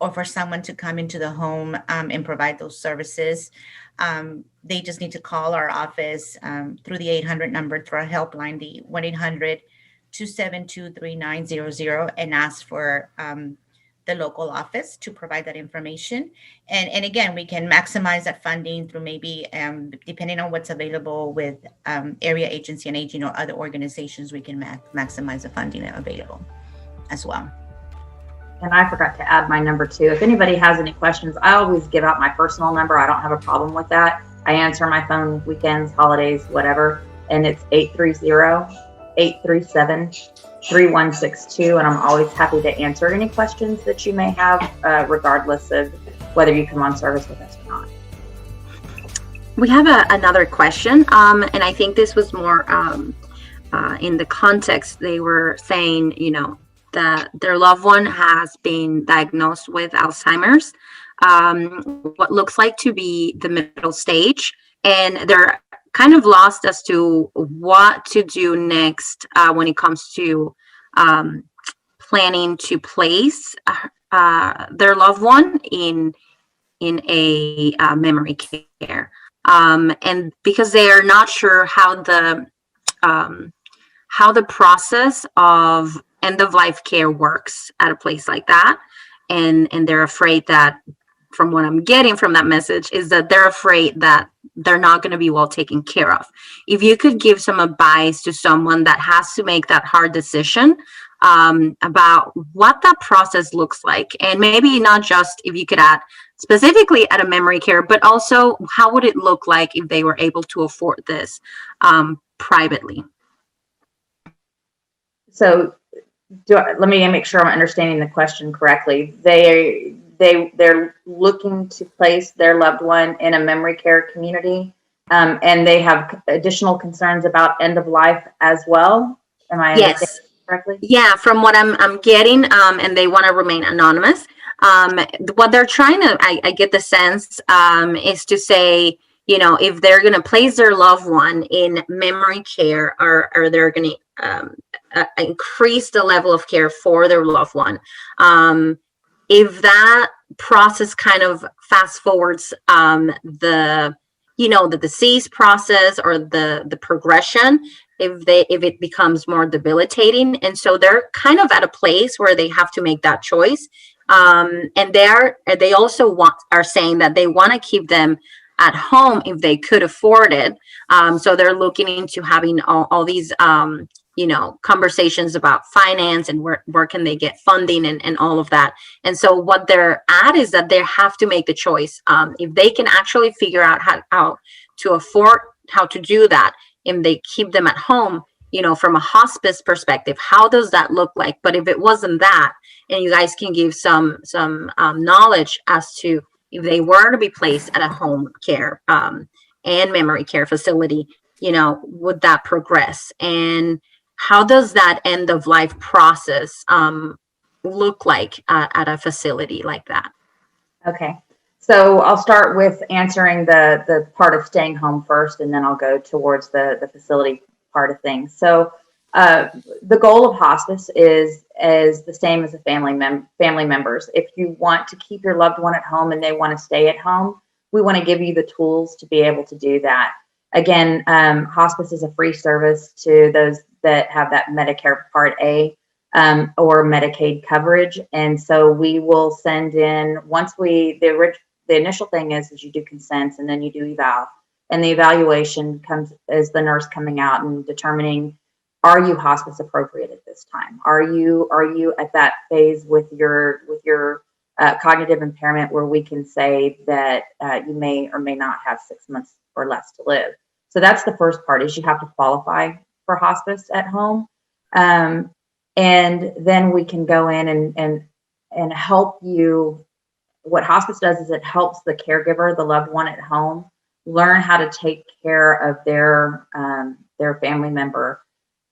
or for someone to come into the home and provide those services. They just need to call our office through the 800 number, through our helpline, the 1-800-272-3900, and ask for the local office to provide that information. And again, we can maximize that funding through maybe, depending on what's available with area agency and aging or other organizations, we can maximize the funding available as well. And I forgot to add my number too. If anybody has any questions, I always give out my personal number. I don't have a problem with that. I answer my phone weekends, holidays, whatever. And it's 830-837-3162. And I'm always happy to answer any questions that you may have, regardless of whether you come on service with us or not. We have another question. And I think this was more in the context. They were saying, that their loved one has been diagnosed with Alzheimer's, what looks like to be the middle stage, and they're kind of lost as to what to do next when it comes to planning to place their loved one in a memory care, and because they are not sure how the process of end-of-life care works at a place like that, and they're afraid that, from what I'm getting from that message, is that they're afraid that they're not going to be well taken care of. If you could give some advice to someone that has to make that hard decision about what that process looks like, and maybe not just if you could add specifically at a memory care, but also how would it look like if they were able to afford this privately? So let me make sure I'm understanding the question correctly. They're looking to place their loved one in a memory care community, and they have additional concerns about end of life as well. Am I understanding correctly? Yeah, from what I'm getting, and they want to remain anonymous. What they're trying to, I get the sense, is to say, if they're going to place their loved one in memory care, or they're going to increase the level of care for their loved one. If that process kind of fast forwards the disease process or the progression, if it becomes more debilitating, and so they're kind of at a place where they have to make that choice. And they also are saying that they want to keep them at home if they could afford it. So they're looking into having all these conversations about finance and where can they get funding and all of that. And so what they're at is that they have to make the choice. If they can actually figure out how to afford how to do that, and they keep them at home, from a hospice perspective, how does that look like? But if it wasn't that, and you guys can give some knowledge as to if they were to be placed at a home care and memory care facility, would that progress? And how does that end of life process look like at a facility like that? Okay, so I'll start with answering the part of staying home first, and then I'll go towards the facility part of things. So the goal of hospice is the same as the family members. If you want to keep your loved one at home and they want to stay at home, we want to give you the tools to be able to do that. Again, hospice is a free service to those that have that Medicare Part A or Medicaid coverage. And so we will send in, the initial thing is you do consents, and then you do eval. And the evaluation comes as the nurse coming out and determining are you hospice appropriate at this time? Are you at that phase with your cognitive impairment where we can say that you may or may not have 6 months or less to live? So that's the first part, is you have to qualify for hospice at home. And then we can go in and help you. What hospice does is it helps the caregiver, the loved one at home, learn how to take care of their family member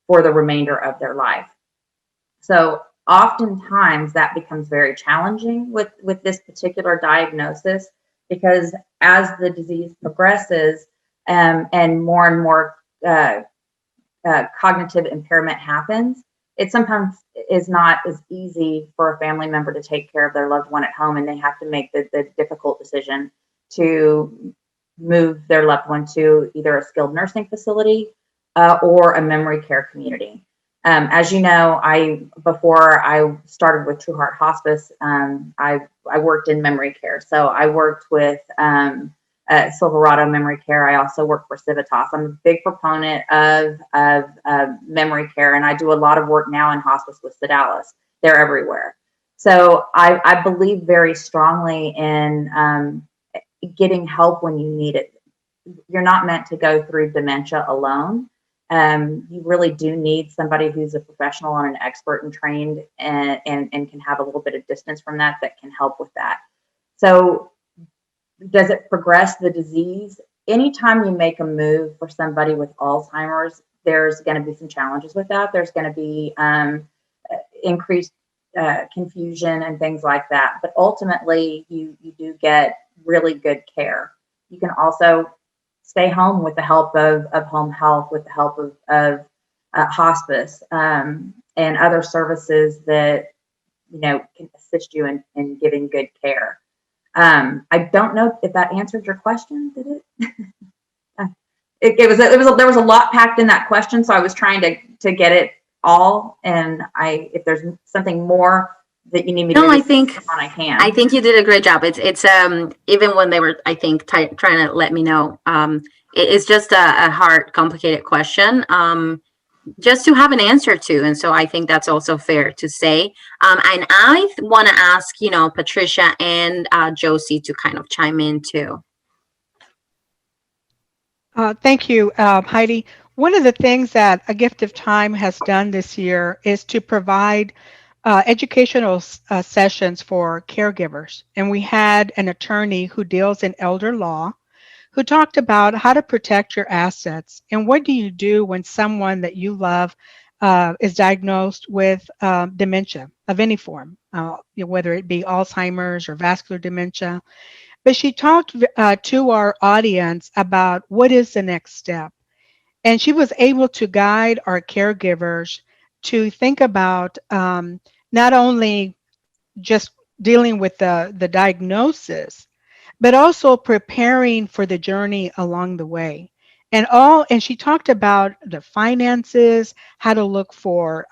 for the remainder of their life. So oftentimes that becomes very challenging with this particular diagnosis, because as the disease progresses and more cognitive impairment happens, it sometimes is not as easy for a family member to take care of their loved one at home, and they have to make the difficult decision to move their loved one to either a skilled nursing facility or a memory care community. As you know, before I started with True Heart Hospice, I worked in memory care. So I worked with Silverado Memory Care. I also work for Civitas. I'm a big proponent of memory care, and I do a lot of work now in hospice with Sedalis. They're everywhere. So I believe very strongly in getting help when you need it. You're not meant to go through dementia alone. You really do need somebody who's a professional and an expert and trained and can have a little bit of distance from that can help with that. So does it progress the disease? Anytime you make a move for somebody with Alzheimer's, there's going to be some challenges with that. There's going to be increased confusion and things like that. But ultimately, you do get really good care. You can also stay home with the help of home health, with the help of hospice and other services that can assist you in giving good care. I don't know if that answered your question. Did it? There was a lot packed in that question, so I was trying to get it all. And if there's something more that you need me to I think on, I can. I think you did a great job. It's even when they were, I think, trying to let me know, it's just a hard, complicated question, just to have an answer to. And so I think that's also fair to say. And I want to ask, Patricia and Josie to kind of chime in too. Thank you, Heidi. One of the things that A Gift of Time has done this year is to provide educational sessions for caregivers. And we had an attorney who deals in elder law who talked about how to protect your assets and what do you do when someone that you love is diagnosed with dementia of any form, whether it be Alzheimer's or vascular dementia. But she talked to our audience about what is the next step. And she was able to guide our caregivers to think about not only just dealing with the diagnosis, but also preparing for the journey along the way. And she talked about the finances, how to look for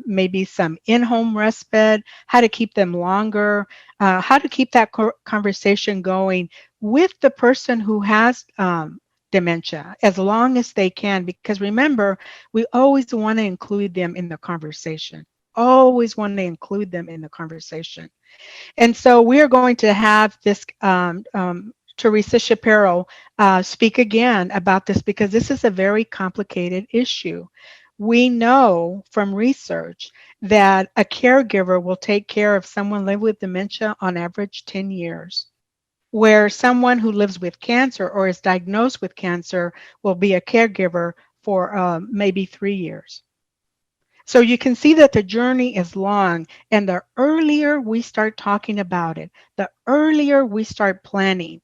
maybe some in-home respite, how to keep them longer, how to keep that conversation going with the person who has dementia as long as they can. Because remember, we always want to include them in the conversation. Always want to include them in the conversation. And so we are going to have this Teresa Shapiro speak again about this, because this is a very complicated issue. We know from research that a caregiver will take care of someone living with dementia on average 10 years, where someone who lives with cancer or is diagnosed with cancer will be a caregiver for maybe 3 years. So you can see that the journey is long, and the earlier we start talking about it, the earlier we start planning,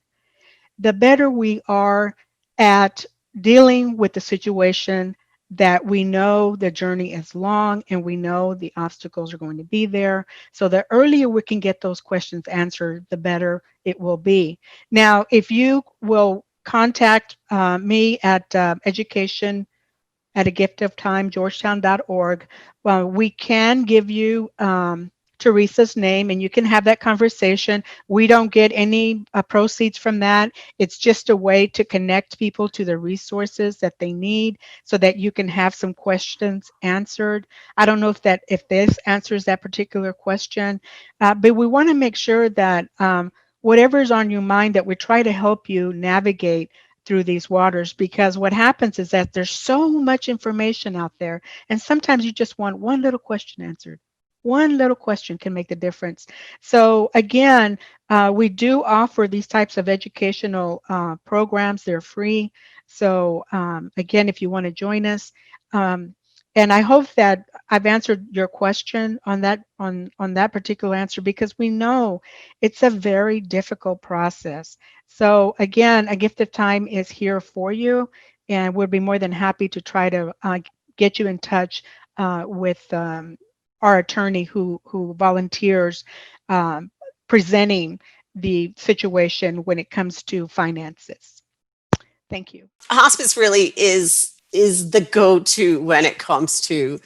the better we are at dealing with the situation that we know the journey is long and we know the obstacles are going to be there. So the earlier we can get those questions answered, the better it will be. Now, if you will contact me at education at a gift of time, georgetown.org. We can give you Teresa's name, and you can have that conversation. We don't get any proceeds from that. It's just a way to connect people to the resources that they need so that you can have some questions answered. I don't know if this answers that particular question, but we want to make sure that whatever's on your mind, that we try to help you navigate through these waters, because what happens is that there's so much information out there, and sometimes you just want one little question answered. One little question can make the difference. So again, we do offer these types of educational programs. They're free. So again, if you want to join us, and I hope that I've answered your question on that particular answer, because we know it's a very difficult process. So again, A Gift of Time is here for you, and we'll be more than happy to try to get you in touch with our attorney who volunteers presenting the situation when it comes to finances. Thank you. Hospice really is the go-to when it comes to,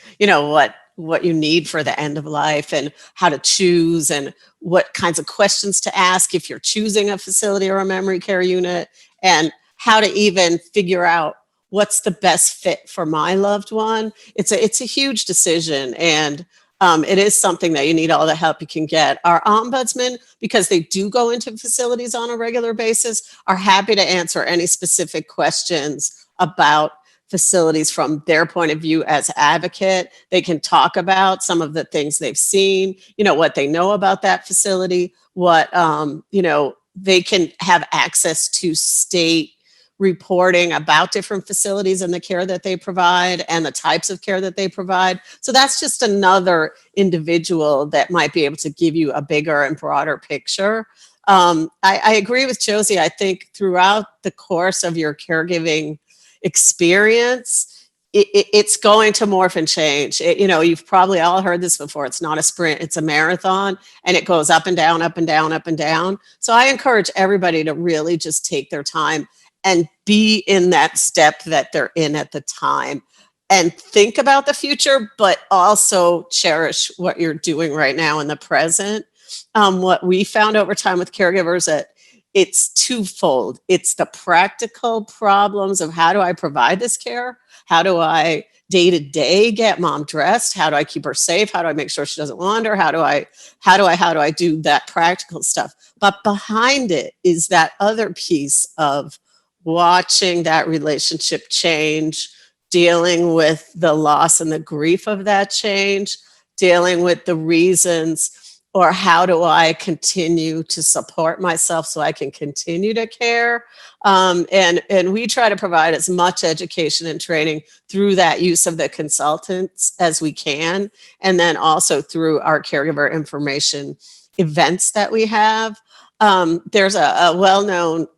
what you need for the end of life and how to choose and what kinds of questions to ask if you're choosing a facility or a memory care unit, and how to even figure out what's the best fit for my loved one. It's a huge decision, and it is something that you need all the help you can get. Our ombudsmen, because they do go into facilities on a regular basis, are happy to answer any specific questions about facilities from their point of view as advocate. They can talk about some of the things they've seen, what they know about that facility, what, they can have access to state reporting about different facilities and the care that they provide and the types of care that they provide. So that's just another individual that might be able to give you a bigger and broader picture. I agree with Josie. I think throughout the course of your caregiving experience, it's going to morph and change. You've probably all heard this before. It's not a sprint, it's a marathon, and it goes up and down, up and down, up and down. So I encourage everybody to really just take their time and be in that step that they're in at the time, and think about the future, but also cherish what you're doing right now in the present. What we found over time with caregivers, that it's twofold. It's the practical problems of how do I provide this care? How do I day to day get mom dressed? How do I keep her safe? How do I make sure she doesn't wander? How do I do that practical stuff? But behind it is that other piece of watching that relationship change, dealing with the loss and the grief of that change, dealing with the reasons, or how do I continue to support myself so I can continue to care? And we try to provide as much education and training through that use of the consultants as we can, and then also through our caregiver information events that we have. There's a well-known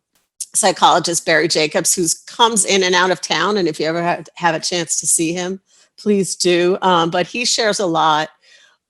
psychologist, Barry Jacobs, who comes in and out of town, and if you ever have a chance to see him, please do. But he shares a lot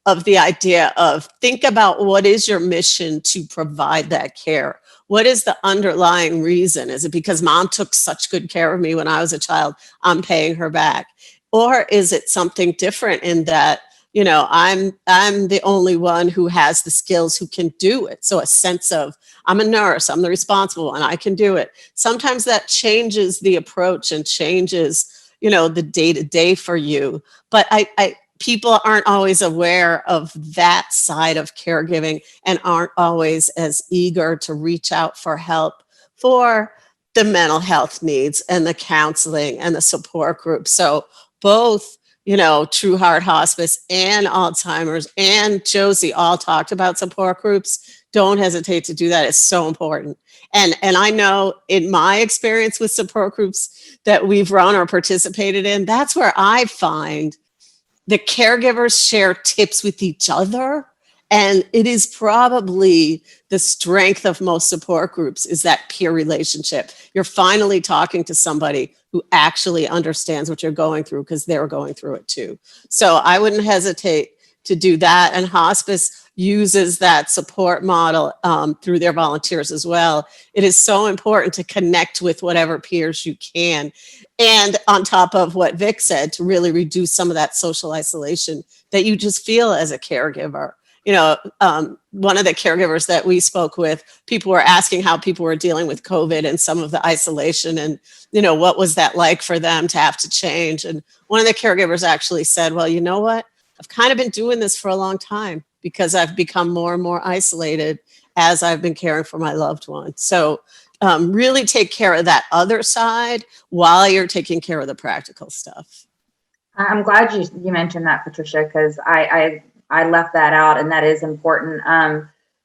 of the idea of, think about what is your mission to provide that care. What is the underlying reason? Is it because mom took such good care of me when I was a child, I'm paying her back? Or is it something different in that, I'm the only one who has the skills, who can do it? So a sense of, I'm a nurse, I'm the responsible one, I can do it. Sometimes that changes the approach and changes, the day-to-day for you. But people aren't always aware of that side of caregiving and aren't always as eager to reach out for help for the mental health needs and the counseling and the support group. So both, True Heart Hospice and Alzheimer's and Josie all talked about support groups. Don't hesitate to do that. It's so important. And I know in my experience with support groups that we've run or participated in, that's where I find the caregivers share tips with each other. And it is probably the strength of most support groups, is that peer relationship. You're finally talking to somebody who actually understands what you're going through, because they're going through it too. So I wouldn't hesitate to do that. And hospice uses that support model through their volunteers as well. It is so important to connect with whatever peers you can. And on top of what Vic said, to really reduce some of that social isolation that you just feel as a caregiver. one of the caregivers that we spoke with, people were asking how people were dealing with COVID and some of the isolation and, what was that like for them to have to change? And one of the caregivers actually said, well, you know what? I've kind of been doing this for a long time because I've become more and more isolated as I've been caring for my loved one. So really take care of that other side while you're taking care of the practical stuff. I'm glad you mentioned that, Patricia, because I left that out, and that is important.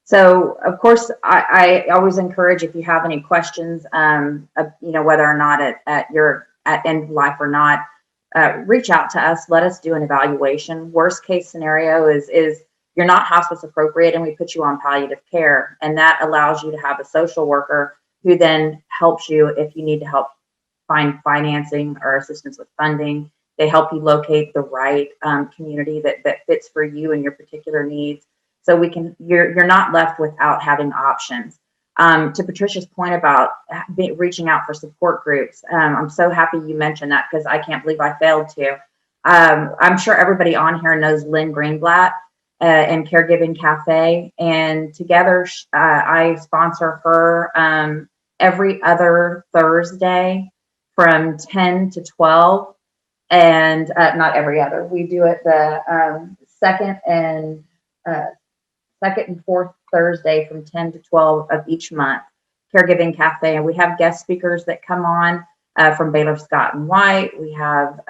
So of course, I always encourage, if you have any questions, whether or not at end of life or not, reach out to us. Let us do an evaluation. Worst case scenario is you're not hospice appropriate, and we put you on palliative care, and that allows you to have a social worker who then helps you if you need to help find financing or assistance with funding. They help you locate the right community that fits for you and your particular needs. So you're not left without having options. To Patricia's point about reaching out for support groups, I'm so happy you mentioned that, because I can't believe I failed to. I'm sure everybody on here knows Lynn Greenblatt and Caregiving Cafe, and together I sponsor her every other Thursday from 10 to 12. And not every other. We do it the second and fourth Thursday from 10 to 12 of each month. Caregiving Cafe, and we have guest speakers that come on from Baylor Scott and White. We have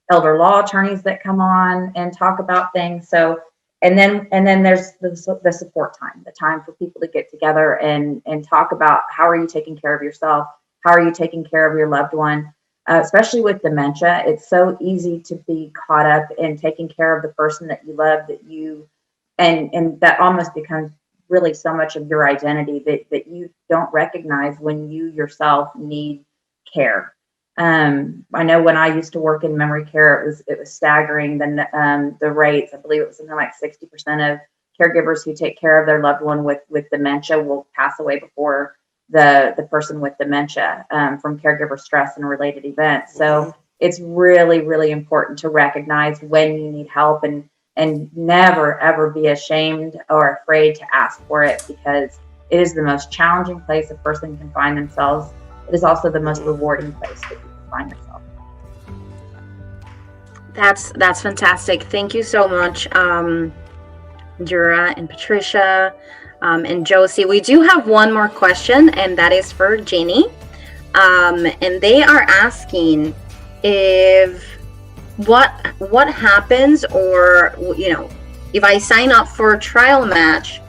elder law attorneys that come on and talk about things. So, and then there's the support time, the time for people to get together and talk about how are you taking care of yourself, how are you taking care of your loved one. Especially with dementia, it's so easy to be caught up in taking care of the person that you love, and that almost becomes really so much of your identity that you don't recognize when you yourself need care. I know when I used to work in memory care, it was staggering. The rates, I believe it was something like 60% of caregivers who take care of their loved one with dementia will pass away before the person with dementia from caregiver stress and related events. So it's really, really important to recognize when you need help and never, ever be ashamed or afraid to ask for it, because it is the most challenging place a person can find themselves. It is also the most rewarding place that you can find yourself. That's fantastic. Thank you so much, Vieyra and Patricia. And Josie, we do have one more question, and that is for Jenny. And they are asking what happens, or if I sign up for a trial match,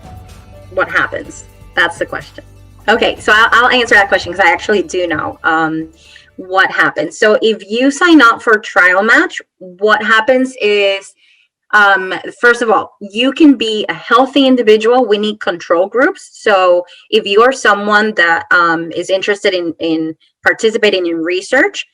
what happens? That's the question. Okay, so I'll answer that question because I actually do know what happens. So if you sign up for a trial match, what happens is, first of all, you can be a healthy individual. We need control groups. So if you are someone that is interested in participating in research,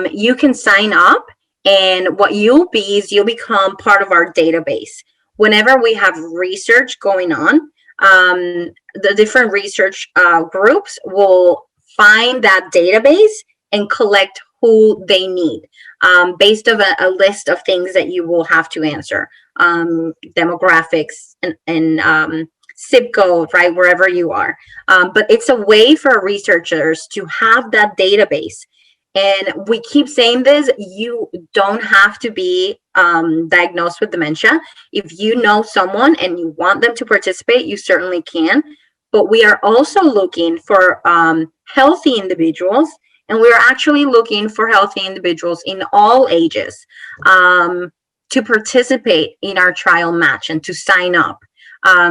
you can sign up, and what you'll be is you'll become part of our database. Whenever we have research going on, the different research groups will find that database and collect who they need, based on a list of things that you will have to answer, demographics and zip code, right, wherever you are. But it's a way for researchers to have that database. And we keep saying this, you don't have to be diagnosed with dementia. If you know someone and you want them to participate, you certainly can. But we are also looking for healthy individuals. And we're actually looking for healthy individuals in all ages to participate in our trial match and to sign up,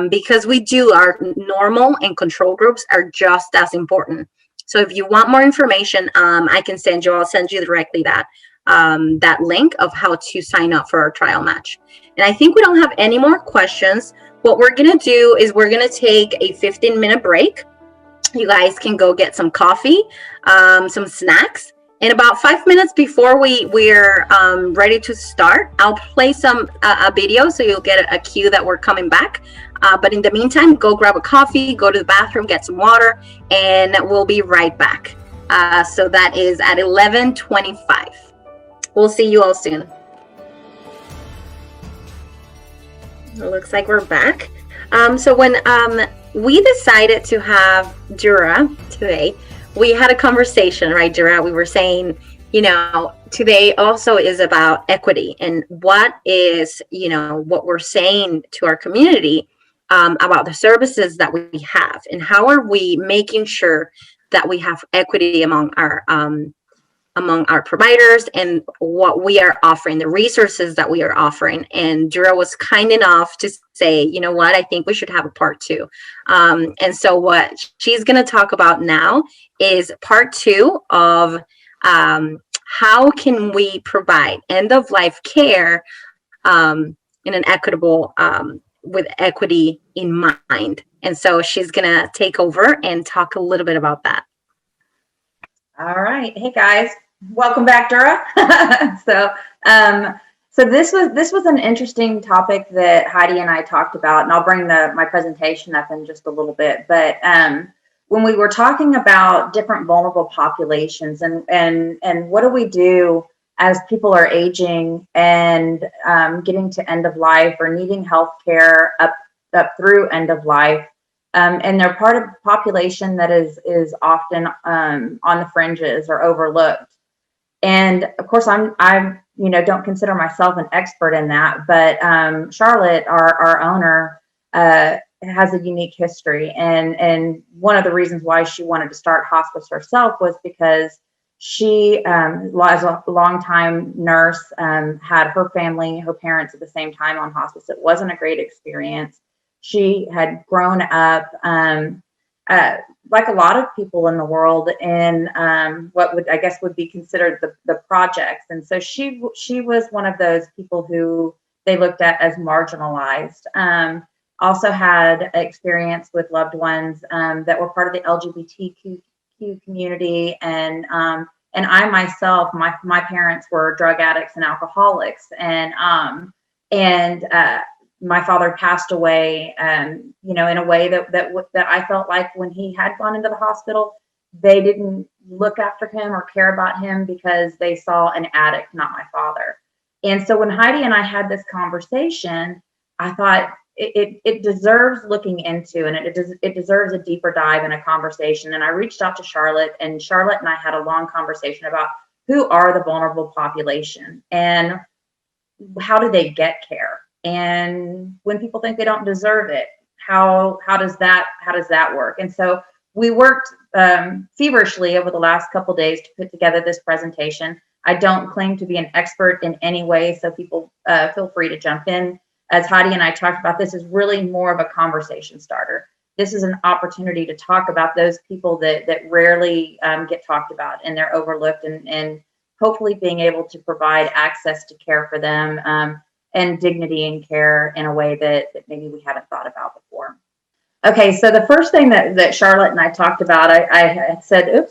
because our normal and control groups are just as important. So if you want more information, I'll send you directly that link of how to sign up for our trial match. And I think we don't have any more questions. What we're going to do is we're going to take a 15-minute break. You guys can go get some coffee, some snacks, and about 5 minutes before we're ready to start, I'll play a video so you'll get a cue that we're coming back. But in the meantime, go grab a coffee, go to the bathroom, get some water, and we'll be right back. So that is at 11:25. We'll see you all soon. it looks like we're back. So when we decided to have Dura today, we had a conversation, right, Dura? We were saying, today also is about equity and what is, what we're saying to our community about the services that we have and how are we making sure that we have equity among our providers and what we are offering, the resources that we are offering. And Dura was kind enough to say, you know what, I think we should have a part 2. And so what she's going to talk about now is part 2 of how can we provide end-of-life care in an equitable, with equity in mind. And so she's going to take over and talk a little bit about that. All right. Hey guys, welcome back, Dura. So this was an interesting topic that Haydee and I talked about, and I'll bring my presentation up in just a little bit. But when we were talking about different vulnerable populations and what do we do as people are aging and getting to end of life or needing health care up through end of life. And they're part of the population that is often on the fringes or overlooked. And of course, I'm don't consider myself an expert in that, but Charlotte, our owner, has a unique history. And one of the reasons why she wanted to start hospice herself was because she was a longtime nurse, had her family, her parents at the same time on hospice. It wasn't a great experience. She had grown up, like a lot of people in the world, in what would be considered the projects. And so she was one of those people who they looked at as marginalized. Also had experience with loved ones that were part of the LGBTQ community, and I myself, my parents were drug addicts and alcoholics, and my father passed away, in a way that I felt like when he had gone into the hospital, they didn't look after him or care about him because they saw an addict, not my father. And so when Haydee and I had this conversation, I thought it deserves looking into, and it deserves a deeper dive in a conversation. And I reached out to Charlotte, and Charlotte and I had a long conversation about who are the vulnerable population and how do they get care. And when people think they don't deserve it, how does that work? And so we worked feverishly over the last couple of days to put together this presentation. I don't claim to be an expert in any way, so people feel free to jump in. As Haydee and I talked about, this is really more of a conversation starter. This is an opportunity to talk about those people that rarely get talked about and they're overlooked, and hopefully being able to provide access to care for them and dignity in care in a way that maybe we haven't thought about before. Okay, so the first thing that Charlotte and I talked about, I said,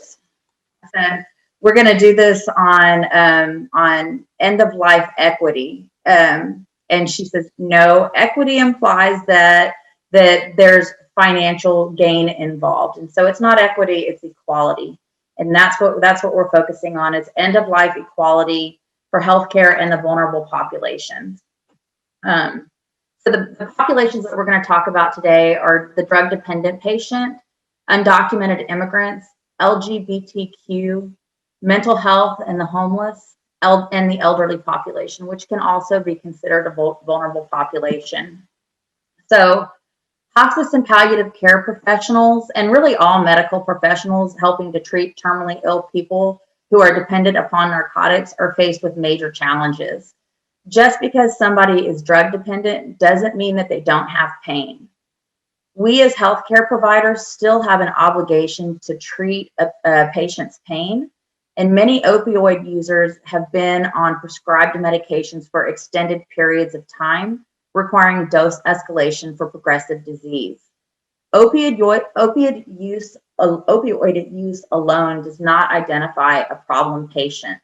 we're going to do this on end of life equity. And she says, no, equity implies that there's financial gain involved. And so it's not equity, it's equality. And that's what we're focusing on, is end of life equality for healthcare and the vulnerable populations. So the populations that we're going to talk about today are the drug dependent patient, undocumented immigrants, LGBTQ, mental health and the homeless, and the elderly population, which can also be considered a vulnerable population. So hospice and palliative care professionals, and really all medical professionals helping to treat terminally ill people who are dependent upon narcotics, are faced with major challenges. Just because somebody is drug dependent doesn't mean that they don't have pain. We as healthcare providers still have an obligation to treat a patient's pain, and many opioid users have been on prescribed medications for extended periods of time, requiring dose escalation for progressive disease. Opioid use alone does not identify a problem patient.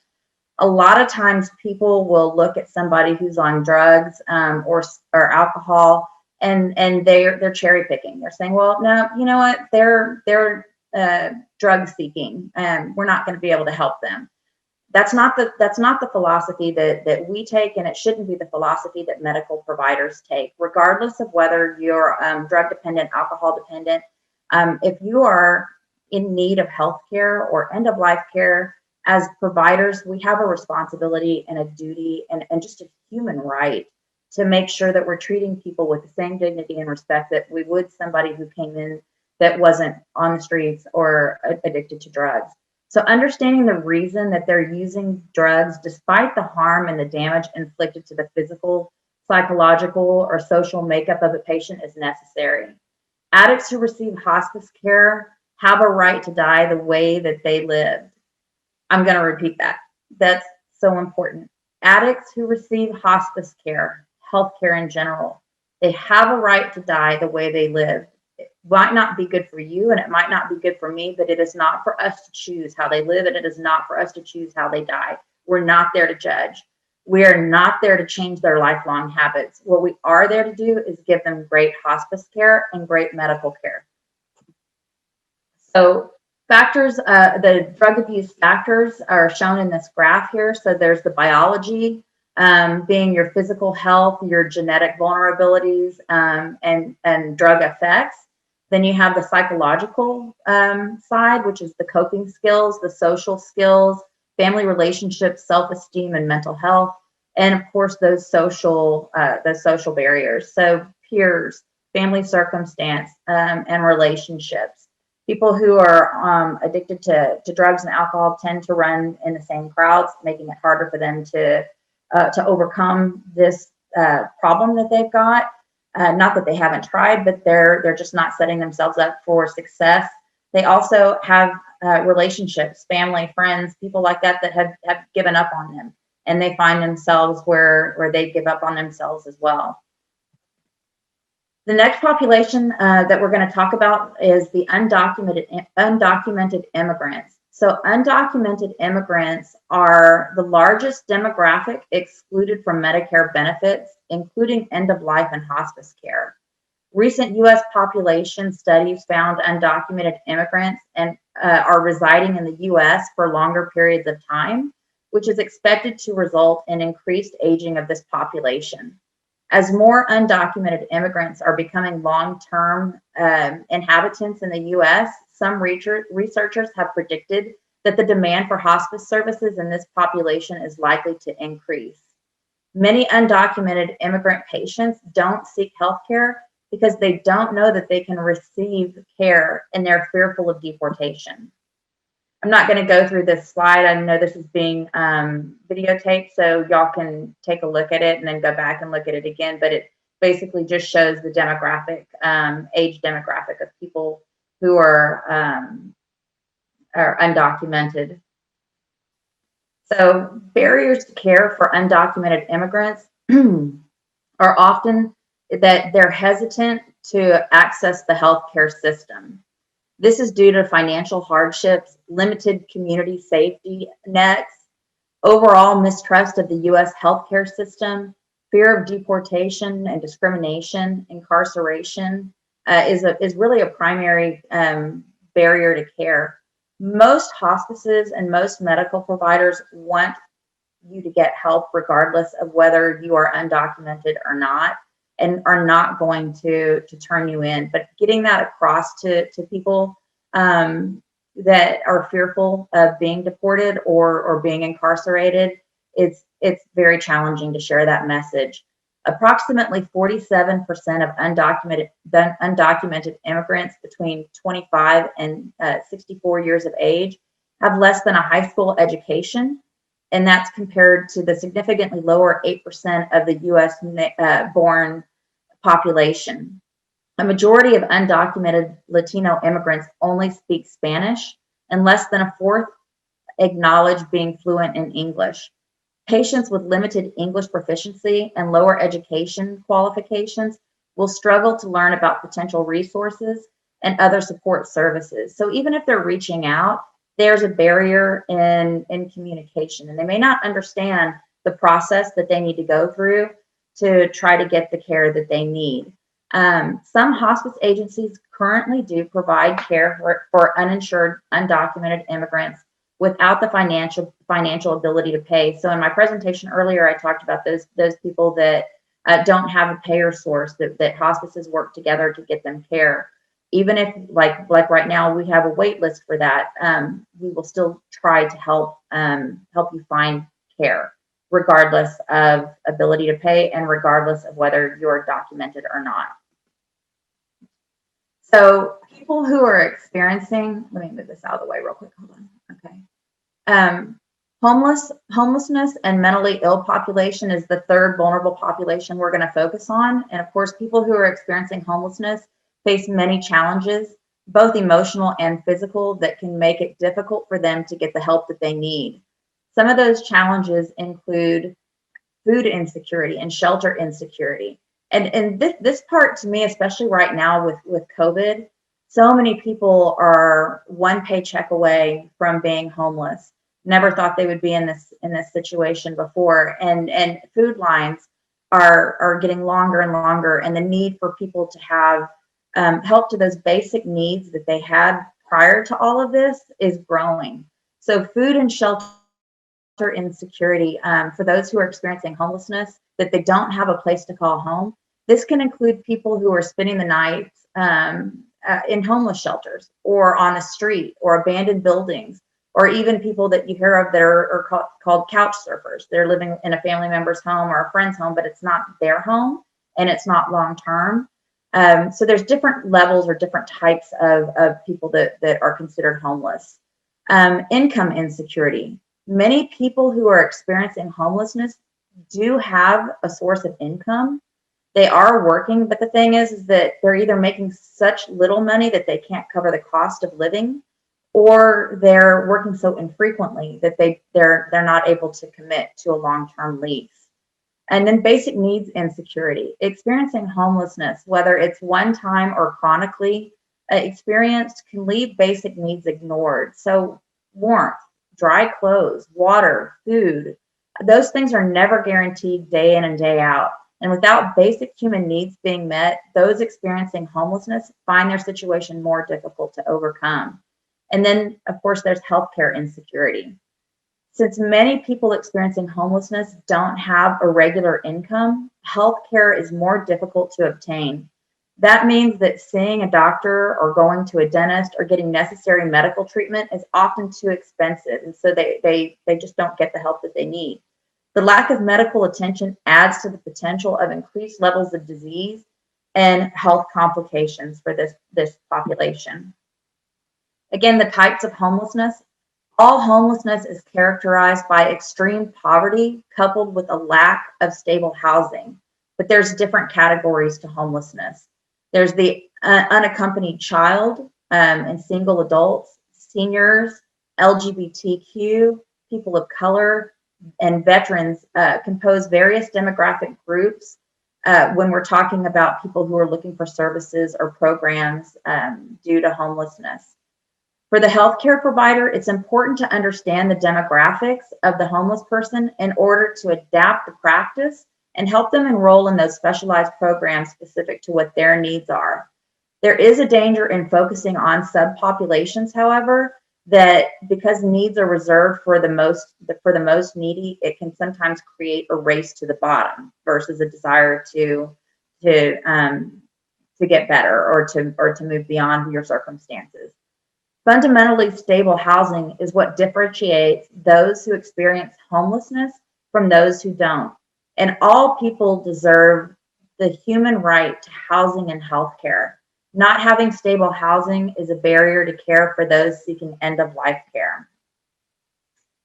A lot of times people will look at somebody who's on drugs or alcohol, and they're cherry picking. They're saying, well, no, you know what? They're drug seeking, and we're not going to be able to help them. That's not the philosophy that we take, and it shouldn't be the philosophy that medical providers take, regardless of whether you're drug dependent, alcohol dependent. If you are in need of health care or end of life care, as providers, we have a responsibility and a duty and just a human right to make sure that we're treating people with the same dignity and respect that we would somebody who came in that wasn't on the streets or addicted to drugs. So understanding the reason that they're using drugs, despite the harm and the damage inflicted to the physical, psychological, or social makeup of a patient, is necessary. Addicts who receive hospice care have a right to die the way that they lived. I'm going to repeat that. That's so important. Addicts who receive hospice care, healthcare in general, they have a right to die the way they lived. It might not be good for you and it might not be good for me, but it is not for us to choose how they live, and it is not for us to choose how they die. We're not there to judge. We are not there to change their lifelong habits. What we are there to do is give them great hospice care and great medical care. So factors, the drug abuse factors are shown in this graph here. So there's the biology, being your physical health, your genetic vulnerabilities, and drug effects. Then you have the psychological side, which is the coping skills, the social skills, family relationships, self-esteem, and mental health, and of course those social barriers. So peers, family circumstance, and relationships. People who are addicted to drugs and alcohol tend to run in the same crowds, making it harder for them to overcome this problem that they've got. Not that they haven't tried, but they're just not setting themselves up for success. They also have relationships, family, friends, people like that have given up on them, and they find themselves where they give up on themselves as well. The next population that we're going to talk about is the undocumented immigrants. So undocumented immigrants are the largest demographic excluded from Medicare benefits, including end-of-life and hospice care. Recent U.S. population studies found undocumented immigrants are residing in the U.S. for longer periods of time, which is expected to result in increased aging of this population. As more undocumented immigrants are becoming long-term inhabitants in the U.S., some researchers have predicted that the demand for hospice services in this population is likely to increase. Many undocumented immigrant patients don't seek health care because they don't know that they can receive care, and they're fearful of deportation. I'm not going to go through this slide. I know this is being videotaped, so y'all can take a look at it and then go back and look at it again, but it basically just shows the demographic, age demographic of people who are undocumented. So barriers to care for undocumented immigrants are often that they're hesitant to access the healthcare system. This is due to financial hardships, limited community safety nets, overall mistrust of the U.S. healthcare system, fear of deportation and discrimination, incarceration is really a primary barrier to care. Most hospices and most medical providers want you to get help regardless of whether you are undocumented or not, and are not going to turn you in. But getting that across to people that are fearful of being deported or being incarcerated, it's very challenging to share that message. Approximately 47% of undocumented immigrants between 25 and 64 years of age have less than a high school education, and that's compared to the significantly lower 8% of the U.S. born population. A majority of undocumented Latino immigrants only speak Spanish, and less than a fourth acknowledge being fluent in English. Patients with limited English proficiency and lower education qualifications will struggle to learn about potential resources and other support services. So even if they're reaching out, there's a barrier in communication, and they may not understand the process that they need to go through to try to get the care that they need. Some hospice agencies currently do provide care for uninsured, undocumented immigrants without the financial ability to pay. So in my presentation earlier, I talked about those people that don't have a payer source, that hospices work together to get them care. Even if, like right now, we have a wait list for that, we will still try to help you find care, regardless of ability to pay and regardless of whether you're documented or not. So people who are experiencing, let me move this out of the way real quick, hold on, okay. Homelessness and mentally ill population is the third vulnerable population we're gonna focus on. And of course, people who are experiencing homelessness face many challenges, both emotional and physical, that can make it difficult for them to get the help that they need. Some of those challenges include food insecurity and shelter insecurity. And this part, to me, especially right now with COVID, so many people are one paycheck away from being homeless. Never thought they would be in this situation before. And food lines are getting longer and longer, and the need for people to have help to those basic needs that they had prior to all of this is growing. So food and shelter insecurity, for those who are experiencing homelessness, that they don't have a place to call home. This can include people who are spending the night in homeless shelters or on the street or abandoned buildings, or even people that you hear of that are called couch surfers. They're living in a family member's home or a friend's home, but it's not their home and it's not long-term. So there's different levels or different types of people that are considered homeless. Income insecurity. Many people who are experiencing homelessness do have a source of income. They are working, but the thing is that they're either making such little money that they can't cover the cost of living, or they're working so infrequently that they're not able to commit to a long-term lease. And then basic needs insecurity. Experiencing homelessness, whether it's one time or chronically experienced, can leave basic needs ignored. So warmth, dry clothes, water, food, those things are never guaranteed day in and day out. And without basic human needs being met, those experiencing homelessness find their situation more difficult to overcome. And then, of course, there's healthcare insecurity. Since many people experiencing homelessness don't have a regular income, healthcare is more difficult to obtain. That means that seeing a doctor or going to a dentist or getting necessary medical treatment is often too expensive. And so they just don't get the help that they need. The lack of medical attention adds to the potential of increased levels of disease and health complications for this population. Again, the types of homelessness. All homelessness is characterized by extreme poverty coupled with a lack of stable housing. But there's different categories to homelessness. There's the unaccompanied child and single adults, seniors, LGBTQ, people of color, and veterans compose various demographic groups when we're talking about people who are looking for services or programs due to homelessness. For the healthcare provider, it's important to understand the demographics of the homeless person in order to adapt the practice and help them enroll in those specialized programs specific to what their needs are. There is a danger in focusing on subpopulations, however, that because needs are reserved for the most needy, it can sometimes create a race to the bottom versus a desire to get better or to move beyond your circumstances. Fundamentally stable housing is what differentiates those who experience homelessness from those who don't. And all people deserve the human right to housing and health care. Not having stable housing is a barrier to care for those seeking end-of-life care.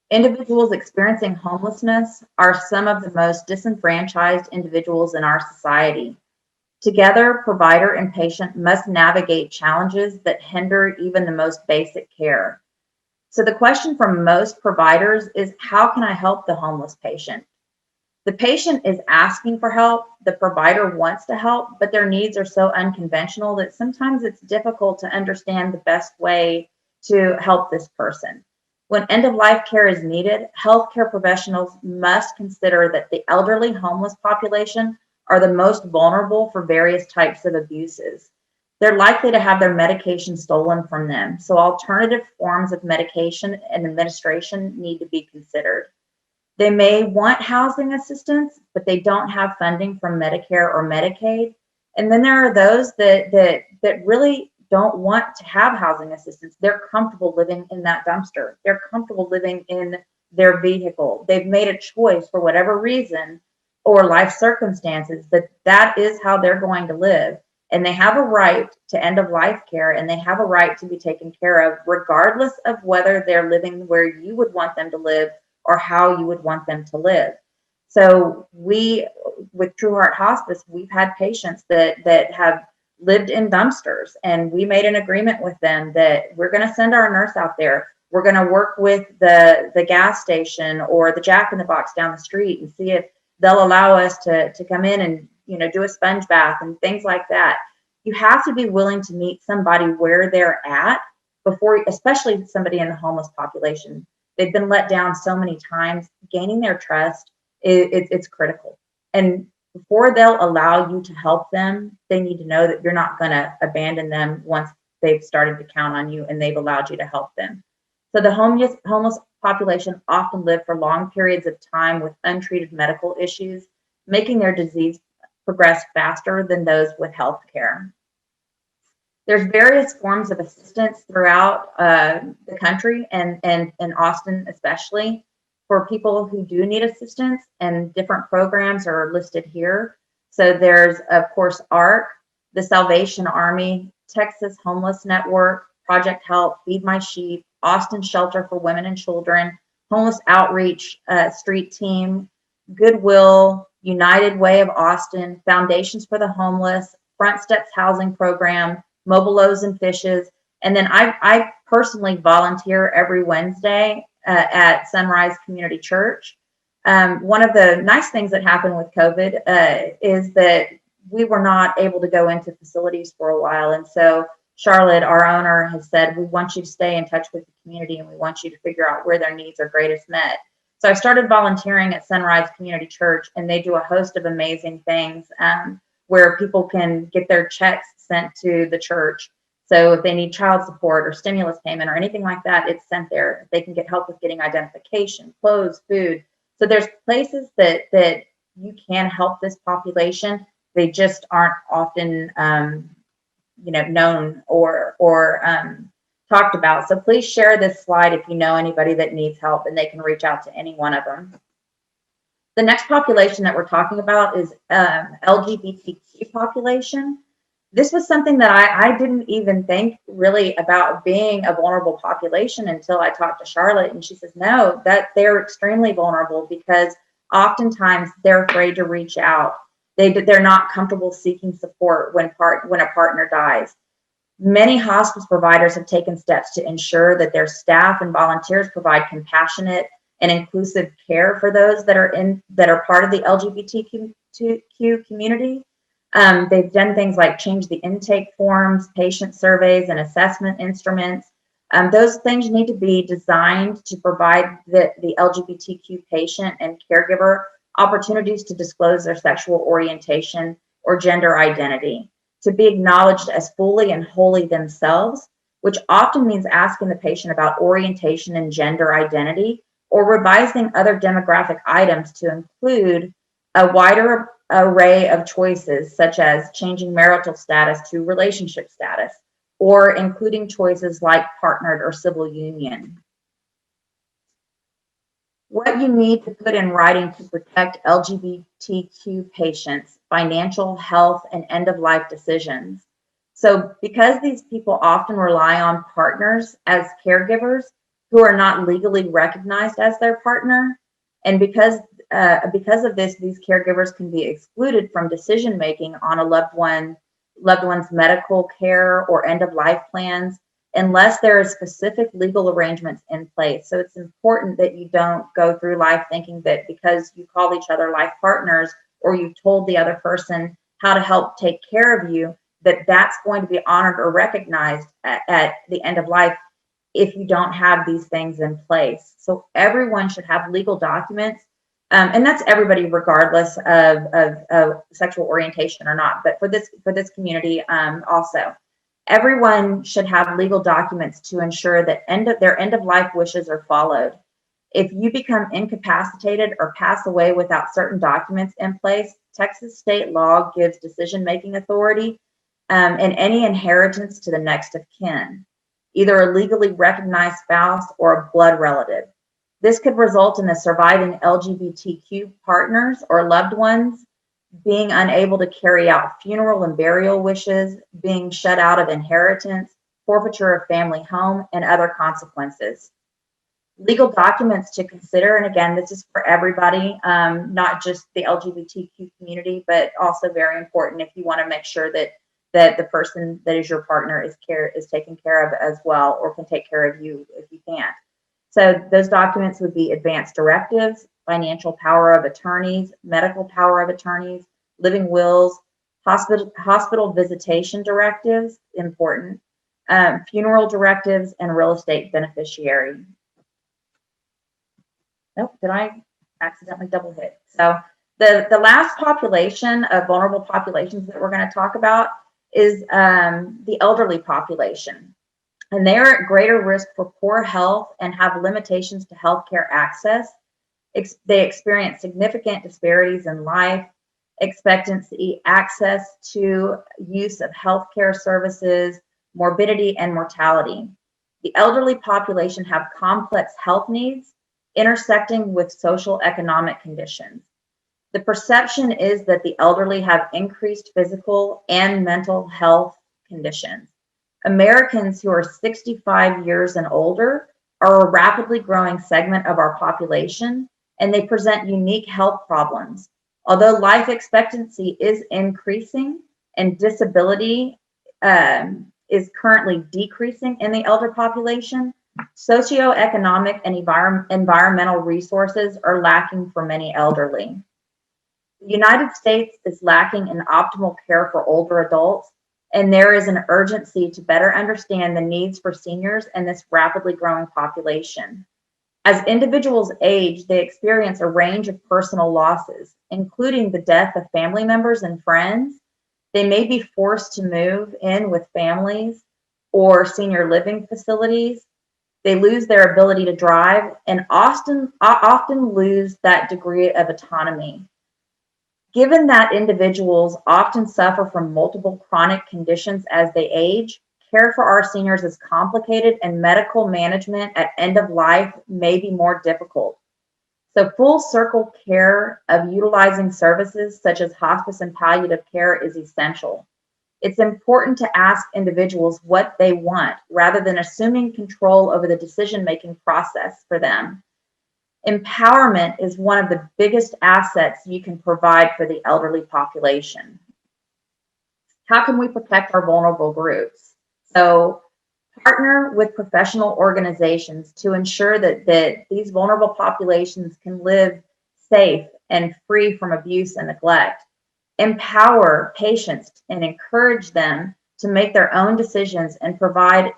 Individuals experiencing homelessness are some of the most disenfranchised individuals in our society. Together, provider and patient must navigate challenges that hinder even the most basic care. So the question for most providers is, how can I help the homeless patient? The patient is asking for help, the provider wants to help, but their needs are so unconventional that sometimes it's difficult to understand the best way to help this person. When end-of-life care is needed, healthcare professionals must consider that the elderly homeless population are the most vulnerable for various types of abuses. they're likely to have their medication stolen from them. So alternative forms of medication and administration need to be considered. They may want housing assistance, but they don't have funding from Medicare or Medicaid. And then there are those that really don't want to have housing assistance. They're comfortable living in that dumpster. They're comfortable living in their vehicle. They've made a choice for whatever reason or life circumstances that is how they're going to live. And they have a right to end of life care, and they have a right to be taken care of regardless of whether they're living where you would want them to live or how you would want them to live. So we, with True Heart Hospice, we've had patients that have lived in dumpsters, and we made an agreement with them that we're going to send our nurse out there. We're going to work with the gas station or the Jack in the Box down the street and see if they'll allow us to come in and, you know, do a sponge bath and things like that. You have to be willing to meet somebody where they're at before, especially somebody in the homeless population. They've been let down so many times. Gaining their trust, it's critical. And before they'll allow you to help them, they need to know that you're not going to abandon them once they've started to count on you and they've allowed you to help them. So the homeless population often live for long periods of time with untreated medical issues, making their disease progress faster than those with health care. There's various forms of assistance throughout the country and in Austin especially for people who do need assistance, and different programs are listed here. So there's, of course, ARC, the Salvation Army, Texas Homeless Network, Project Help, Feed My Sheep, Austin Shelter for Women and Children, Homeless Outreach Street Team, Goodwill, United Way of Austin, Foundations for the Homeless, Front Steps Housing Program, Mobile Loaves and Fishes. And then I personally volunteer every Wednesday at Sunrise Community Church. One of the nice things that happened with COVID is that we were not able to go into facilities for a while. And so Charlotte, our owner, has said, we want you to stay in touch with the community and we want you to figure out where their needs are greatest met. So I started volunteering at Sunrise Community Church, and they do a host of amazing things where people can get their checks sent to the church. So if they need child support or stimulus payment or anything like that, it's sent there. They can get help with getting identification, clothes, food. So there's places that you can help this population. They just aren't often known or talked about. So please share this slide if you know anybody that needs help, and they can reach out to any one of them. The next population that we're talking about is LGBTQ population. This was something that I didn't even think really about being a vulnerable population until I talked to Charlotte, and she says, no, that they're extremely vulnerable because oftentimes they're afraid to reach out. They're not comfortable seeking support when a partner dies. Many hospice providers have taken steps to ensure that their staff and volunteers provide compassionate and inclusive care for those that are part of the LGBTQ community. They've done things like change the intake forms, patient surveys, and assessment instruments. Those things need to be designed to provide the LGBTQ patient and caregiver opportunities to disclose their sexual orientation or gender identity, to be acknowledged as fully and wholly themselves, which often means asking the patient about orientation and gender identity, or revising other demographic items to include a wider array of choices, such as changing marital status to relationship status, or including choices like partnered or civil union. What you need to put in writing to protect LGBTQ patients' financial, health, and end-of-life decisions. So because these people often rely on partners as caregivers who are not legally recognized as their partner, and because of this, these caregivers can be excluded from decision-making on a loved one's medical care or end-of-life plans, unless there are specific legal arrangements in place. So it's important that you don't go through life thinking that because you call each other life partners or you've told the other person how to help take care of you, that's going to be honored or recognized at the end of life if you don't have these things in place. So everyone should have legal documents, and that's everybody regardless of sexual orientation or not, but for this community also. Everyone should have legal documents to ensure that their end of life wishes are followed. If you become incapacitated or pass away without certain documents in place, Texas state law gives decision-making authority and any inheritance to the next of kin, either a legally recognized spouse or a blood relative. This could result in the surviving LGBTQ partners or loved ones being unable to carry out funeral and burial wishes, being shut out of inheritance, forfeiture of family home, and other consequences. Legal documents to consider, and again, this is for everybody, not just the LGBTQ community, but also very important if you want to make sure that the person that is your partner is taken care of as well, or can take care of you if you can't. So those documents would be advanced directives, financial power of attorneys, medical power of attorneys, living wills, hospital visitation directives, important, funeral directives, and real estate beneficiary. Nope, did I accidentally double hit? So the last population of vulnerable populations that we're going to talk about is the elderly population. And they are at greater risk for poor health and have limitations to healthcare access. They experience significant disparities in life expectancy, access to use of healthcare services, morbidity, and mortality. The elderly population have complex health needs intersecting with social economic conditions. The perception is that the elderly have increased physical and mental health conditions. Americans who are 65 years and older are a rapidly growing segment of our population, and they present unique health problems. Although life expectancy is increasing and disability is currently decreasing in the elder population, socioeconomic and environmental resources are lacking for many elderly. The United States is lacking in optimal care for older adults, and there is an urgency to better understand the needs for seniors in this rapidly growing population. As individuals age, they experience a range of personal losses, including the death of family members and friends. They may be forced to move in with families or senior living facilities. They lose their ability to drive and often lose that degree of autonomy. Given that individuals often suffer from multiple chronic conditions as they age, care for our seniors is complicated and medical management at end of life may be more difficult. So full circle care of utilizing services such as hospice and palliative care is essential. It's important to ask individuals what they want rather than assuming control over the decision-making process for them. Empowerment is one of the biggest assets you can provide for the elderly population. How can we protect our vulnerable groups? So partner with professional organizations to ensure that these vulnerable populations can live safe and free from abuse and neglect. Empower patients and encourage them to make their own decisions and provide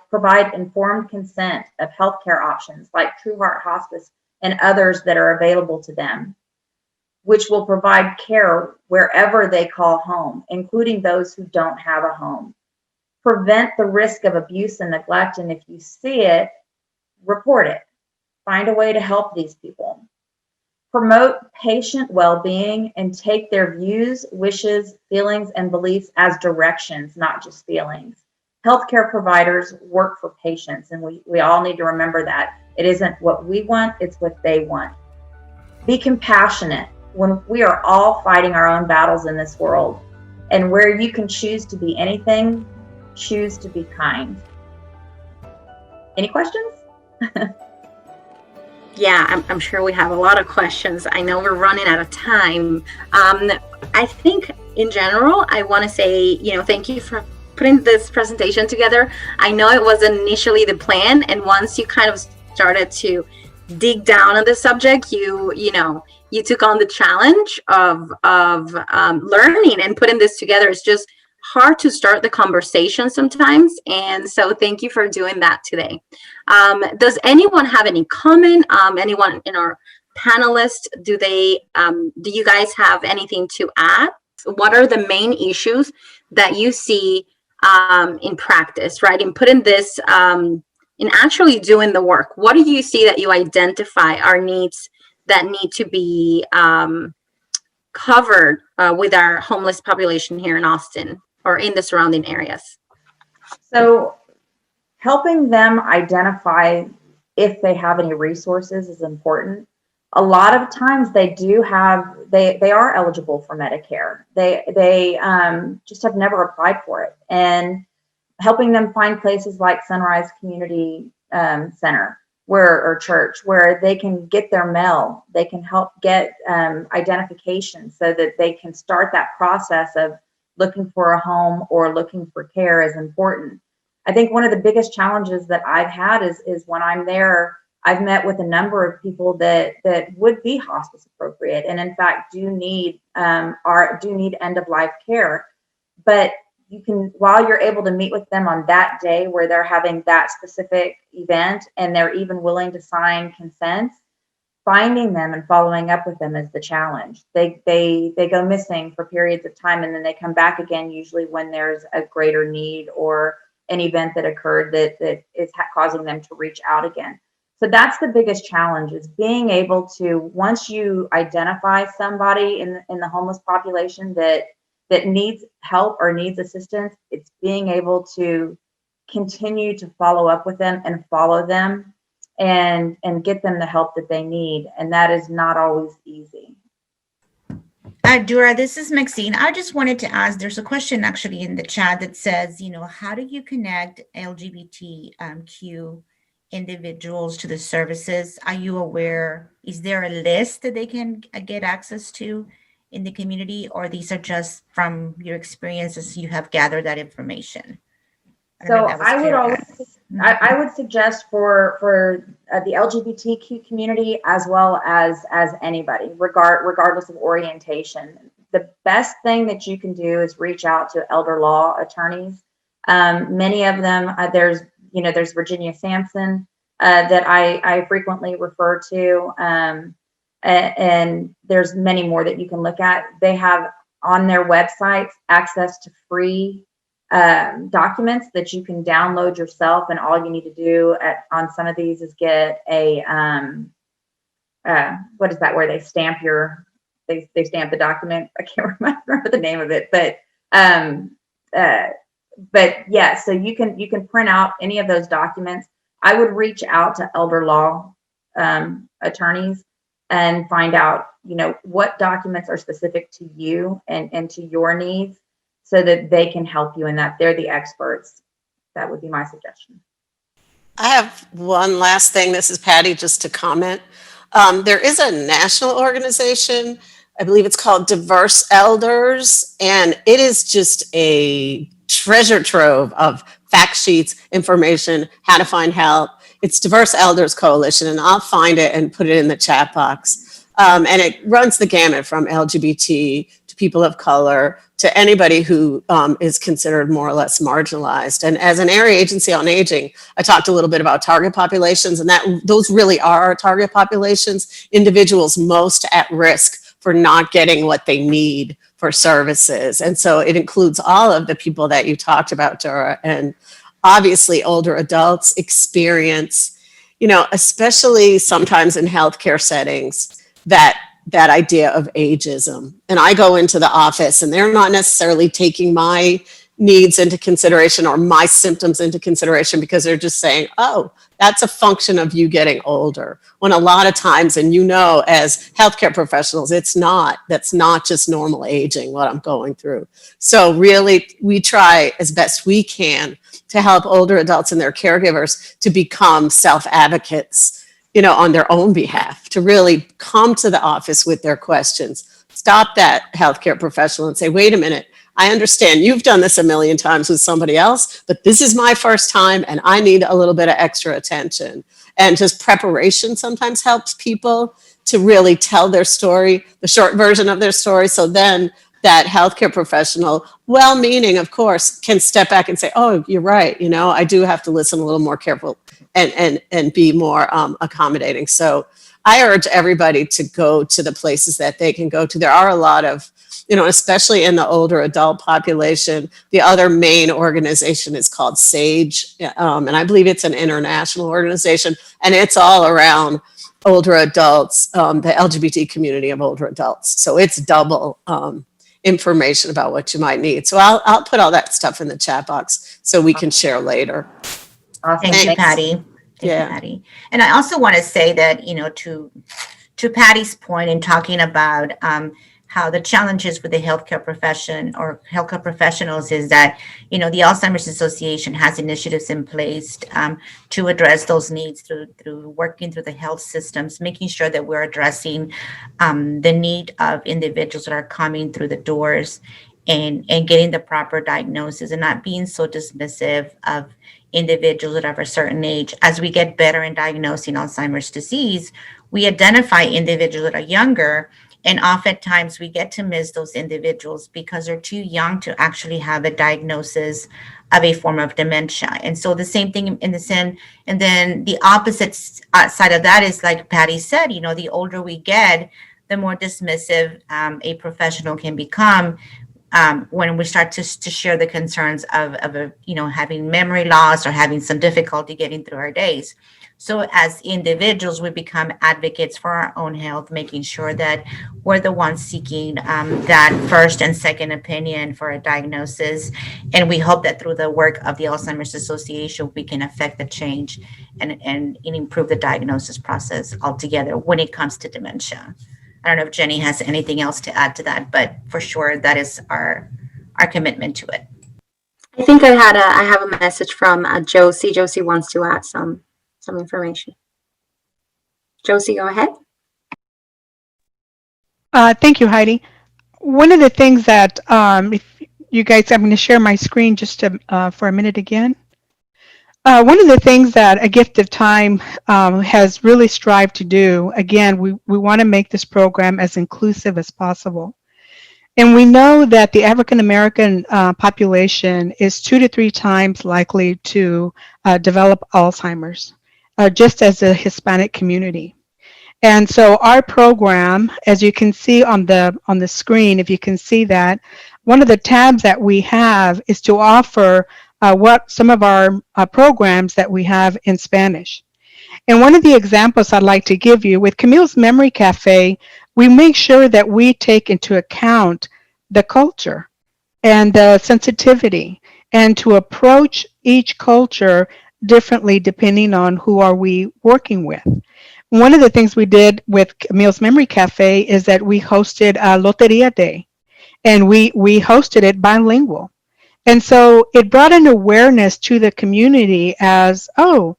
informed consent of healthcare options like True Heart Hospice and others that are available to them, which will provide care wherever they call home, including those who don't have a home. Prevent the risk of abuse and neglect, and if you see it, report it. Find a way to help these people. Promote patient well-being and take their views, wishes, feelings, and beliefs as directions, not just feelings. Healthcare providers work for patients, and we all need to remember that. It isn't what we want, it's what they want. Be compassionate. When we are all fighting our own battles in this world, and where you can choose to be anything, choose to be kind. Any questions? Yeah, I'm sure we have a lot of questions. I know we're running out of time. I think in general, I want to say, thank you for putting this presentation together. I know it wasn't initially the plan, and once you kind of started to dig down on the subject, you took on the challenge of learning and putting this together. It's just hard to start the conversation sometimes, and so thank you for doing that today. Does anyone have any comment? Anyone in our panelists, do you guys have anything to add? What are the main issues that you see in practice, right? In putting this, in actually doing the work. What do you see that you identify are needs that need to be covered with our homeless population here in Austin or in the surrounding areas? So helping them identify if they have any resources is important. A lot of times they are eligible for Medicare. They just have never applied for it. And helping them find places like Sunrise Community Center or church where they can get their mail, they can help get identification so that they can start that process of looking for a home or looking for care is important. I think one of the biggest challenges that I've had is when I'm there, I've met with a number of people that would be hospice appropriate and in fact do need end of life care. But you can, while you're able to meet with them on that day where they're having that specific event and they're even willing to sign consent, finding them and following up with them is the challenge. They go missing for periods of time and then they come back again, usually when there's a greater need or an event that occurred that is causing them to reach out again. So that's the biggest challenge, is being able to, once you identify somebody in the homeless population that needs help or needs assistance, it's being able to continue to follow up with them and follow them and get them the help that they need. And that is not always easy. Dura, this is Maxine. I just wanted to ask, there's a question actually in the chat that says, how do you connect LGBTQ individuals to the services? Are you aware, is there a list that they can get access to in the community, or these are just from your experiences you have gathered that information? I would suggest for the LGBTQ community as well as anybody, regardless of orientation, the best thing that you can do is reach out to elder law attorneys. Many of them, there's Virginia Sampson that I frequently refer to, and there's many more that you can look at. They have on their websites access to free documents that you can download yourself, and all you need to do on some of these is get a what is that, where they stamp they stamp the document. I can't remember the name of it, but yeah, so you can print out any of those documents. I would reach out to elder law attorneys and find out, what documents are specific to you and to your needs, so that they can help you in that. They're the experts. That would be my suggestion. I have one last thing. This is Patty, just to comment. There is a national organization, I believe it's called Diverse Elders, and it is just a treasure trove of fact sheets, information, how to find help. It's Diverse Elders Coalition, and I'll find it and put it in the chat box. And it runs the gamut from LGBT to people of color to anybody who is considered more or less marginalized. And as an area agency on aging, I talked a little bit about target populations, and those really are our target populations, individuals most at risk for not getting what they need for services. And so it includes all of the people that you talked about, Dora, and obviously older adults experience, especially sometimes in healthcare settings, that idea of ageism. And I go into the office and they're not necessarily taking my needs into consideration or my symptoms into consideration, because they're just saying, oh, that's a function of you getting older. When a lot of times, and as healthcare professionals, that's not just normal aging, what I'm going through. So really, we try as best we can to help older adults and their caregivers to become self-advocates, on their own behalf, to really come to the office with their questions. Stop that healthcare professional and say, wait a minute, I understand you've done this a million times with somebody else, but this is my first time and I need a little bit of extra attention. And just preparation sometimes helps people to really tell their story, the short version of their story. So then that healthcare professional, well-meaning, of course, can step back and say, oh, you're right. I do have to listen a little more careful and be more accommodating. So I urge everybody to go to the places that they can go to. There are a lot of especially in the older adult population. The other main organization is called SAGE, and I believe it's an international organization, and it's all around older adults, the LGBT community of older adults. So it's double information about what you might need. So I'll put all that stuff in the chat box so we can share later. Awesome. Thank you, Patty. Thank you, Patty. And I also want to say that, to Patty's point in talking about how the challenges with the healthcare profession or healthcare professionals is that, the Alzheimer's Association has initiatives in place to address those needs through working through the health systems, making sure that we're addressing the need of individuals that are coming through the doors and getting the proper diagnosis and not being so dismissive of individuals that have a certain age. As we get better in diagnosing Alzheimer's disease, we identify individuals that are younger, and oftentimes we get to miss those individuals because they're too young to actually have a diagnosis of a form of dementia. And so the same thing in the sense, and then the opposite side of that is, like Patty said, the older we get, the more dismissive a professional can become when we start to share the concerns of having memory loss or having some difficulty getting through our days. So as individuals, we become advocates for our own health, making sure that we're the ones seeking that first and second opinion for a diagnosis. And we hope that through the work of the Alzheimer's Association, we can affect the change and improve the diagnosis process altogether when it comes to dementia. I don't know if Jenny has anything else to add to that, but for sure that is our commitment to it. I think I have a message from Josie. Josie wants to add some information. Josie, go ahead. Thank you, Haydee. One of the things that, if you guys, I'm going to share my screen just for a minute again. One of the things that A Gift of Time has really strived to do, again, we want to make this program as inclusive as possible. And we know that the African American population is 2 to 3 times likely to develop Alzheimer's, just as the Hispanic community. And so our program, as you can see on the screen, if you can see that, one of the tabs that we have is to offer what some of our programs that we have in Spanish. And one of the examples I'd like to give you with Camille's Memory Cafe, we make sure that we take into account the culture and the sensitivity, and to approach each culture differently depending on who are we working with. One of the things we did with Camille's Memory Cafe is that we hosted a Loteria Day, and we hosted it bilingual. And so it brought an awareness to the community as, oh,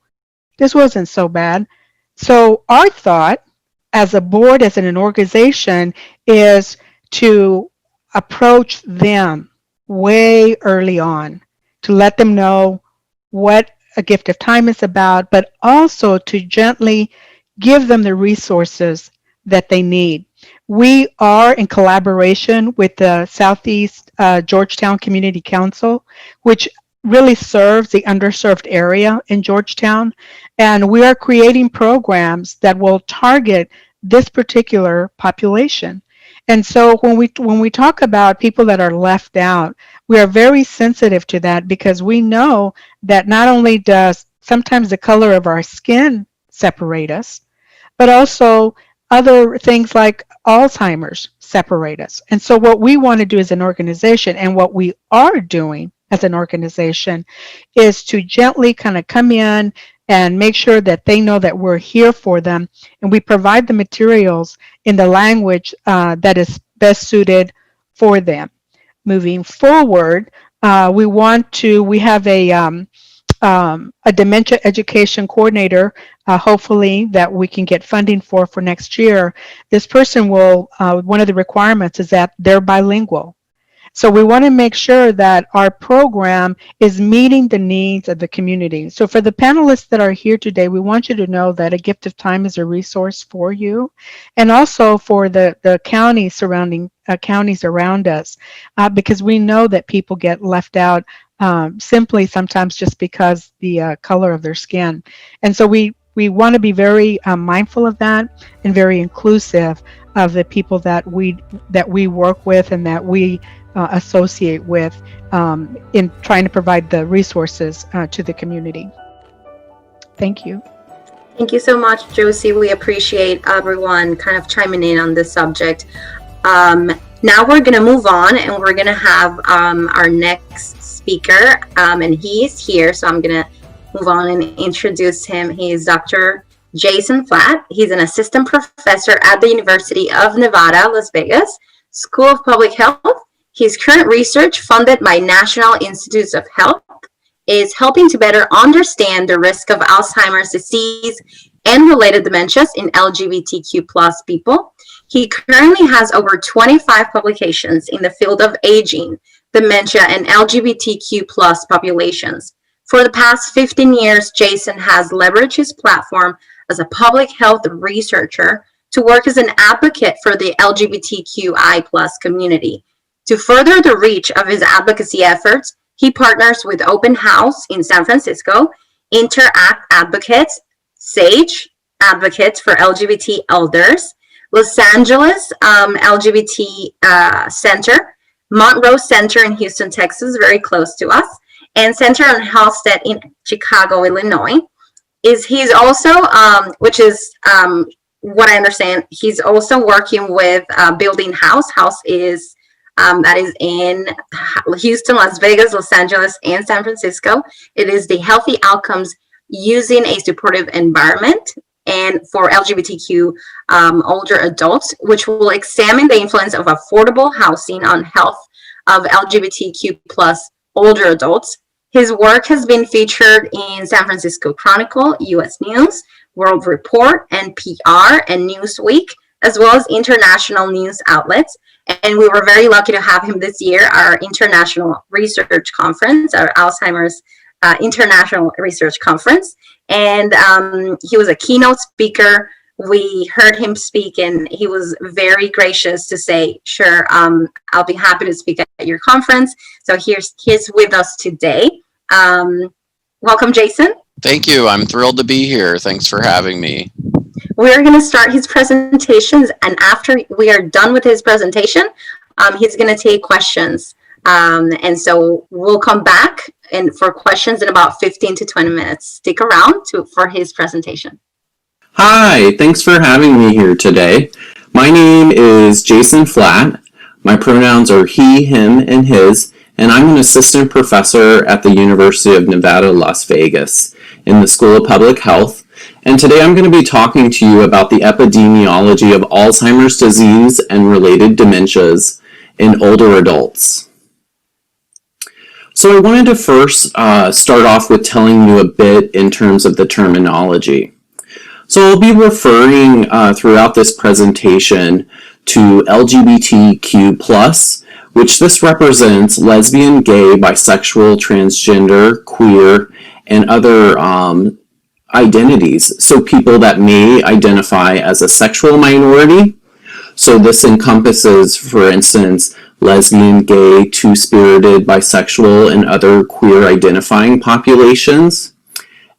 this wasn't so bad. So our thought as a board, as an organization, is to approach them way early on, to let them know what A Gift of Time is about, but also to gently give them the resources that they need. We are in collaboration with the Southeast Georgetown Community Council, which really serves the underserved area in Georgetown. And we are creating programs that will target this particular population. And so when we talk about people that are left out, we are very sensitive to that, because we know that not only does sometimes the color of our skin separate us, but also other things like Alzheimer's separate us. And so what we want to do as an organization, and what we are doing as an organization, is to gently kind of come in and make sure that they know that we're here for them, and we provide the materials in the language that is best suited for them. Moving forward, we have a dementia education coordinator, hopefully, that we can get funding for next year. This person will, one of the requirements is that they're bilingual. So we want to make sure that our program is meeting the needs of the community. So for the panelists that are here today, we want you to know that A Gift of Time is a resource for you, and also for the county surrounding counties around us, because we know that people get left out simply sometimes just because the color of their skin. And so we we want to be very mindful of that and very inclusive of the people that we work with and that we associate with in trying to provide the resources to the community. Thank you. Thank you so much, Josie. We appreciate everyone kind of chiming in on this subject. Now we're going to move on and we're going to have our next speaker, and he's here, so I'm going to move on and introduce him. He is Dr. Jason Flatt. He's an assistant professor at the University of Nevada, Las Vegas, School of Public Health. His current research, funded by National Institutes of Health, is helping to better understand the risk of Alzheimer's disease and related dementias in LGBTQ plus people. He currently has over 25 publications in the field of aging, dementia, and LGBTQ plus populations. For the past 15 years, Jason has leveraged his platform as a public health researcher to work as an advocate for the LGBTQI plus community. To further the reach of his advocacy efforts, he partners with Open House in San Francisco, Interact Advocates, SAGE Advocates for LGBT Elders, Los Angeles LGBT Center, Monroe Center in Houston, Texas, very close to us, and Center on Halstead in Chicago, Illinois. He's also, which is what I understand, he's also working with Building House. House is that is in Houston, Las Vegas, Los Angeles, and San Francisco. It is the healthy outcomes using a supportive environment and for LGBTQ older adults, which will examine the influence of affordable housing on health of LGBTQ plus older adults. His work has been featured in San Francisco Chronicle, U.S. News, World Report, NPR, and Newsweek, as well as international news outlets. And we were very lucky to have him this year, our International Research Conference, our Alzheimer's International Research Conference. And he was a keynote speaker. We heard him speak, and he was very gracious to say, sure, I'll be happy to speak at your conference. So he's with us today. Welcome, Jason. Thank you. I'm thrilled to be here. Thanks for having me. We're going to start his presentations, and after we are done with his presentation, he's going to take questions. And so we'll come back and for questions in about 15 to 20 minutes. Stick around for his presentation. Hi, thanks for having me here today. My name is Jason Flatt. My pronouns are he, him, and his, and I'm an assistant professor at the University of Nevada, Las Vegas in the School of Public Health. And today I'm going to be talking to you about the epidemiology of Alzheimer's disease and related dementias in older adults. So I wanted to first start off with telling you a bit in terms of the terminology. So I'll be referring throughout this presentation to LGBTQ+, which this represents lesbian, gay, bisexual, transgender, queer, and other identities. So people that may identify as a sexual minority. So this encompasses, for instance, lesbian, gay, two-spirited, bisexual, and other queer identifying populations.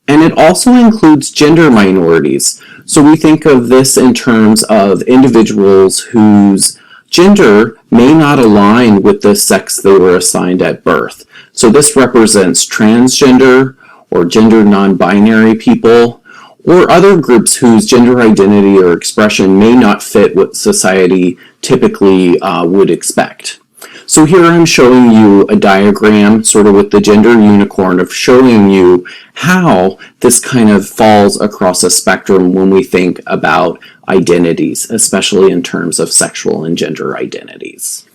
And it also includes gender minorities. So we think of this in terms of individuals whose gender may not align with the sex they were assigned at birth. So this represents transgender or gender non-binary people, or other groups whose gender identity or expression may not fit what society typically would expect. So here I'm showing you a diagram sort of with the gender unicorn of showing you how this kind of falls across a spectrum when we think about identities, especially in terms of sexual and gender identities.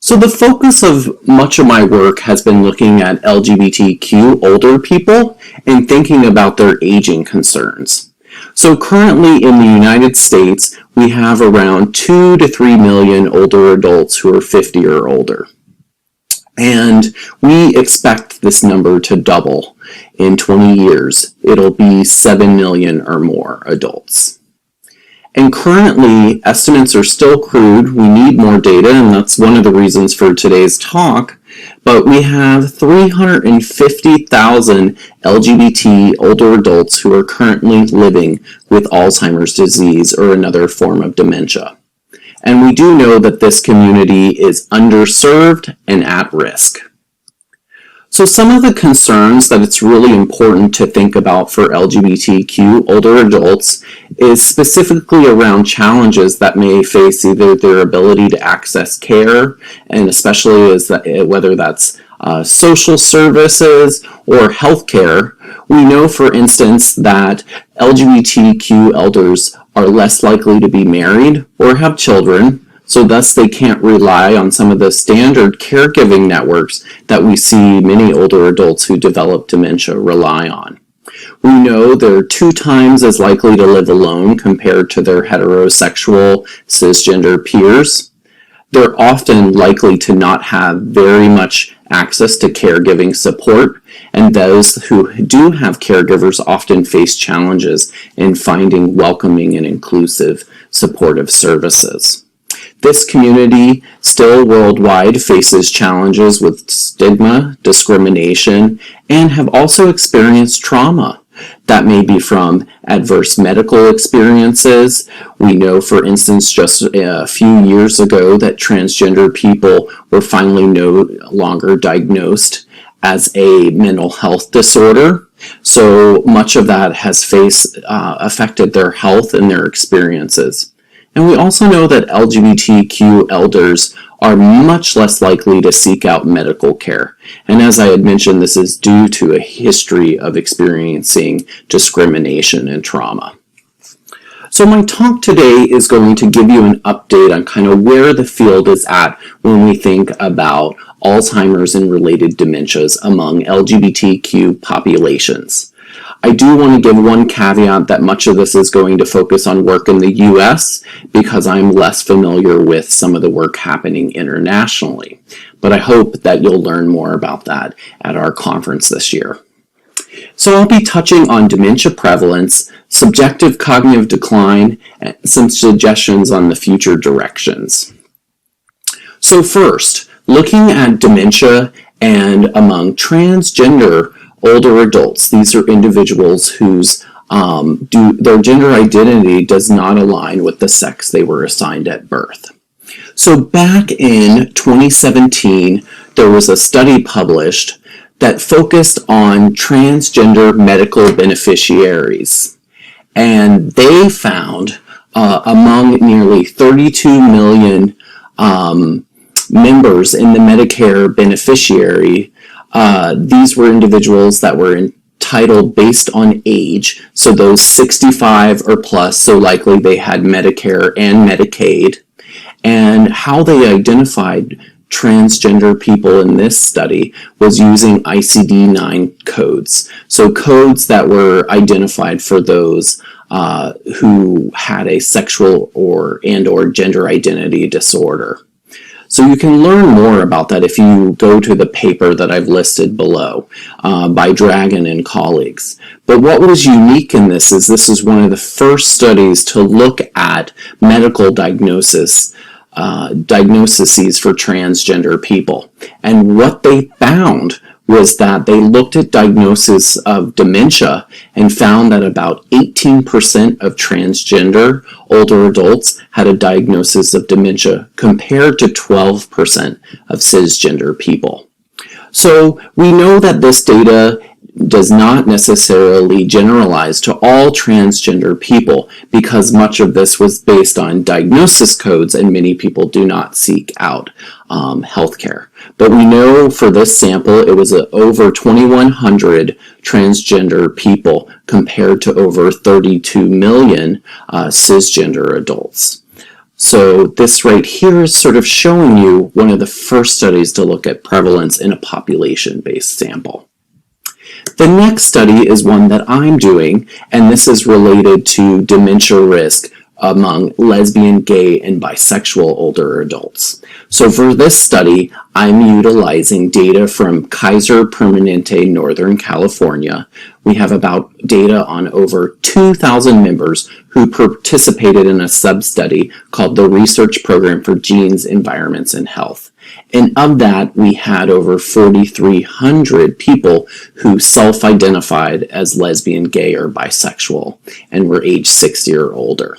So the focus of much of my work has been looking at LGBTQ older people and thinking about their aging concerns. So currently in the United States, we have around 2 to 3 million older adults who are 50 or older. And we expect this number to double in 20 years. It'll be 7 million or more adults. And currently, estimates are still crude. We need more data, and that's one of the reasons for today's talk. but we have 350,000 LGBT older adults who are currently living with Alzheimer's disease or another form of dementia. And we do know that this community is underserved and at risk. So some of the concerns that it's really important to think about for LGBTQ older adults is specifically around challenges that may face either their ability to access care, and especially whether that's social services or healthcare. We know, for instance, that LGBTQ elders are less likely to be married or have children, so thus they can't rely on some of the standard caregiving networks that we see many older adults who develop dementia rely on. We know they're 2 times as likely to live alone compared to their heterosexual cisgender peers. They're often likely to not have very much access to caregiving support, and those who do have caregivers often face challenges in finding welcoming and inclusive supportive services. This community still worldwide faces challenges with stigma, discrimination, and have also experienced trauma. That may be from adverse medical experiences. We know, for instance, just a few years ago that transgender people were finally no longer diagnosed as a mental health disorder. So much of that has affected their health and their experiences. And we also know that LGBTQ elders are much less likely to seek out medical care. And as I had mentioned, this is due to a history of experiencing discrimination and trauma. So my talk today is going to give you an update on kind of where the field is at when we think about Alzheimer's and related dementias among LGBTQ populations. I do want to give one caveat that much of this is going to focus on work in the US because I'm less familiar with some of the work happening internationally. But I hope that you'll learn more about that at our conference this year. So I'll be touching on dementia prevalence, subjective cognitive decline, and some suggestions on the future directions. So first, looking at dementia and among transgender older adults. These are individuals whose their gender identity does not align with the sex they were assigned at birth. So back in 2017, there was a study published that focused on transgender medical beneficiaries. And they found among nearly 32 million members in the Medicare beneficiary, these were individuals that were entitled based on age, so those 65 or plus, so likely they had Medicare and Medicaid. And how they identified transgender people in this study was using ICD-9 codes, so codes that were identified for those who had a sexual or gender identity disorder. So you can learn more about that if you go to the paper that I've listed below by Dragon and colleagues. But what was unique in this is one of the first studies to look at medical diagnoses for transgender people. And what they found was that they looked at diagnosis of dementia and found that about 18% of transgender older adults had a diagnosis of dementia compared to 12% of cisgender people. So we know that this data does not necessarily generalize to all transgender people because much of this was based on diagnosis codes and many people do not seek out healthcare. But we know for this sample it was over 2,100 transgender people compared to over 32 million cisgender adults. So this right here is sort of showing you one of the first studies to look at prevalence in a population-based sample. The next study is one that I'm doing, and this is related to dementia risk among lesbian, gay, and bisexual older adults. So for this study, I'm utilizing data from Kaiser Permanente, Northern California. We have about data on over 2,000 members who participated in a sub-study called the Research Program for Genes, Environments, and Health. And of that, we had over 4,300 people who self-identified as lesbian, gay, or bisexual and were age 60 or older.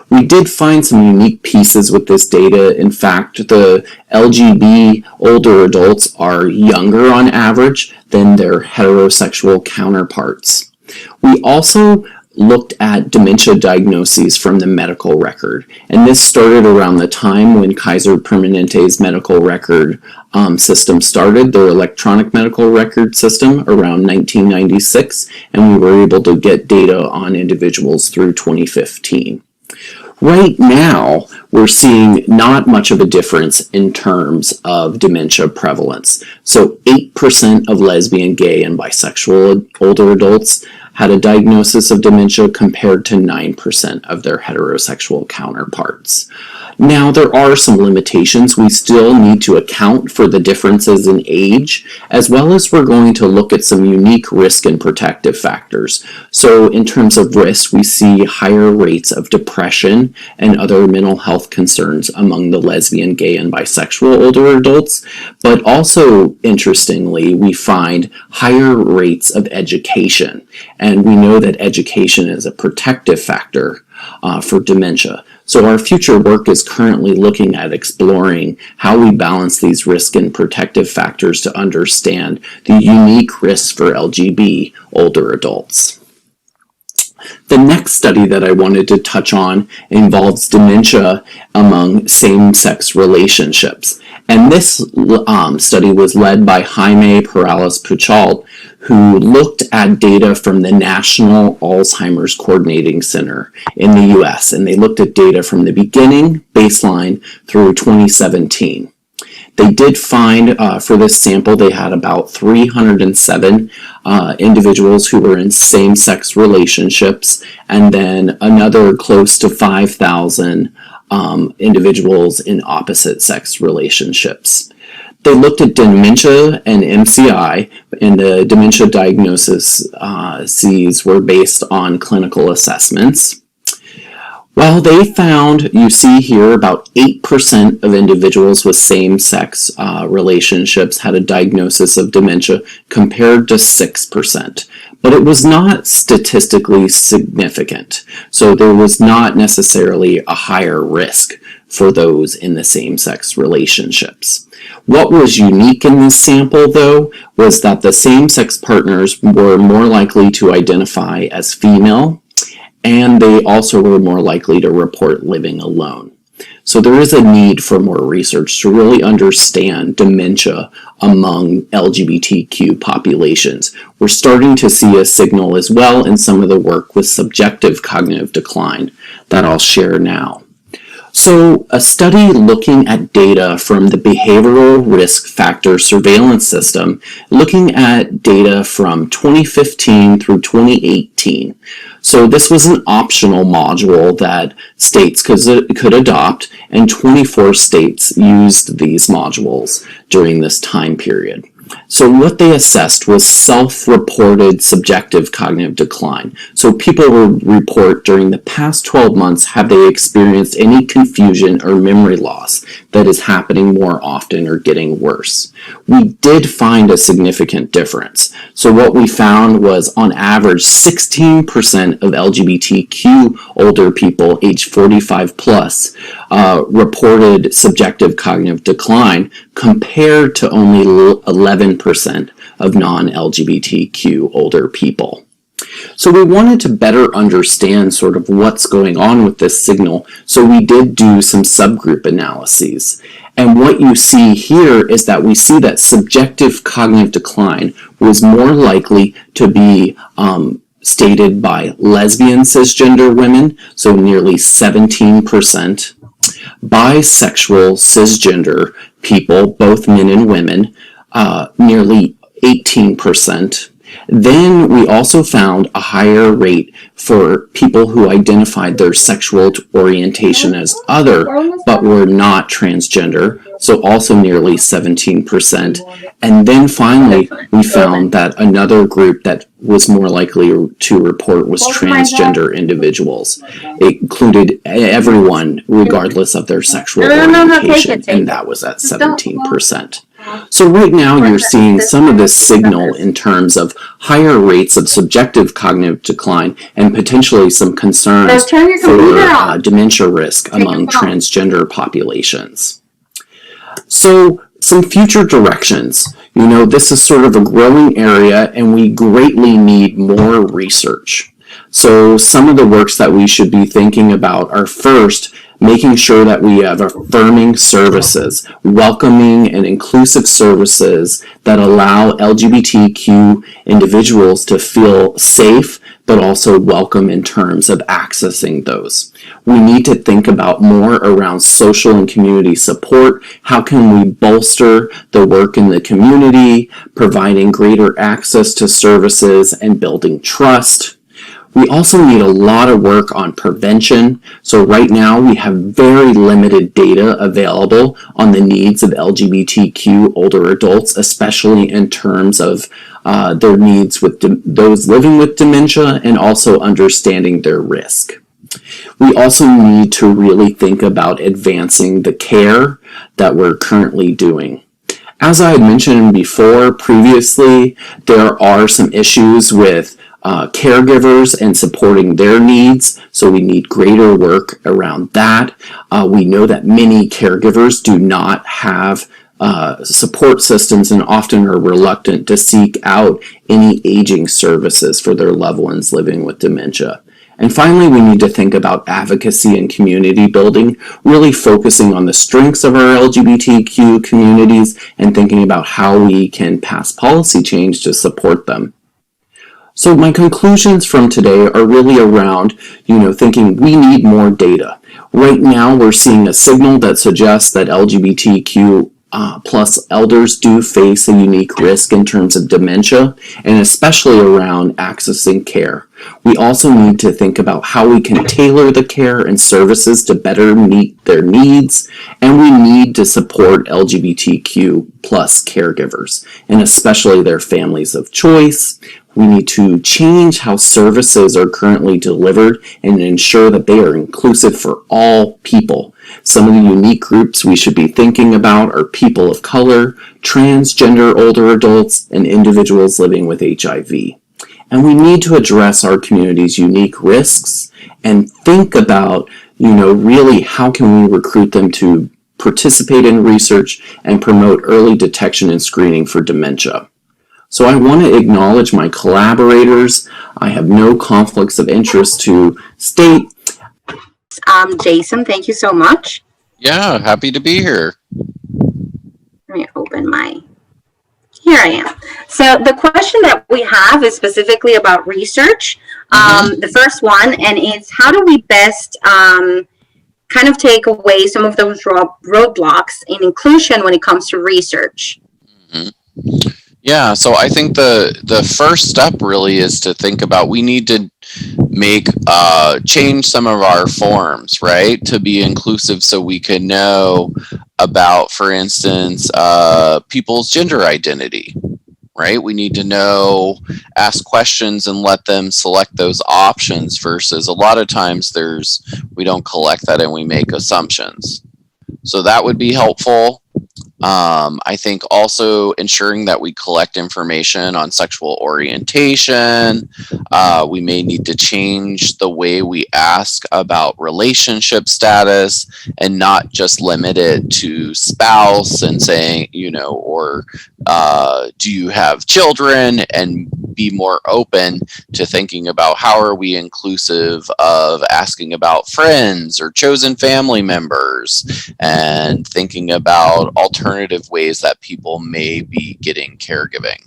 We did find some unique pieces with this data. In fact, the LGB older adults are younger on average than their heterosexual counterparts. We also looked at dementia diagnoses from the medical record, and this started around the time when Kaiser Permanente's medical record system started, their electronic medical record system, around 1996, and we were able to get data on individuals through 2015. Right now, we're seeing not much of a difference in terms of dementia prevalence. So 8% of lesbian, gay, and bisexual older adults had a diagnosis of dementia compared to 9% of their heterosexual counterparts. Now, there are some limitations. We still need to account for the differences in age, as well as we're going to look at some unique risk and protective factors. So in terms of risk, we see higher rates of depression and other mental health concerns among the lesbian, gay, and bisexual older adults, but also, interestingly, we find higher rates of education. And we know that education is a protective factor for dementia. So our future work is currently looking at exploring how we balance these risk and protective factors to understand the unique risks for LGB older adults. The next study that I wanted to touch on involves dementia among same-sex relationships. And this study was led by Haydee Becerril-Hernandez, who looked at data from the National Alzheimer's Coordinating Center in the US, and they looked at data from the beginning, baseline, through 2017. They did find, for this sample, they had about 307 individuals who were in same-sex relationships, and then another close to 5,000 individuals in opposite-sex relationships. They looked at dementia and MCI, and the dementia diagnoses were based on clinical assessments. Well, they found, you see here, about 8% of individuals with same-sex relationships had a diagnosis of dementia compared to 6%. But it was not statistically significant. So there was not necessarily a higher risk for those in the same-sex relationships. What was unique in this sample, though, was that the same-sex partners were more likely to identify as female, and they also were more likely to report living alone. So there is a need for more research to really understand dementia among LGBTQ populations. We're starting to see a signal as well in some of the work with subjective cognitive decline that I'll share now. So a study looking at data from the Behavioral Risk Factor Surveillance System, looking at data from 2015 through 2018. So this was an optional module that states could adopt, and 24 states used these modules during this time period. So what they assessed was self-reported subjective cognitive decline. So people would report during the past 12 months, have they experienced any confusion or memory loss that is happening more often or getting worse? We did find a significant difference. So what we found was, on average, 16% of LGBTQ older people aged 45 plus reported subjective cognitive decline, compared to only 11% of non-LGBTQ older people. So we wanted to better understand sort of what's going on with this signal, so we did do some subgroup analyses. And what you see here is that we see that subjective cognitive decline was more likely to be stated by lesbian cisgender women, so nearly 17%, bisexual cisgender people, both men and women, nearly 18%, Then we also found a higher rate for people who identified their sexual orientation as other, but were not transgender, so also nearly 17%. And then finally, we found that another group that was more likely to report was transgender individuals. It included everyone, regardless of their sexual orientation, and that was at 17%. So right now you're seeing some of this signal in terms of higher rates of subjective cognitive decline and potentially some concerns for dementia risk among transgender populations. So some future directions. You know, this is sort of a growing area and we greatly need more research. So some of the works that we should be thinking about are first, making sure that we have affirming services, welcoming and inclusive services that allow LGBTQ individuals to feel safe, but also welcome in terms of accessing those. We need to think about more around social and community support. How can we bolster the work in the community, providing greater access to services and building trust? We also need a lot of work on prevention. So right now we have very limited data available on the needs of LGBTQ older adults, especially in terms of their needs with those living with dementia and also understanding their risk. We also need to really think about advancing the care that we're currently doing. As I had mentioned before previously, there are some issues with caregivers and supporting their needs, so we need greater work around that. We know that many caregivers do not have support systems and often are reluctant to seek out any aging services for their loved ones living with dementia. And finally, we need to think about advocacy and community building, really focusing on the strengths of our LGBTQ communities and thinking about how we can pass policy change to support them. So my conclusions from today are really around, thinking we need more data. Right now, we're seeing a signal that suggests that LGBTQ plus elders do face a unique risk in terms of dementia, and especially around accessing care. We also need to think about how we can tailor the care and services to better meet their needs, and we need to support LGBTQ plus caregivers, and especially their families of choice. We need to change how services are currently delivered and ensure that they are inclusive for all people. Some of the unique groups we should be thinking about are people of color, transgender older adults, and individuals living with HIV. And we need to address our community's unique risks and think about, really how can we recruit them to participate in research and promote early detection and screening for dementia. So I want to acknowledge my collaborators. I have no conflicts of interest to state. Jason, thank you so much. Yeah, happy to be here. Let me open here I am. So the question that we have is specifically about research. The first one, and it's how do we best kind of take away some of those roadblocks in inclusion when it comes to research? Yeah, so I think the first step really is to think about we need to change some of our forms, right, to be inclusive so we can know about, for instance, people's gender identity, right? We need to ask questions and let them select those options versus a lot of times we don't collect that and we make assumptions. So that would be helpful. I think also ensuring that we collect information on sexual orientation. We may need to change the way we ask about relationship status and not just limit it to spouse and saying, or do you have children, and be more open to thinking about how are we inclusive of asking about friends or chosen family members and thinking about alternative ways that people may be getting caregiving.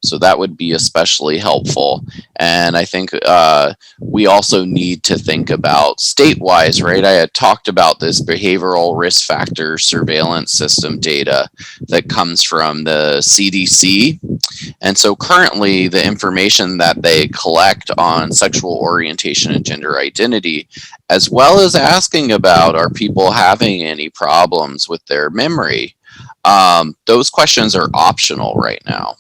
So that would be especially helpful. And I think we also need to think about state-wise, right? I had talked about this behavioral risk factor surveillance system data that comes from the CDC. And so currently the information that they collect on sexual orientation and gender identity, as well as asking about are people having any problems with their memory, those questions are optional right now.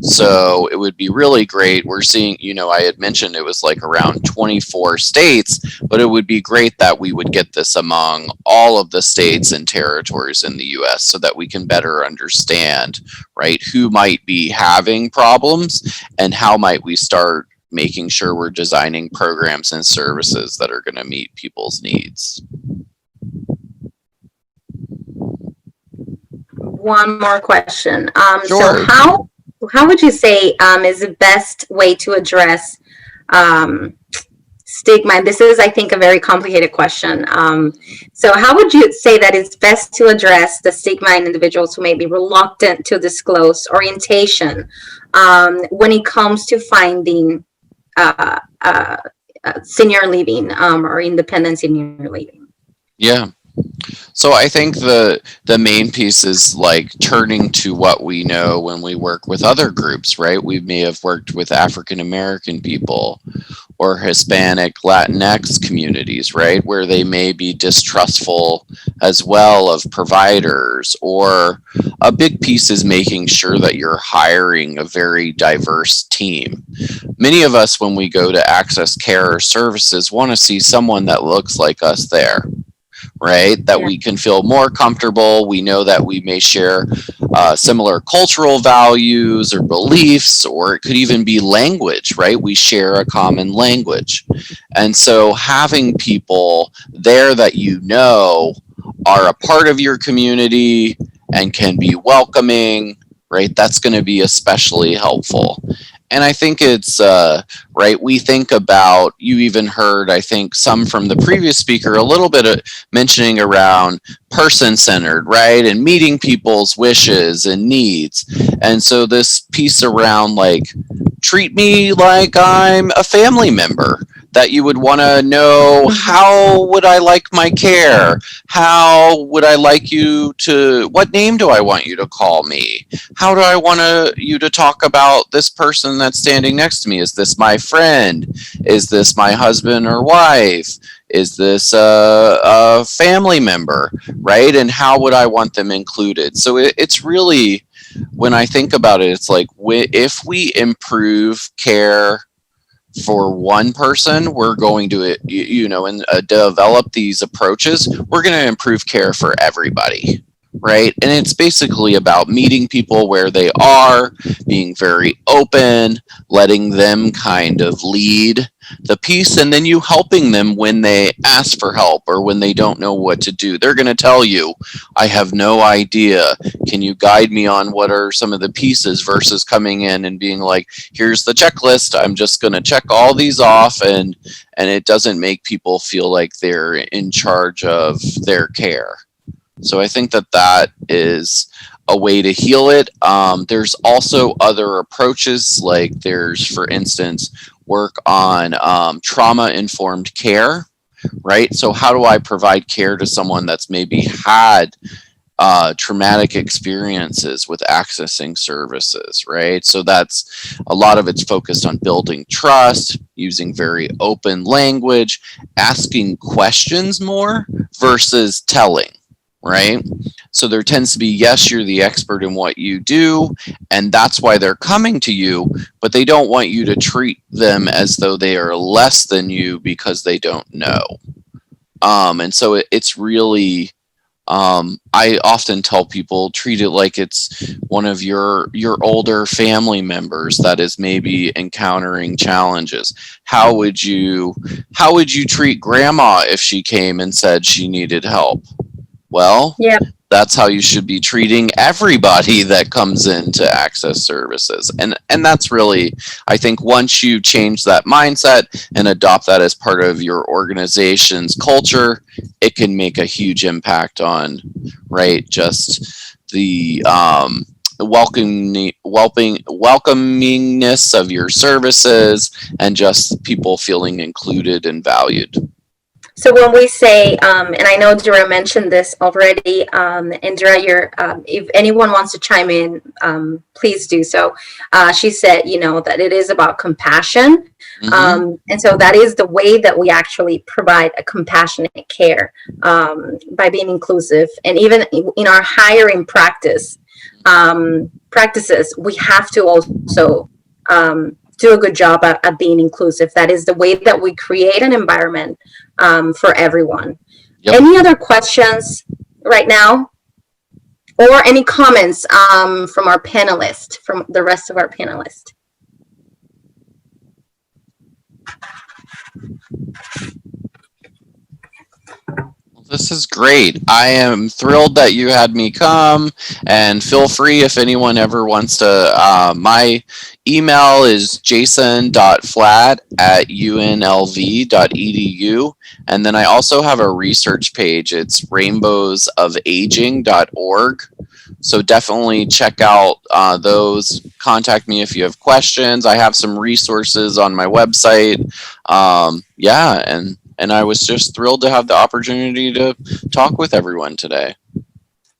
So it would be really great. We're seeing, I had mentioned it was like around 24 states, but it would be great that we would get this among all of the states and territories in the US so that we can better understand, right, who might be having problems and how might we start making sure we're designing programs and services that are going to meet people's needs. One more question. Sure. So how would you say is the best way to address stigma? And this is, I think, a very complicated question. So how would you say that it's best to address the stigma in individuals who may be reluctant to disclose orientation when it comes to finding senior living or independent senior living? Yeah. So I think the main piece is like turning to what we know when we work with other groups, right? We may have worked with African American people or Hispanic, Latinx communities, right? Where they may be distrustful as well of providers, or a big piece is making sure that you're hiring a very diverse team. Many of us, when we go to access care or services, want to see someone that looks like us there, right? That we can feel more comfortable. We know that we may share similar cultural values or beliefs, or it could even be language, right? We share a common language. And so having people there that are a part of your community and can be welcoming, right? That's going to be especially helpful. And I think it's, right, we think about, you even heard, I think, some from the previous speaker, a little bit of mentioning around person-centered, right, and meeting people's wishes and needs. And so this piece around, like, treat me like I'm a family member, that you would want to know, how would I like my care? How would I like you to, what name do I want you to call me? How do I want you to talk about this person that's standing next to me? Is this my friend? Is this my husband or wife? Is this a family member, right? And how would I want them included? So it's really, when I think about it, it's like, if we improve care for one person, we're going to, develop these approaches, we're going to improve care for everybody, right? And it's basically about meeting people where they are, being very open, letting them kind of lead the piece, and then you helping them when they ask for help or when they don't know what to do. They're going to tell you, I have no idea. Can you guide me on what are some of the pieces, versus coming in and being like, here's the checklist. I'm just going to check all these off, and it doesn't make people feel like they're in charge of their care. So I think that is a way to heal it. There's also other approaches, like there's, for instance, work on trauma-informed care, right? So how do I provide care to someone that's maybe had traumatic experiences with accessing services, right? So that's, a lot of it's focused on building trust, using very open language, asking questions more versus telling, right? So there tends to be, yes, you're the expert in what you do, and that's why they're coming to you, but they don't want you to treat them as though they are less than you because they don't know. And so it's really, I often tell people, treat it like it's one of your older family members that is maybe encountering challenges. How would you treat grandma if she came and said she needed help? Well, yeah, that's how you should be treating everybody that comes in to access services. And that's really, I think, once you change that mindset and adopt that as part of your organization's culture, it can make a huge impact on, right, just the welcomingness of your services, and just people feeling included and valued. So when we say, and I know Dura mentioned this already, and Dura, if anyone wants to chime in, please do so. She said, that it is about compassion. And so that is the way that we actually provide a compassionate care, by being inclusive. And even in our hiring practices, we have to also do a good job at being inclusive. That is the way that we create an environment for everyone. Yep. Any other questions right now? Or any comments from our panelists, from the rest of our panelists? This is great. I am thrilled that you had me come, and feel free if anyone ever wants to. My email is jason.flat@unlv.edu. And then I also have a research page. It's rainbowsofaging.org. So definitely check out those. Contact me if you have questions. I have some resources on my website. And I was just thrilled to have the opportunity to talk with everyone today.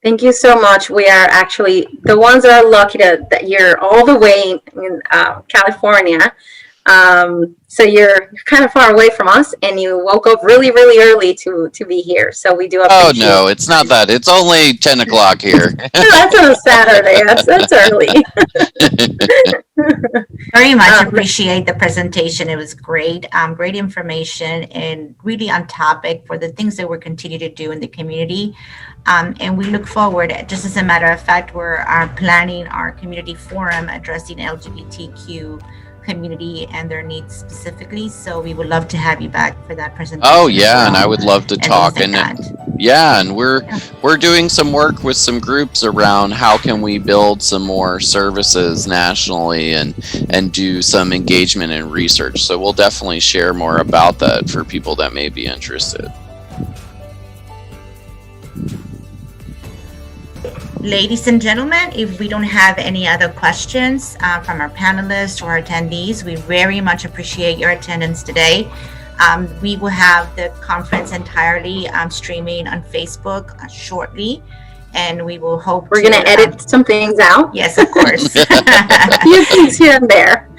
Thank you so much. We are actually the ones that are lucky that you're all the way in California. So you're kind of far away from us, and you woke up really, really early to be here. So we do appreciate. Oh no, it's not that. It's only 10 o'clock here. That's on a Saturday. That's early. Very much appreciate the presentation. It was great, great information, and really on topic for the things that we're continue to do in the community. And we look forward, just as a matter of fact, we're planning our community forum addressing LGBTQ community and their needs specifically. So we would love to have you back for that presentation. Oh yeah, and I would love to talk. And we're doing some work with some groups around how can we build some more services nationally and do some engagement and research. So we'll definitely share more about that for people that may be interested. Ladies and gentlemen, if we don't have any other questions from our panelists or attendees, we very much appreciate your attendance today. We will have the conference entirely streaming on Facebook shortly, and we will hope we're going to edit some things out. Yes, of course. A few things here and there.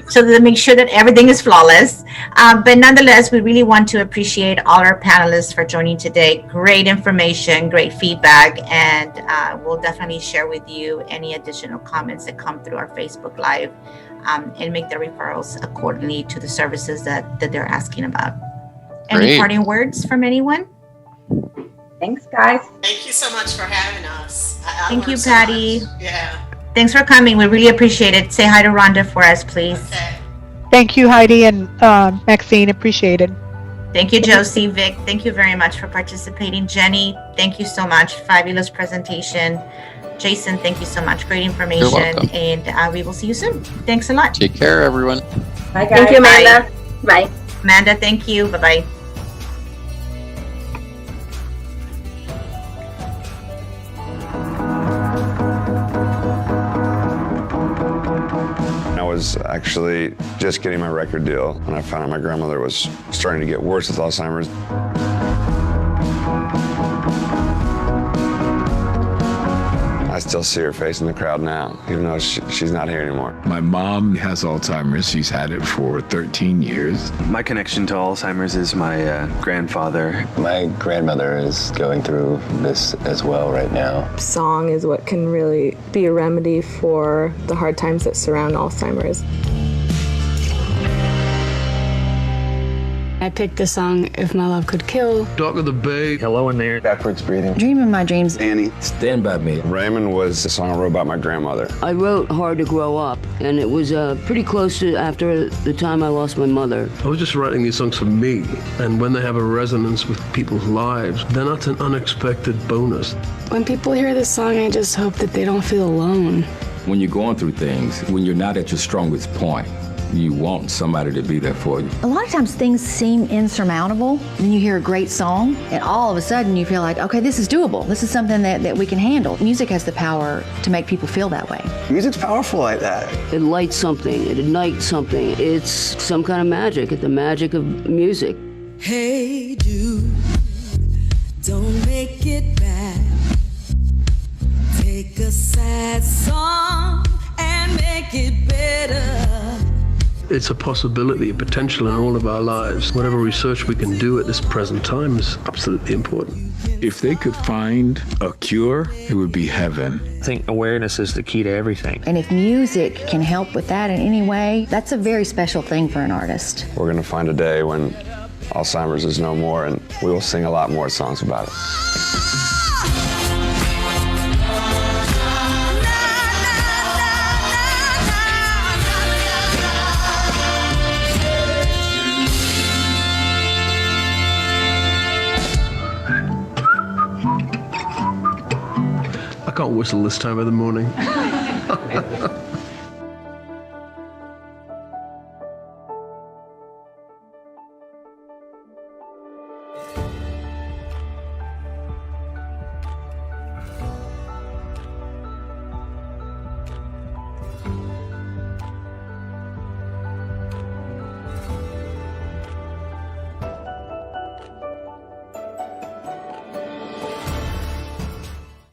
So to make sure that everything is flawless. But nonetheless, we really want to appreciate all our panelists for joining today. Great information, great feedback, and we'll definitely share with you any additional comments that come through our Facebook Live, and make the referrals accordingly to the services that they're asking about. Any Great. parting words from anyone? Thanks, guys. Thank you so much for having us. Thank you, Patty. Yeah. Thanks for coming. We really appreciate it. Say hi to Rhonda for us, please. Okay. Thank you, Heidi and Maxine. Appreciate it. Thank you, Josie. Vic, thank you very much for participating. Jenny, thank you so much. Fabulous presentation. Jason, thank you so much. Great information. You're welcome. And we will see you soon. Thanks a lot. Take care, everyone. Bye, guys. Thank you, Amanda. Bye. Amanda, thank you. Bye-bye. I was actually just getting my record deal, and I found out my grandmother was starting to get worse with Alzheimer's. I still see her face in the crowd now, even though she's not here anymore. My mom has Alzheimer's. She's had it for 13 years. My connection to Alzheimer's is my grandfather. My grandmother is going through this as well right now. Song is what can really be a remedy for the hard times that surround Alzheimer's. I picked the song If My Love Could Kill. Dog of the Bay. Hello in there. Backwards breathing. Dream of My Dreams. Annie. Stand By Me. Raymond was a song I wrote about my grandmother. I wrote Hard to Grow Up, and it was pretty close to after the time I lost my mother. I was just writing these songs for me, and when they have a resonance with people's lives, then that's an unexpected bonus. When people hear this song, I just hope that they don't feel alone. When you're going through things, when you're not at your strongest point, you want somebody to be there for you. A lot of times things seem insurmountable. Then you hear a great song, and all of a sudden you feel like, okay, this is doable. This is something that we can handle. Music has the power to make people feel that way. Music's powerful like that. It lights something, it ignites something. It's some kind of magic. It's the magic of music. Hey, dude, don't make it bad. Take a sad song and make it better. It's a possibility, a potential in all of our lives. Whatever research we can do at this present time is absolutely important. If they could find a cure, it would be heaven. I think awareness is the key to everything. And if music can help with that in any way, that's a very special thing for an artist. We're going to find a day when Alzheimer's is no more, and we will sing a lot more songs about it. I can't whistle this time of the morning.